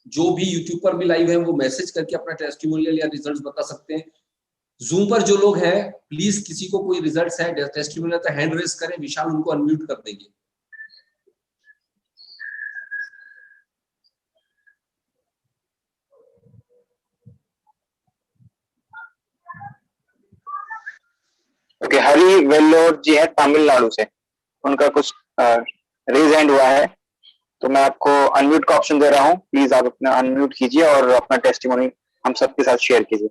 जो भी यूट्यूब पर भी लाइव है वो मैसेज करके अपना टेस्टिमोनियल या रिजल्ट्स बता सकते हैं। जूम पर जो लोग हैं प्लीज किसी को कोई रिजल्ट्स है, टेस्टिमोनियल तो हैंड रेज करें, विशाल उनको अनम्यूट कर देंगे। ओके, हरी वेल्लोर जी है तमिलनाडु से, उनका कुछ रेज हैंड हुआ है, तो मैं आपको अनम्यूट का ऑप्शन दे रहा हूँ। प्लीज आप अपना अनम्यूट कीजिए और अपना टेस्टिमोनी हम सबके साथ शेयर कीजिए।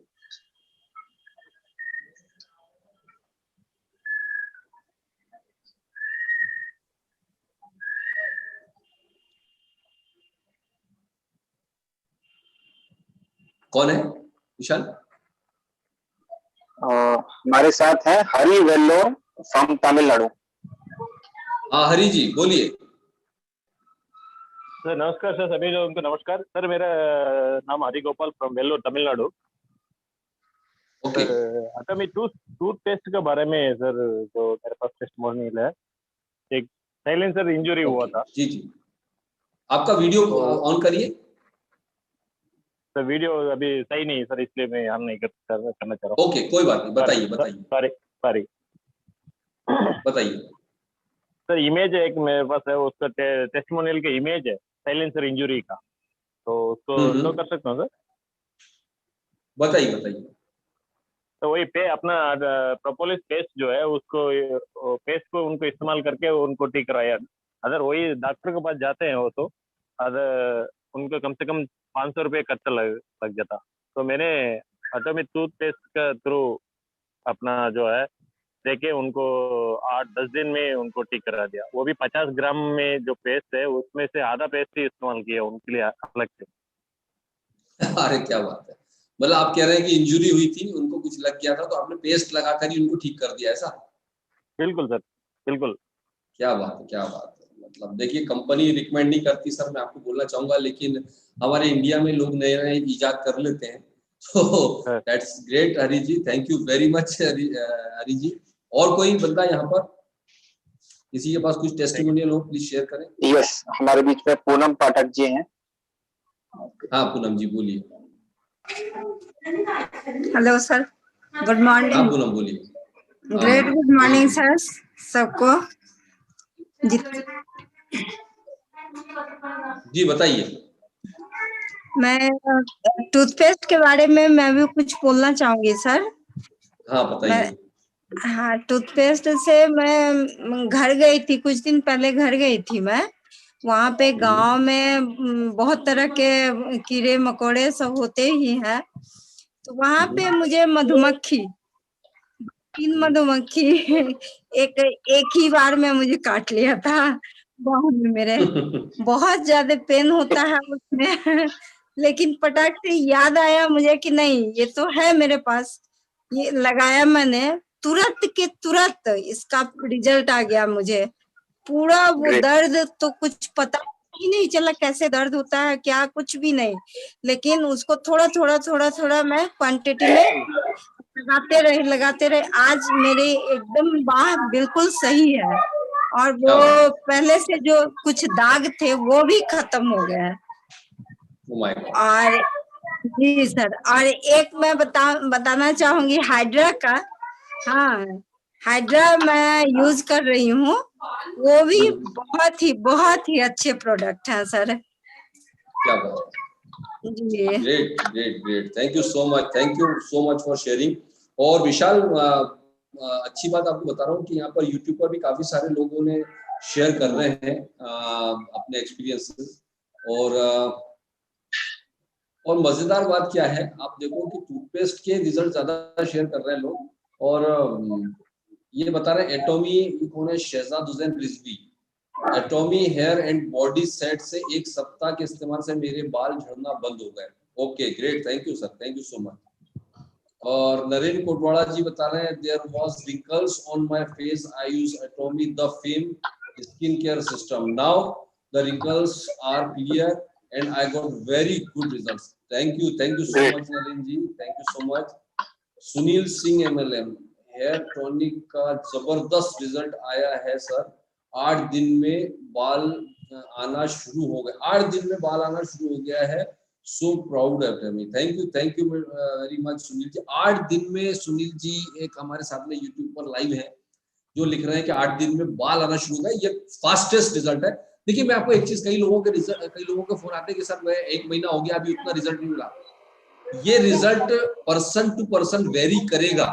कौन है विशाल? हमारे साथ है हरी वेल्लोर फ्रॉम तमिलनाडु। हाँ हरी जी बोलिए। सर नमस्कार सर, सभी लोगों को नमस्कार सर। मेरा नाम Hari Gopal from Vellore Tamil Nadu. Okay एटॉमी toothpaste के बारे में सर, जो मेरे पास टेस्टिमोनियल है, एक साइलेंसर इंजरी हुआ था। जी जी, आपका वीडियो ऑन करिए। सर वीडियो अभी सही नहीं है सर, इसलिए मैं ऑन नहीं करना चाह रहा हूँ। ओके कोई बात नहीं, बताइए बताइए सॉरी बताइए। सर इमेज है एक मेरे पास है, उसका टेस्टिमोनियल के इमेज है साइलेंसर इंजरी का, तो उसको शो कर सकता हूँ सर? बताइए बताइए। तो वही अपना प्रोपोलिस पेस्ट जो है उसको पेस्ट को उनको इस्तेमाल करके उनको ठीक कराया। अगर वही डॉक्टर के पास जाते हैं वो, तो अगर उनको कम से कम 500 रुपये खर्चा लग जाता। तो मैंने एटॉमी टूथपेस्ट का थ्रू अपना जो है देखे उनको 8-10 दिन में उनको ठीक करा दिया। वो भी 50 ग्राम में जो पेस्ट है उसमें से आधा पेस्ट ही इस्तेमाल किया उनके लिए अलग से। अरे क्या बात है, मतलब आप कह रहे हैं कि इंजरी हुई थी, उनको कुछ लग गया था तो आपने पेस्ट लगाकर ही उनको ठीक कर दिया, ऐसा? बिल्कुल सर, बिल्कुल। क्या बात है, क्या बात है। मतलब देखिए कंपनी रिकमेंड नहीं करती सर, मैं आपको बोलना चाहूंगा, लेकिन हमारे इंडिया में लोग नए नए इजाद कर लेते हैं, तो that's great Hari ji, thank you very much Hari ji. और कोई बंदा यहाँ पर किसी के पास कुछ टेस्टिमोनियल हो प्लीज शेयर करें। यस, हमारे बीच में पूनम पाठक जी हैं। हाँ पूनम जी बोलिए। Hello sir, good morning. हाँ पूनम बोलिए। ग्रेट गुड मॉर्निंग सर सबको। जी बताइए। मैं टूथपेस्ट के बारे में मैं भी कुछ बोलना चाहूंगी सर। हाँ बताइए। हाँ, टूथपेस्ट से मैं घर गई थी, कुछ दिन पहले घर गई थी मैं। वहाँ पे गांव में बहुत तरह के कीड़े मकोड़े सब होते ही हैं, तो वहाँ पे मुझे मधुमक्खी 3 मधुमक्खी एक ही बार में मुझे काट लिया था बाहों में मेरे। बहुत ज्यादा पेन होता है उसमें लेकिन पटाख से याद आया मुझे कि नहीं ये तो है मेरे पास, ये लगाया मैंने, तुरंत के तुरंत इसका रिजल्ट आ गया मुझे। पूरा वो दर्द तो कुछ पता ही नहीं चला कैसे दर्द होता है, क्या कुछ भी नहीं, लेकिन उसको थोड़ा थोड़ा मैं क्वांटिटी में लगाते रहे। आज मेरे एकदम बाह बिल्कुल सही है, और वो पहले से जो कुछ दाग थे वो भी खत्म हो गए हैं। और जी सर, और एक मैं बताना चाहूंगी हाइड्रा का। हाँ, हाइड्रा मैं यूज कर रही हूँ, वो भी बहुत ही अच्छे प्रोडक्ट हैं सर। क्या बात है, great great great, thank you so much for sharing. और विशाल अच्छी बात आपको बता रहा हूँ कि यहाँ पर यूट्यूब पर भी काफी सारे लोगों ने शेयर कर रहे हैं अपने एक्सपीरियंसेस। और मजेदार बात क्या है, आप देखो कि टूथपेस्ट के रिजल्ट ज्यादा शेयर कर रहे हैं लोग, और ये बता रहे हैं एटॉमी कौन है, Shahzad Hussain Rizvi, Atomy hair and body set से 1 सप्ताह के इस्तेमाल से मेरे बाल झड़ना बंद हो गए। Okay great, thank you sir, thank you so much. और नरेंद्र कोटवाड़ा जी बता रहे हैं there was wrinkles on my face, I use Atomy the fame skin care system, now the wrinkles are clear and I got very good results. Thank you so much Narendra ji, thank you so much. Sunil Singh MLM, hair tonic का जबरदस्त result आया है sir, 8 दिन में बाल आना शुरू हो गए, 8 दिन में बाल आना शुरू हो गया है, so proud of me. Thank you very much Sunil ji. 8 दिन में सुनील जी एक हमारे साथ में यूट्यूब पर लाइव है जो लिख रहे हैं कि 8 दिन में बाल आना शुरू हो गए, ये फास्टेस्ट रिजल्ट है। देखिए मैं आपको एक चीज, कई लोगों के फोन आते हैं कि सर मैं 1 महीना हो गया अभी उतना रिजल्ट नहीं मिला। ये result person to person vary करेगा,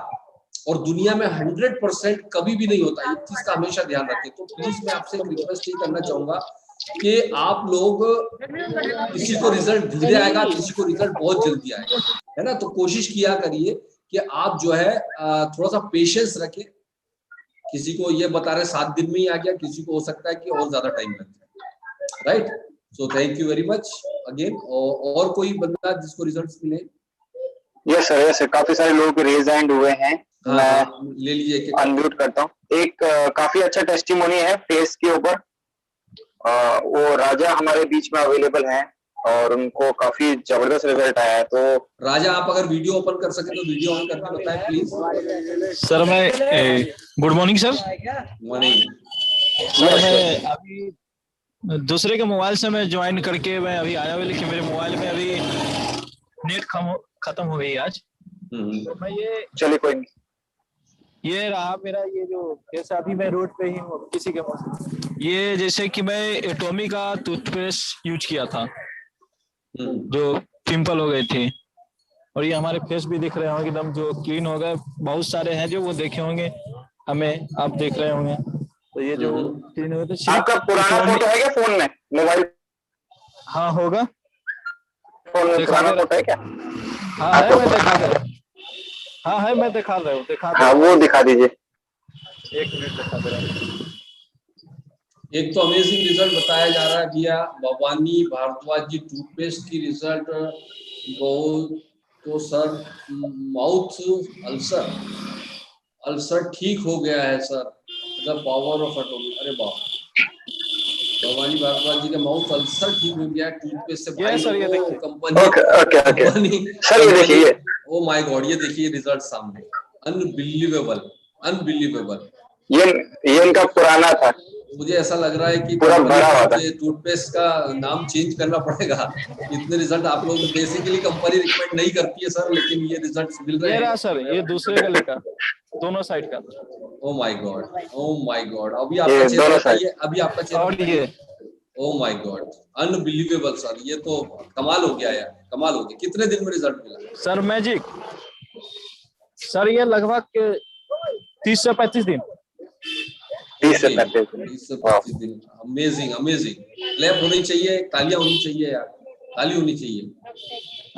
और दुनिया में 100% कभी भी नहीं होता, इस चीज का हमेशा ध्यान रखें। तो प्लीज मैं आपसे एक रिक्वेस्ट ये करना चाहूंगा कि आप लोग, किसी को रिजल्ट धीरे आएगा, किसी को रिजल्ट बहुत जल्दी आएगा, है ना, तो कोशिश किया करिए कि आप जो है थोड़ा सा पेशेंस रखें। किसी को ये बता रहे 7 दिन में ही आ गया, किसी को हो सकता है कि और ज्यादा टाइम लग जाए, right. So thank you very much again. और कोई बंदा जिसको रिजल्ट्स मिले? यस सर, काफी सारे लोग रेज हैंड हुए हैं। हाँ, मैं हाँ, ले लीजिए। अनम्यूट करता हूँ। एक काफी अच्छा टेस्टिमोनी है फेस के ऊपर। वो राजा हमारे बीच में अवेलेबल हैं और उनको काफी जबरदस्त रिजल्ट आया है। तो राजा, आप अगर वीडियो ओपन कर सके तो वीडियो ऑन करके बताएं प्लीज। सर मैं good morning sir. Morning sir मैं अभी दूसरे के मोबाइल से मैं ज्वाइन करके मैं अभी आया हुआ, लेकिन मेरे मोबाइल में अभी नेट खत्म हो गई आज। तो मैं चलिए कोई नहीं, ये रहा मेरा ये जो जैसे अभी मैं रोड पे ही हूँ किसी के ये जैसे कि मैं एटोमी का टूथपेस्ट यूज किया था जो पिंपल हो गए थे, और ये हमारे फेस भी दिख रहे होंगे एकदम जो क्लीन हो गए। बहुत सारे हैं जो वो देखे होंगे हमें, आप देख रहे होंगे। तो ये जो क्लीन हुए थे। आपका पुराना फोटो है क्या फोन में, मोबाइल? हाँ होगा, फोन में पुराना फोटो है क्या? हाँ है, मैं दिखा दे रहा हूँ। हाँ है, मैं दिखा रहा हूँ, हाँ वो दिखा दीजिए। एक मिनट दिखा दे रहा हूँ। एक तो अमेजिंग रिजल्ट बताया जा रहा है भैया, भवानी भारद्वाज जी टूथपेस्ट की रिजल्ट बहुत। तो सर माउथ अल्सर ठीक हो गया है sir, the power of Atomy. अरे बाप, भवानी भारद्वाज जी का माउथ अल्सर ठीक हो गया है टूथपेस्ट से। भाई लोगों, कंपनी सर ये देखिए, ओ माय गॉड, ये देखिए रिजल्ट सामने, अनबिलीवेबल। ये इनका पुराना था। मुझे ऐसा लग रहा है कि पूरा भरा हुआ था। टूथपेस्ट का नाम चेंज करना पड़ेगा। इतने रिजल्ट आप लोग, बेसिकली कंपनी रिकमेंड नहीं करती है सर, लेकिन ये रिजल्ट मिल रहे हैं। ये रहा सर, ये दूसरे गले का, दोनों साइड का। ओ माय गॉड, अभी आपका चेहरा बताइए, अभी आपका चेहरा। और ये oh my God, unbelievable sir, ये तो कमाल हो गया यार, कमाल हो गया। कितने दिन में रिजल्ट मिला सर? मैजिक सर, ये लगभग 30 से 35 दिन। 30 से 35 दिन। अमेजिंग। क्लैप होनी चाहिए, तालियां होनी चाहिए यार, ताली होनी चाहिए।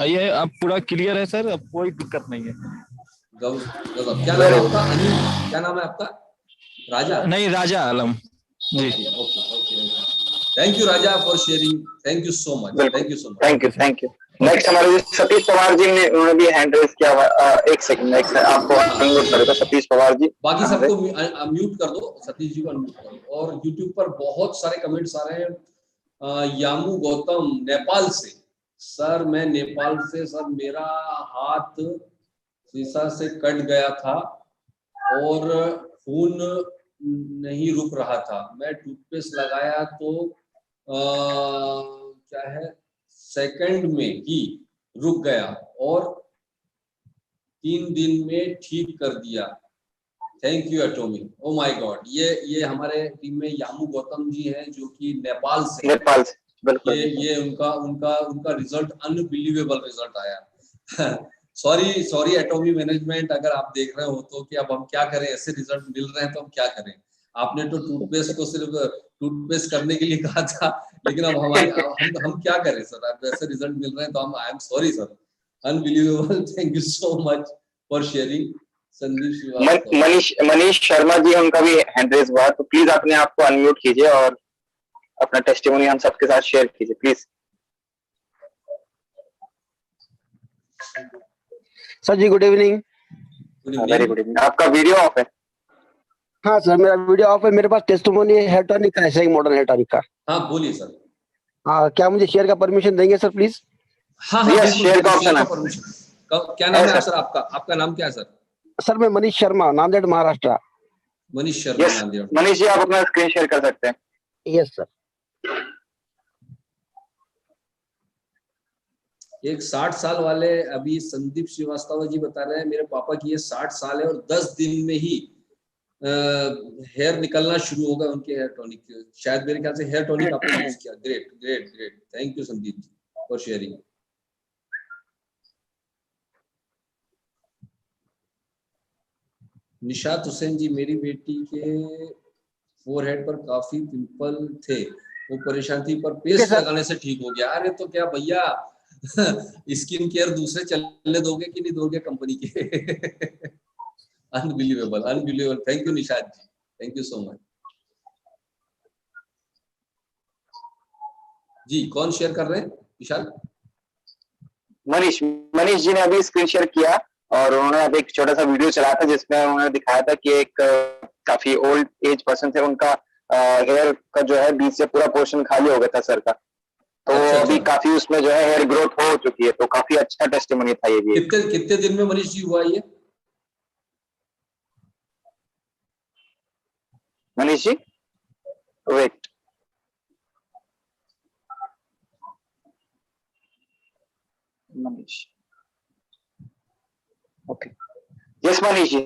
ये अब पूरा क्लियर है सर, अब कोई दिक्कत नहीं है। गजब। क्या नाम है आपका? अनिल, क्या नाम है आपका? राजा? नहीं, Raja Alam ji. Okay. Thank you Raja for sharing, thank you so much. Thank you. Next हमारे सतीश पवार जी ने, उन्होंने भी हैंड रेज किया हुआ। एक सेकंड, आपको अनम्यूट करेगा सतीश पवार जी। बाकी सबको म्यूट कर दो, सतीश जी को अनम्यूट कर दो। और यूट्यूब पर बहुत सारे कमेंट्स आ रहे हैं। यामू गौतम नेपाल से, सर मैं नेपाल से, सर मेरा हाथ शीशा से कट गया था और खून नहीं रुक रहा था। मैं टूथपेस्ट लगाया तो क्या है, सेकंड में ही रुक गया और 3 दिन में ठीक कर दिया। Thank you Atomy. Oh my God, ये हमारे टीम में यामू गौतम जी हैं जो कि नेपाल से बिल्कुल। ये उनका रिजल्ट अनबिलीवेबल रिजल्ट आया। सॉरी एटोमी मैनेजमेंट, अगर आप देख रहे हो तो कि अब हम क्या करें, ऐसे रिजल्ट मिल रहे हैं तो हम क्या करें। आपने तो टूथपेस्ट को सिर्फ टूथपेस्ट करने के लिए कहा था, लेकिन अब हम क्या करें सर, अब ऐसे रिजल्ट मिल रहे हैं तो हम, I am sorry sir, unbelievable. Thank you so much for sharing. Sandeep Srivastava, Manish Sharma ji, उनका भी हैंड रेज हुआ, तो प्लीज अपने आप को अनम्यूट कीजिए और अपना टेस्टिमोनी हम सबके साथ शेयर कीजिए please. Sir ji good evening. Very good evening. आपका वीडियो ऑफ है? हाँ सर, मेरा वीडियो ऑफ है। मेरे पास टेस्टिमोनी है हेयर टॉनिक का, ऐसा ही मॉडर्न हेयर टॉनिक का। हाँ बोलिए सर। हाँ, क्या मुझे शेयर का परमिशन देंगे सर प्लीज? हाँ शेयर का ऑप्शन है। क्या नाम है सर आपका? आपका नाम क्या है सर? सर मैं मनीष शर्मा, नांदेड़ महाराष्ट्र। मनीष शर्मा, नांदेड़। मनीष जी, आप अपना स्क्रीन शेयर कर सकते हैं। Yes sir. एक 60 साल वाले अभी संदीप श्रीवास्तव जी बता रहे हैं, मेरे पापा की ये 60 साल है और 10 दिन में ही हेयर निकलना शुरू होगा उनके हेयर टॉनिक के। शायद मेरे ख्याल से हेयर टॉनिक आपने यूज किया। Great. Thank you Sandeep ji for sharing. Nishat Hussain ji, मेरी बेटी के फोरहेड पर काफी पिंपल थे, वो परेशान थी पर पेस्ट लगाने से ठीक हो गया। अरे तो क्या भैया, स्किन केयर दूसरे चलने दोगे कि नहीं दोगे कंपनी के? Unbelievable. Thank you Nishat ji, thank you so much जी। कौन शेयर कर रहे हैं? विशाल? मनीष मनीष जी ने अभी स्क्रीन शेयर किया और उन्होंने अभी एक छोटा सा वीडियो चलाया था जिसमें उन्होंने दिखाया था कि एक काफी ओल्ड एज पर्सन थे, उनका हेयर का जो है बीच से पूरा पोर्शन खाली हो गया था सर का, तो अच्छा, अभी अच्छा। काफी उसमें जो है हेयर ग्रोथ हो चुकी है, तो काफी अच्छा टेस्टिमोनी था ये भी। कितने दिन में मनीष जी हुआ ये? Manish ji wait, Manish, okay, yes Manish ji.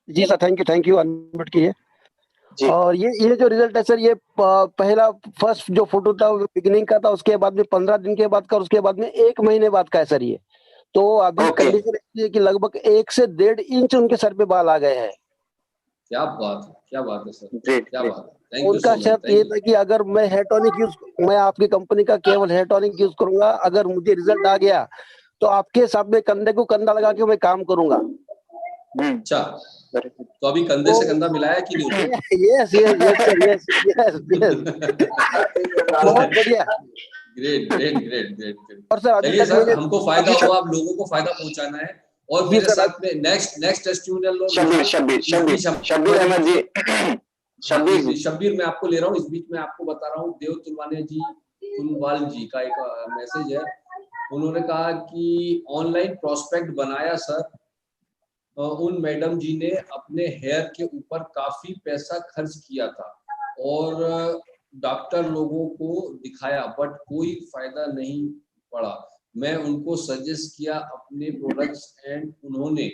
जी सर, थैंक यू अनम्यूट कीजिए। जी। और ये जो रिजल्ट है सर, ये पहला फर्स्ट जो फोटो था वो बिगिनिंग का था, उसके बाद में 15 दिन के बाद का, उसके बाद में 1 महीने बाद का है सर ये। तो अभी ओके। कंडीशन ऐसी है कि लगभग 1 से 1.5 इंच उनके सर पे बाल आ गए हैं। क्या बात है सर, ग्रेट, क्या ग्रेट। बात है। थैंक यू उनका सो मच, शर्त ये था कि अगर मैं हेयर टॉनिक मैं आपकी कंपनी का केवल हेयर टॉनिक यूज करूंगा, अगर मुझे रिजल्ट आ गया तो आपके साथ में कंधे को कंधा लगा के मैं काम करूंगा। अच्छा, तो अभी कंधे से कंधा मिलाया कि नहीं? Yes yes yes sir, yes yes yes, बहुत बढ़िया। ग्रेट। और सर अभी चलिए तक सर, मैंने हमको फायदा हुआ, आप लोगों को फायदा पहुंचाना है। और जी मेरे सर, साथ में नेक्स्ट टेस्टिमोनियल शब्बीर अहमद जी, शब्बीर मैं आपको ले रहा हूँ। इस बीच में आपको बता रहा हूँ, देव तुलवाल जी का एक मैसेज है। उन्होंने कहा कि ऑनलाइन प्रोस्पेक्ट बनाया सर, उन मैडम जी ने अपने हेयर के ऊपर काफी पैसा खर्च किया था और डॉक्टर लोगों को दिखाया बट कोई फायदा नहीं पड़ा। मैं उनको सजेस्ट किया अपने प्रोडक्ट्स एंड उन्होंने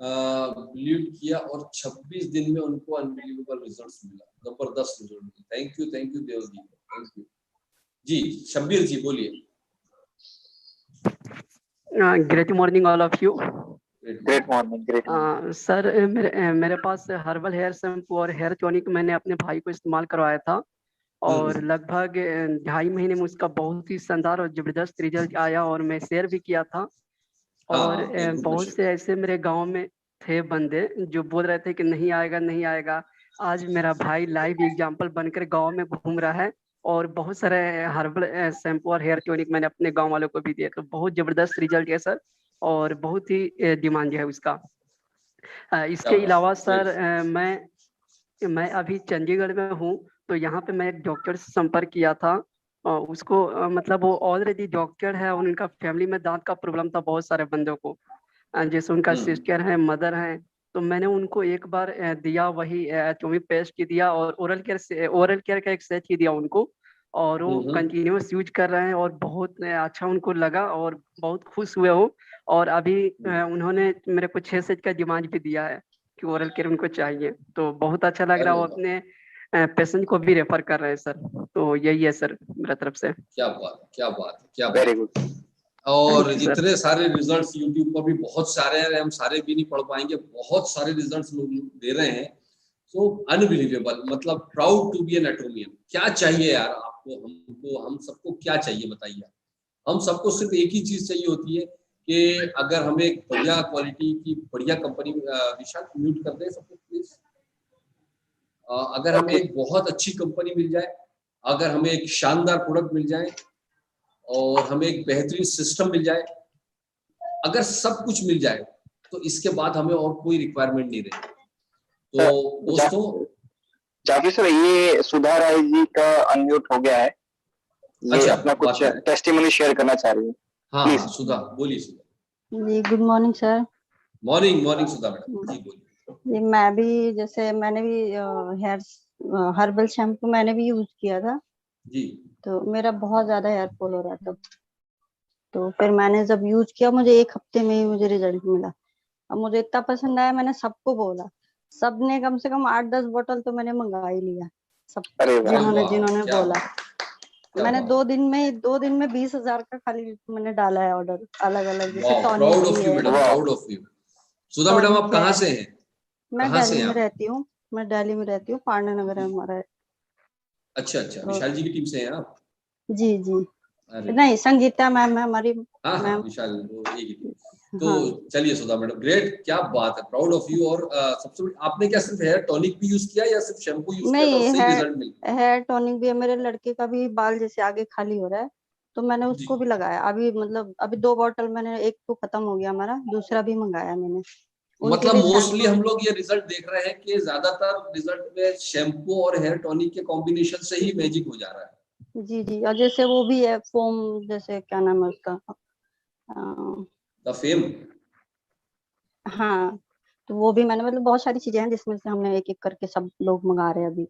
बिलीव किया और 26 दिन में उनको अनबिलीवेबल रिजल्ट्स मिला, जबरदस्त रिजल्ट मिला। Thank you Dev ji, thank you जी। शब्बीर जी बोलिए। Great morning all of you. Great morning. Sir मेरे पास हर्बल हेयर शैम्पू और हेयर टॉनिक मैंने अपने भाई को इस्तेमाल करवाया था और लगभग 2.5 महीने में उसका बहुत ही शानदार और जबरदस्त रिजल्ट आया और मैं शेयर भी किया था। और बहुत से ऐसे मेरे गांव में थे बंदे जो बोल रहे थे कि नहीं आएगा। आज मेरा भाई लाइव एग्जांपल बनकर गांव में घूम रहा है और बहुत सारे हर्बल शैम्पू और हेयर टॉनिक मैंने अपने गांव वालों को भी दिए, तो बहुत जबरदस्त रिजल्ट है सर और बहुत ही डिमांड है उसका। इसके अलावा सर मैं अभी चंडीगढ़ में हूँ, तो यहाँ पे मैं एक डॉक्टर से संपर्क किया था। उसको मतलब वो ऑलरेडी डॉक्टर है और उनका फैमिली में दांत का प्रॉब्लम था बहुत सारे बंदों को, जैसे उनका सिस्टर है, मदर है। तो मैंने उनको एक बार दिया, वही एटोमी पेस्ट की दिया और ओरल केयर का एक सेट ही दिया उनको और वो कंटिन्यूअस यूज कर रहे हैं और बहुत अच्छा उनको लगा और बहुत खुश हुए हो। और अभी उन्होंने मेरे को 6 सेट का डिमांड भी दिया है कि ओरल केयर उनको चाहिए, तो बहुत अच्छा लग रहा है। वो अपने पेशेंट को भी रेफर कर रहे हैं सर, तो यही है सर मेरा तरफ से। क्या बात है। Very good. और इतने सारे रिजल्ट्स यूट्यूब पर भी बहुत सारे हैं, हम सारे भी नहीं पढ़ पाएंगे, बहुत सारे रिजल्ट्स लोग दे रहे हैं। सो अनबिलीवेबल, मतलब प्राउड टू बी एन एटोमियन। क्या चाहिए यार आपको, हमको, हम सबको क्या चाहिए बताइए। हम सबको सिर्फ एक ही चीज चाहिए होती है कि अगर हमें एक बढ़िया क्वालिटी की बढ़िया कंपनी, विशाल म्यूट कर दे सबको प्लीज। अगर हमें एक बहुत अच्छी कंपनी मिल जाए, अगर हमें एक शानदार प्रोडक्ट मिल जाए और हमें एक बेहतरीन सिस्टम मिल जाए, अगर सब कुछ मिल जाए तो इसके बाद हमें और कोई रिक्वायरमेंट नहीं रही। तो दोस्तों, जाफी सर, ये सुधा राय जी का अनम्यूट हो गया है, ये अच्छा, अपना कुछ टेस्टिमोनी शेयर करना चाह रही है। हाँ सुधा बोलिए। Sudha ji, good morning sir. Morning Sudha madam ji बोलिए। जी, मैं भी जैसे मैंने भी हेयर हर्बल शैम्पू मैंने भी यूज किया था जी, तो मेरा बहुत ज्यादा हेयर फॉल हो रहा था। तो फिर मैंने जब यूज किया, मुझे 1 हफ्ते में ही मुझे रिजल्ट मिला। अब मुझे इतना पसंद आया, मैंने सबको बोला, सबने कम से कम 8-10 बोतल तो मैंने मंगा ही लिया, सब जिन्होंने बोला। मैंने 2 दिन में 20,000 का खाली मैंने डाला है ऑर्डर, अलग अलग, जैसे proud of you madam, proud of you. Sudha madam, आप कहाँ से हैं? मैं दिल्ली में रहती हूँ, पांडा नगर है हमारा। अच्छा, विशाल जी की टीम से हैं आप? जी नहीं, संगीता मैम है हमारी। हाँ, विशाल वो एक ही टीम। तो चलिए सुधा मैडम, ग्रेट, क्या बात है, प्राउड ऑफ यू। और सबसे आपने क्या सिर्फ हेयर टॉनिक भी यूज किया या सिर्फ शैम्पू यूज किया था, उससे रिजल्ट मिल? हेयर टॉनिक भी है, मेरे लड़के का भी बाल जैसे आगे खाली हो रहा है तो मैंने उसको भी लगाया। अभी मतलब अभी 2 बॉटल मैंने, एक तो खत्म हो गया हमारा, दूसरा भी मंगाया मैंने। मतलब मोस्टली हम लोग ये रिजल्ट देख रहे हैं कि ज्यादातर रिजल्ट में शैम्पू और हेयर टॉनिक के कॉम्बिनेशन से ही मैजिक हो जा रहा है। जी जी, और जैसे वो भी है फोम, जैसे क्या नाम है उसका, द फेम। हाँ, तो वो भी मैंने, मतलब बहुत सारी चीजें हैं जिसमें से हमने एक एक करके सब लोग मंगा रहे हैं अभी।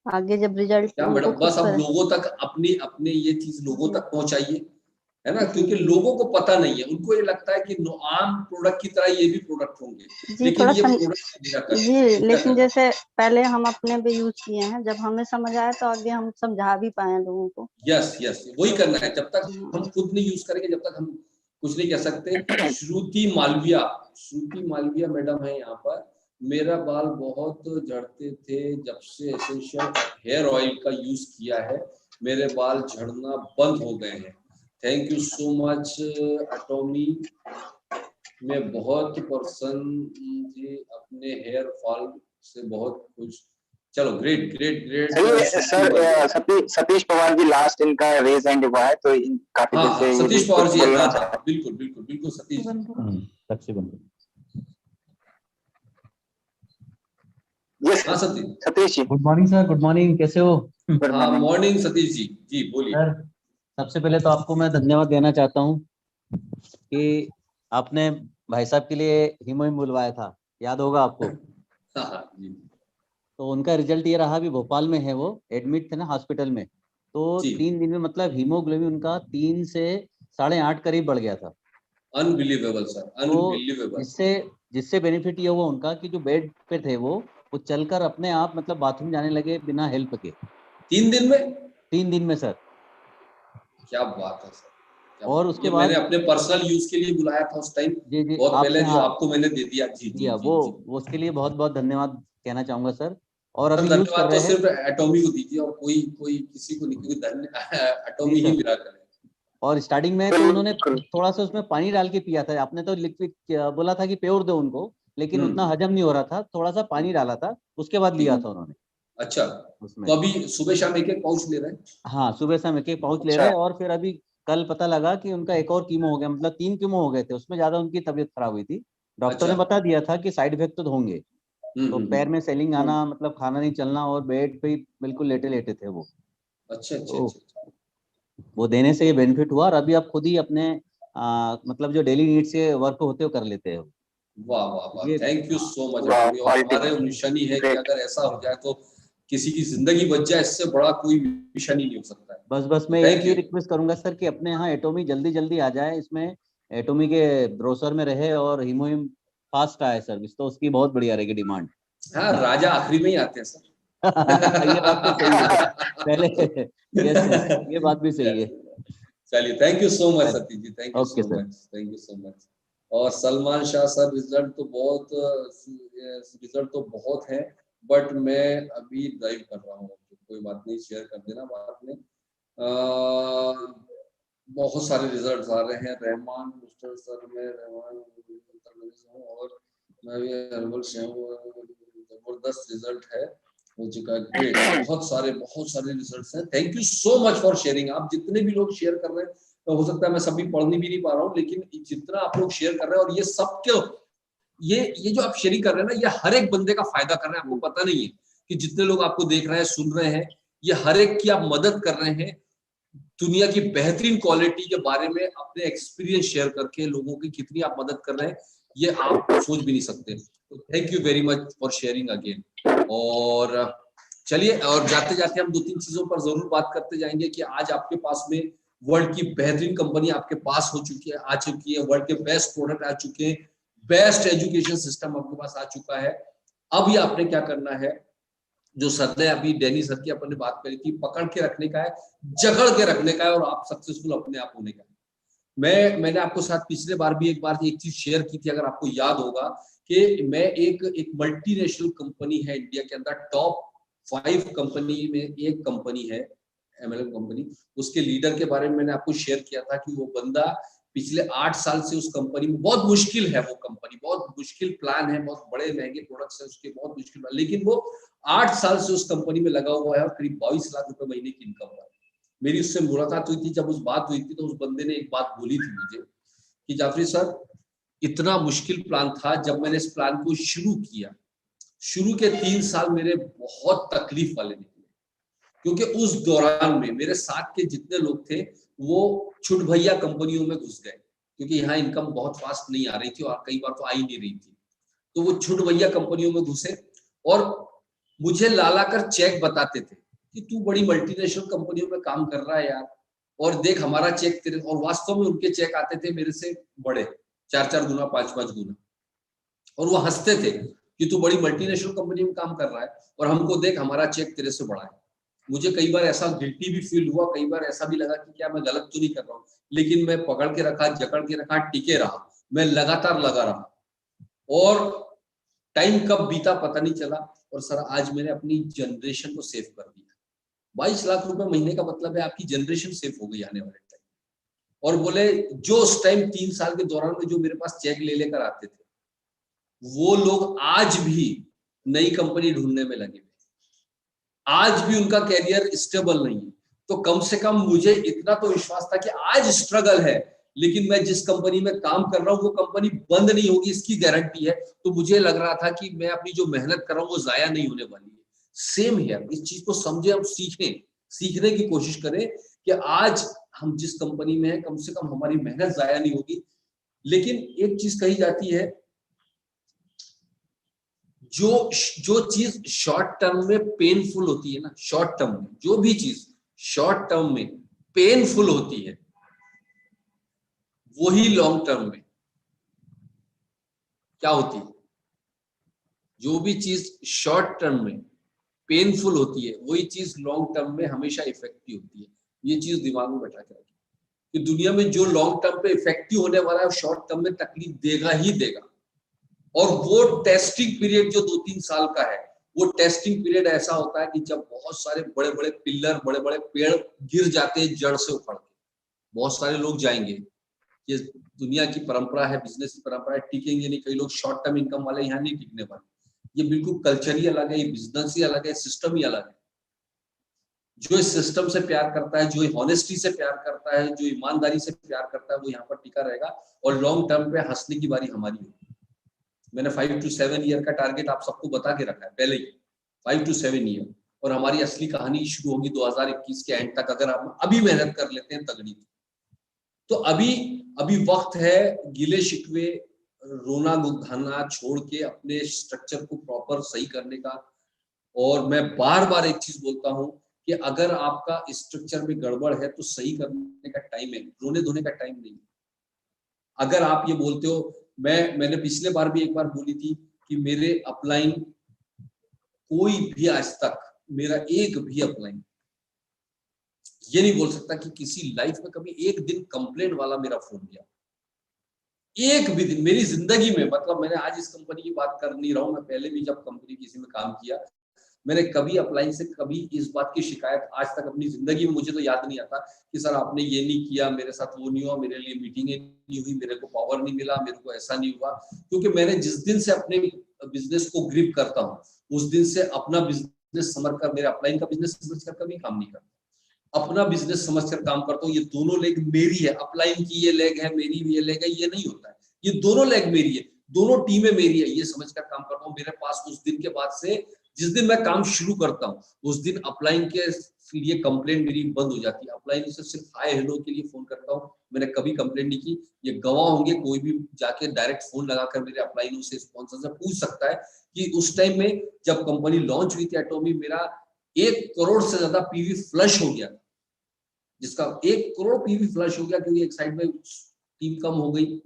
आगे जब रिजल्ट क्या उनको मैडम, खुद बस अब पर, लोगों तक अपनी अपने ये चीज लोगों जी तक पहुंचाइए, है ना, जी क्योंकि लोगों को पता नहीं है। उनको ये लगता है कि आम प्रोडक्ट की तरह ये भी प्रोडक्ट होंगे, जी, लेकिन थोड़ा ये प्रोडक्ट मिराकल है, जी, लेकिन मिराकल है। जैसे पहले हम अपने पे यूज किए हैं, जब हमें समझ आया तो आगे हम समझा भी पाए लोगों को। यस यस, वही करना है। जब तक हाँ, हम खुद नहीं यूज करेंगे, जब तक हम कुछ नहीं कह सकते। श्रुति मालविया, श्रुति मालविया मैडम है यहाँ पर। मेरा बाल बहुत झड़ते थे, जब से एसेंशियल हेयर ऑयल का यूज किया है मेरे बाल झड़ना बंद हो गए हैं। Thank you so much एटॉमी। मैं बहुत प्रसन्न थी, अपने हेयर फॉल से बहुत खुश। चलो, great great great. Sir Satish Pawar ji last इनका रेज हैंड हुआ है, तो काफी हाँ देर से हाँ, ये सतीश पवार कुछ जी, बोलना हाँ चाहते हाँ, बिल्कुल बिल्कुल बिल्कुल सतीश जी। हैं। यस हाँ Satish. Satish ji, good morning sir, good morning, कैसे हो? गुड हाँ मॉर्निंग। मॉर्निंग सतीश जी, जी बोलिए। सर सबसे पहले तो आपको मैं धन्यवाद देना चाहता हूँ कि आपने भाई साहब के लिए हीमोहिम बुलवाया था, याद होगा आपको। हाँ हाँ जी तो उनका रिजल्ट ये रहा, अभी भोपाल में है, वो एडमिट थे ना हॉस्पिटल में। तो जी। 3 दिन में मतलब हीमोग्लोबिन उनका 3 से 8.5 करीब बढ़ गया था। अनबिलीवेबल सर, तो अनबिलीवेबल। जिससे जिससे बेनिफिट ये हुआ उनका कि जो बेड पे थे वो चलकर अपने आप मतलब बाथरूम जाने लगे बिना हेल्प के। 3 दिन में? 3 दिन में सर। क्या बात है सर, क्या और बात है। उसके ये मैंने बाद अपने पर्सनल यूज के लिए बुलाया था उस टाइम, जी जी बहुत आपने, पहले, जो हाँ आपको मैंने दे दिया। जी जी दिया जी जी। वो उसके लिए बहुत बहुत धन्यवाद कहना चाहूंगा सर। और सर अभी यूज कर धन्यवाद तो रहे हैं सिर्फ एटॉमी को दीजिए, और कोई कोई किसी को नहीं, क्योंकि जी एटॉमी ही सर। मिराकल है। और स्टार्टिंग में तो उन्होंने थोड़ा सा उसमें पानी डाल के पिया था, आपने तो लिक्विड बोला था कि प्योर दो उनको, लेकिन उतना हजम नहीं हो रहा था, थोड़ा सा पानी डाला था, उसके बाद लिया था उन्होंने अच्छा, उसमें। तो अभी सुबह शाम एक एक पाउच ले रहे हैं? हाँ सुबह शाम एक पाउच ले रहे हैं। और फिर अभी कल पता लगा कि उनका एक और कीमो हो गया, मतलब 3 कीमो हो गए थे, उसमें ज्यादा उनकी तबीयत खराब हुई थी। डॉक्टर अच्छा। ने बता दिया था कि साइड इफेक्ट तो होंगे। तो पैर में सेलिंग आना, मतलब खाना नहीं चलना, और बेड पे ही बिल्कुल लेटे लेटे थे वो। अच्छा अच्छा तो अच्छा। वो देने से ये बेनिफिट हुआ, और अभी आप खुद ही अपने मतलब जो डेली नीड्स के वर्क होते हो कर लेते हो। वाह वाह वाह, ये थैंक यू हाँ, सो मच वाह, एटॉमी। और हमारे quality, मिशन ही है कि great. अगर ऐसा हो जाए तो किसी की जिंदगी बच जाए, इससे बड़ा कोई मिशन ही नहीं हो सकता है। बस तो मैं एक थैंक ही यू। रिक्वेस्ट करूंगा सर कि अपने यहाँ एटोमी जल्दी जल्दी आ जाए, इसमें एटोमी के ब्रोशर में रहे और हीमोहिम फास्ट आए सर्विस, तो उसकी बहुत बढ़िया रहेगी डिमांड। हाँ, राजा आखिरी में ही आते हैं सर। ये बात तो सही है पहले। यस सर, ये बात भी सही है। चलिए, thank you so much Satish ji, thank you okay so sir. Much, thank you so much. और सलमान शाह सर, रिजल्ट तो बहुत है, बट मैं अभी ड्राइव कर रहा हूँ, तो कोई बात नहीं, शेयर कर देना बाद में। बहुत सारे रिजल्ट्स आ रहे हैं। रहमान मिस्टर सर, मैं रहमान उत्तर प्रदेश से हूँ, और मैं भी हर्बल से हूँ। जबरदस्त रिजल्ट है, हो चुका है। ग्रेट, बहुत सारे रिजल्ट्स हैं। Thank you so much for sharing. आप जितने भी लोग शेयर कर रहे हैं, तो हो सकता है मैं सभी पढ़नी भी नहीं पा रहा हूँ, लेकिन जितना आप लोग शेयर कर रहे हैं, और ये सब क्यों, ये जो आप शेयरिंग कर रहे हैं ना, ये हर एक बंदे का फायदा कर रहे हैं। आपको पता नहीं है कि जितने लोग आपको देख रहे हैं, सुन रहे हैं, ये हर एक की आप मदद कर रहे हैं, दुनिया की बेहतरीन क्वालिटी के बारे में अपने एक्सपीरियंस शेयर करके लोगों की कितनी आप मदद कर रहे हैं, ये आप सोच भी नहीं सकते। तो thank you very much for sharing again. और चलिए, और जाते जाते हम 2-3 चीजों पर जरूर बात करते जाएंगे कि आज आपके पास में वर्ल्ड की बेहतरीन कंपनी आपके पास हो चुकी है, आ चुकी है, वर्ल्ड के बेस्ट प्रोडक्ट आ चुके हैं, बेस्ट एजुकेशन सिस्टम आपके पास आ चुका है। अब ये आपने क्या करना है, जो सर ने अभी डैनी सर की अपन ने बात करी थी, पकड़ के रखने का है, जकड़ के रखने का है, और आप सक्सेसफुल अपने आप होने का है। मैंने आपको साथ पिछले बार भी एक चीज शेयर की थी, अगर आपको याद होगा, कि मैं एक मल्टीनेशनल कंपनी है इंडिया के अंदर, टॉप 5 कंपनी में एक कंपनी है, एमएलएम कंपनी, उसके लीडर के बारे में मैंने आपको शेयर किया था कि वो बंदा पिछले 8 साल से उस कंपनी में, बहुत मुश्किल है वो कंपनी, बहुत मुश्किल प्लान है, बहुत बड़े महंगे प्रोडक्ट्स है उसके, बहुत मुश्किल, लेकिन वो 8 साल से उस कंपनी में लगा हुआ है, और करीब 22 लाख रुपए महीने की इनकम है। मेरी उससे मुलाकात हुई थी, जब उस बात हुई थी तो उस बंदे ने एक बात बोली थी मुझे कि जाफरी सर, इतना मुश्किल प्लान था, जब मैंने इस प्लान को शुरू किया, शुरू के 3 साल मेरे बहुत तकलीफ वाले निकले, क्योंकि उस दौरान में मेरे साथ के जितने लोग थे वो छुट भैया कंपनियों में घुस गए, क्योंकि यहाँ इनकम बहुत फास्ट नहीं आ रही थी और कई बार तो आ ही नहीं रही थी, तो वो छुट भैया कंपनियों में घुसे और मुझे लाला कर चेक बताते थे कि तू बड़ी मल्टीनेशनल कंपनियों में काम कर रहा है यार, और देख हमारा चेक तेरे, और वास्तव में उनके चेक आते थे मेरे से बड़े 4-4 गुना 5-5 गुना, और वो हंसते थे कि तू बड़ी मल्टीनेशनल कंपनी में काम कर रहा है और हमको देख हमारा चेक तेरे से बड़ा है। मुझे कई बार ऐसा गिल्टी भी फील हुआ, कई बार ऐसा भी लगा कि क्या मैं गलत तो नहीं कर रहा हूँ, लेकिन मैं पकड़ के रखा, जकड़ के रखा, टिके रहा, मैं लगातार लगा रहा, और टाइम कब बीता पता नहीं चला। और सर आज मैंने अपनी जनरेशन को सेव कर दिया। 22 लाख रुपए महीने का मतलब है आपकी जनरेशन सेव हो गई आने वाले टाइम। और बोले जो उस टाइम 3 साल के दौरान में जो मेरे पास चेक ले लेकर आते थे, वो लोग आज भी नई कंपनी ढूंढने में लगे, आज भी उनका कैरियर स्टेबल नहीं है। तो कम से कम मुझे इतना तो विश्वास था कि आज स्ट्रगल है, लेकिन मैं जिस कंपनी में काम कर रहा हूँ वो कंपनी बंद नहीं होगी, इसकी गारंटी है। तो मुझे लग रहा था कि मैं अपनी जो मेहनत कर रहा हूँ वो जाया नहीं होने वाली है। सेम है, इस चीज को समझे, हम सीखें, सीखने की कोशिश करें कि आज हम जिस कंपनी में हैं कम से कम हमारी मेहनत जाया नहीं होगी। लेकिन एक चीज कही जाती है, जो चीज शॉर्ट टर्म में पेनफुल होती है ना, शॉर्ट टर्म में जो भी चीज शॉर्ट टर्म में पेनफुल होती है, वही लॉन्ग टर्म में क्या होती है। जो भी चीज शॉर्ट टर्म में पेनफुल होती है, वही चीज लॉन्ग टर्म में हमेशा इफेक्टिव होती है। ये चीज दिमाग में बैठा के रखिए कि दुनिया में जो लॉन्ग टर्म पे इफेक्टिव होने वाला है, शॉर्ट टर्म में तकलीफ देगा ही देगा। और वो टेस्टिंग पीरियड जो 2-3 साल का है, वो टेस्टिंग पीरियड ऐसा होता है कि जब बहुत सारे बड़े बड़े पिलर, बड़े बड़े पेड़ गिर जाते हैं जड़ से उखड़ के, बहुत सारे लोग जाएंगे। ये दुनिया की परंपरा है, बिजनेस की परंपरा है, टिकेंगे नहीं। कई लोग शॉर्ट टर्म इनकम वाले यहाँ नहीं टिकने वाले। ये बिल्कुल कल्चर ही अलग है, ये बिजनेस ही अलग है, सिस्टम ही अलग है। जो इस सिस्टम से प्यार करता है, जो हॉनेस्टी से प्यार करता है, जो ईमानदारी से प्यार करता है, वो यहाँ पर टिका रहेगा और लॉन्ग टर्म पे हंसने की बारी हमारी होगी। मैंने 5 to 7 ईयर का टारगेट आप सबको बता के रखा है पहले ही, 5 to 7 ईयर, और हमारी असली कहानी शुरू होगी 2021 के एंड तक, अगर आप अभी मेहनत कर लेते हैं तगड़ी। तो अभी वक्त है गिले शिकवे, रोना गुगाना छोड़ के अपने स्ट्रक्चर को प्रॉपर सही करने का। और मैं बार बार एक चीज बोलता हूं कि अगर आपका स्ट्रक्चर में गड़बड़ है तो सही करने का टाइम है, रोने धोने का टाइम नहीं। अगर आप ये बोलते हो, मैंने पिछले बार भी एक बार बोली थी कि मेरे अपलाइन कोई भी आज तक, मेरा एक भी अपलाइन ये नहीं बोल सकता कि किसी लाइफ में कभी एक दिन कंप्लेंट वाला मेरा फोन गया, एक भी दिन मेरी जिंदगी में। मतलब मैंने आज इस कंपनी की बात कर नहीं रहा हूं, मैं पहले भी जब कंपनी किसी में काम किया, मैंने कभी अपलाइन से कभी इस बात की शिकायत आज तक अपनी जिंदगी में, मुझे तो याद नहीं आता कि सर आपने ये नहीं किया, मेरे साथ वो नहीं हुआ, मेरे लिए मीटिंगें नहीं हुई, मेरे को पावर नहीं मिला, मेरे को ऐसा नहीं हुआ। क्योंकि मैंने जिस दिन से अपने बिजनेस को ग्रिप करता हूँ, उस दिन से अपना बिजनेस समझकर, मेरे अपलाइन का बिजनेस समझकर कभी काम नहीं करता, अपना बिजनेस समझकर काम करता हूँ। ये दोनों लेग मेरी है, अपलाइन की ये लेग है, मेरी भी ये लेग है, ये नहीं होता है। ये दोनों लेग मेरी है, दोनों टीमें मेरी है, ये समझकर काम करता हूँ। मेरे पास उस दिन के बाद से, जिस दिन मैं काम शुरू करता हूँ, उस दिन अपलाइन के लिए कंप्लेंट मेरी बंद हो जाती है। अपलाइन से सिर्फ हाय हेलो के लिए फोन करता हूँ, मैंने कभी कंप्लेंट नहीं की। ये गवाह होंगे, कोई भी जाके डायरेक्ट फोन लगाकर मेरे अपलाइन से, स्पॉन्सर से पूछ सकता है कि उस टाइम में जब कंपनी लॉन्च हुई थी एटॉमी, मेरा 1 करोड़ से ज्यादा पीवी फ्लश हो गया, जिसका 1 करोड़ पीवी फ्लश हो गया, क्योंकि एक साइड में टीम कम हो गई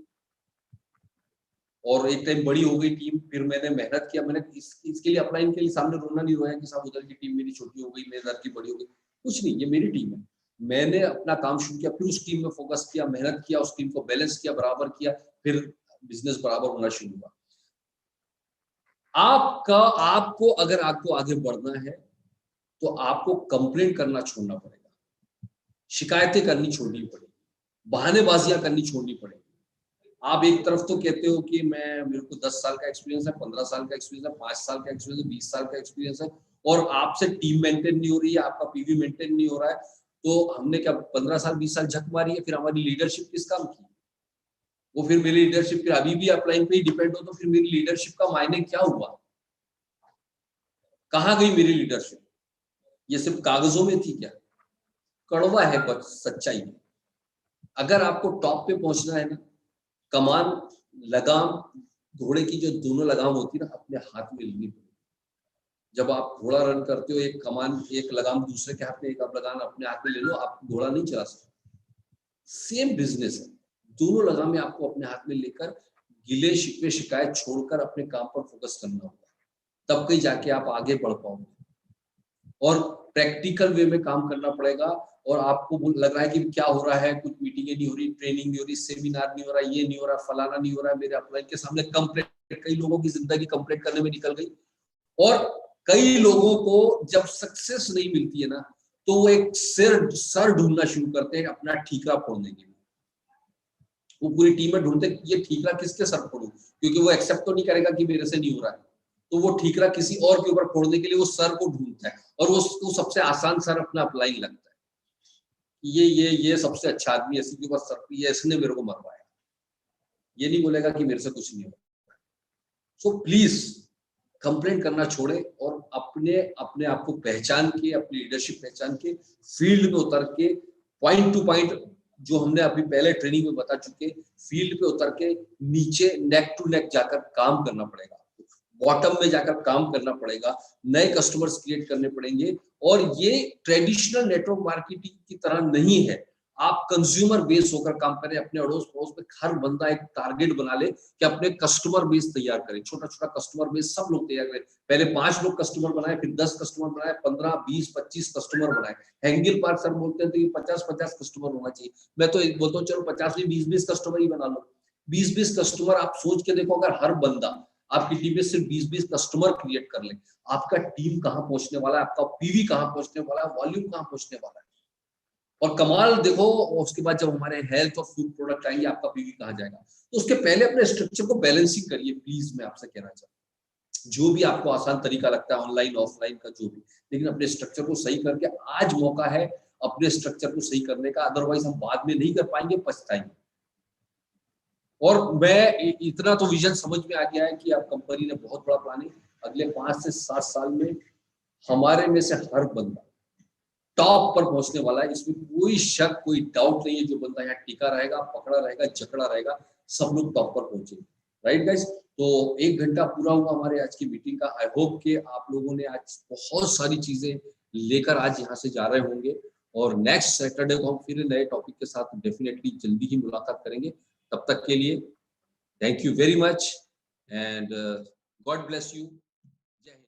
और एक टाइम बड़ी हो गई टीम। फिर मैंने मेहनत किया, मैंने इसके लिए अपलाइन के लिए सामने रोना नहीं रोया कि साहब उधर की टीम मेरी छोटी हो गई, मेरे इधर की बड़ी हो गई, कुछ नहीं, ये मेरी टीम है। मैंने अपना काम शुरू किया, फिर उस टीम में फोकस किया, मेहनत किया, उस टीम को बैलेंस किया, बराबर किया, फिर बिजनेस बराबर होना शुरू हुआ। आपको अगर आपको आगे बढ़ना है तो आपको कंप्लेंट करना छोड़ना पड़ेगा, शिकायतें करनी छोड़नी पड़ेगी, बहानेबाजियां करनी छोड़नी पड़ेगी। आप एक तरफ तो कहते हो कि मेरे को 10 साल का एक्सपीरियंस है, 15 साल का एक्सपीरियंस है, 5 साल का एक्सपीरियंस है, 20 साल का एक्सपीरियंस है, और आपसे टीम मेंटेन नहीं हो रही है, आपका पीवी मेंटेन नहीं हो रहा है, तो हमने क्या 15 साल 20 साल झक मारी है, फिर हमारी लीडरशिप किस काम की? वो फिर मेरी लीडरशिप फिर अभी भी अपलाइन पे ही डिपेंड हो, तो फिर मेरी लीडरशिप का मायने क्या हुआ? कहाँ गई मेरी लीडरशिप? ये सिर्फ कागजों में थी क्या? कड़वा है बस सच्चाई में। अगर आपको टॉप पे पहुंचना है ना, कमान लगाम घोड़े की जो दोनों लगाम होती है ना, अपने हाथ में लेनी पड़ेगी। जब आप घोड़ा रन करते हो, एक कमान एक लगाम दूसरे के हाथ में, एक आप लगाम अपने हाथ में ले लो, आप घोड़ा नहीं चला सकते। सेम बिजनेस है, दोनों लगामें आपको अपने हाथ में लेकर गिले शिकवे शिकायत छोड़कर अपने काम पर फोकस करना होगा, तब कहीं जाके आप आगे बढ़ पाओगे। और प्रैक्टिकल वे में काम करना पड़ेगा। और आपको लग रहा है कि क्या हो रहा है, कुछ मीटिंगें नहीं हो रही, ट्रेनिंग नहीं हो रही, सेमिनार नहीं हो रहा, ये नहीं हो रहा, फलाना नहीं हो रहा है, मेरे अपलाइन के सामने कंप्लेंट, कई लोगों की जिंदगी कंप्लेंट करने में निकल गई। और कई लोगों को जब सक्सेस नहीं मिलती है ना, तो वो एक सर ढूंढना शुरू करते हैं अपना ठीकरा फोड़ने के लिए। वो पूरी टीम में ढूंढते ये ठीकरा किसके सर फोड़ूं, क्योंकि वो एक्सेप्ट तो नहीं करेगा कि मेरे से नहीं हो रहा है, तो वो ठीकरा किसी और के ऊपर फोड़ने के लिए वो सर को ढूंढता है, और वो सबसे आसान सर अपना अपलाइन लगता है। ये सबसे अच्छा आदमी है, इसी के पास सर, ये इसने मेरे को मरवाया, ये नहीं बोलेगा कि मेरे से कुछ नहीं होगा। सो प्लीज कंप्लेंट करना छोड़े और अपने आप को पहचान के, अपनी लीडरशिप पहचान के, फील्ड में उतर के, पॉइंट टू पॉइंट जो हमने अभी पहले ट्रेनिंग में बता चुके, फील्ड पे उतर के नीचे नेक टू नेक जाकर काम करना पड़ेगा, बॉटम में जाकर काम करना पड़ेगा, नए कस्टमर्स क्रिएट करने पड़ेंगे। और ये ट्रेडिशनल नेटवर्क मार्केटिंग की तरह नहीं है, आप कंज्यूमर बेस होकर काम करें, अपने अड़ोस पड़ोस में हर बंदा एक टारगेट बना ले कि अपने कस्टमर बेस तैयार करें, छोटा छोटा कस्टमर बेस सब लोग तैयार करें। पहले 5 लोग कस्टमर बनाए, फिर 10 कस्टमर बनाए, 15, 20, 25 कस्टमर बनाए। हेंगिल पार्क सर बोलते हैं तो ये 50-50 कस्टमर होना चाहिए, मैं तो बोलता हूँ चलो 50 नहीं 20-20 कस्टमर ही बना लो। 20-20 कस्टमर आप सोच के देखो, अगर हर बंदा आपकी टीम में सिर्फ 20-20 कस्टमर क्रिएट कर ले, आपका टीम कहां पहुंचने वाला है, आपका पीवी कहां पहुंचने वाला है, वॉल्यूम कहां पहुंचने वाला है। और कमाल देखो, उसके बाद जब हमारे हेल्थ और फूड प्रोडक्ट आएंगे, आपका पीवी कहां जाएगा। तो उसके पहले अपने स्ट्रक्चर को बैलेंसिंग करिए प्लीज, मैं आपसे कहना चाहता हूं। जो भी आपको आसान तरीका लगता है, ऑनलाइन ऑफलाइन का जो भी, लेकिन अपने स्ट्रक्चर को सही करके आज मौका है अपने स्ट्रक्चर को सही करने का, अदरवाइज हम बाद में नहीं कर पाएंगे, पछताएंगे। और मैं इतना तो विजन समझ में आ गया है कि आप कंपनी ने बहुत बड़ा प्लान है, अगले 5 से 7 साल में हमारे में से हर बंदा टॉप पर पहुंचने वाला है, इसमें कोई शक कोई डाउट नहीं है। जो बंदा यहाँ टिका रहेगा, पकड़ा रहेगा, जकड़ा रहेगा, सब लोग टॉप पर पहुंचेंगे। राइट गाइस, तो 1 घंटा पूरा हुआ हमारे आज की मीटिंग का। आई होप कि आप लोगों ने आज बहुत सारी चीजें लेकर आज यहाँ से जा रहे होंगे, और नेक्स्ट सैटरडे को हम फिर नए टॉपिक के साथ डेफिनेटली जल्दी ही मुलाकात करेंगे। तब तक के लिए thank you very much and God bless you.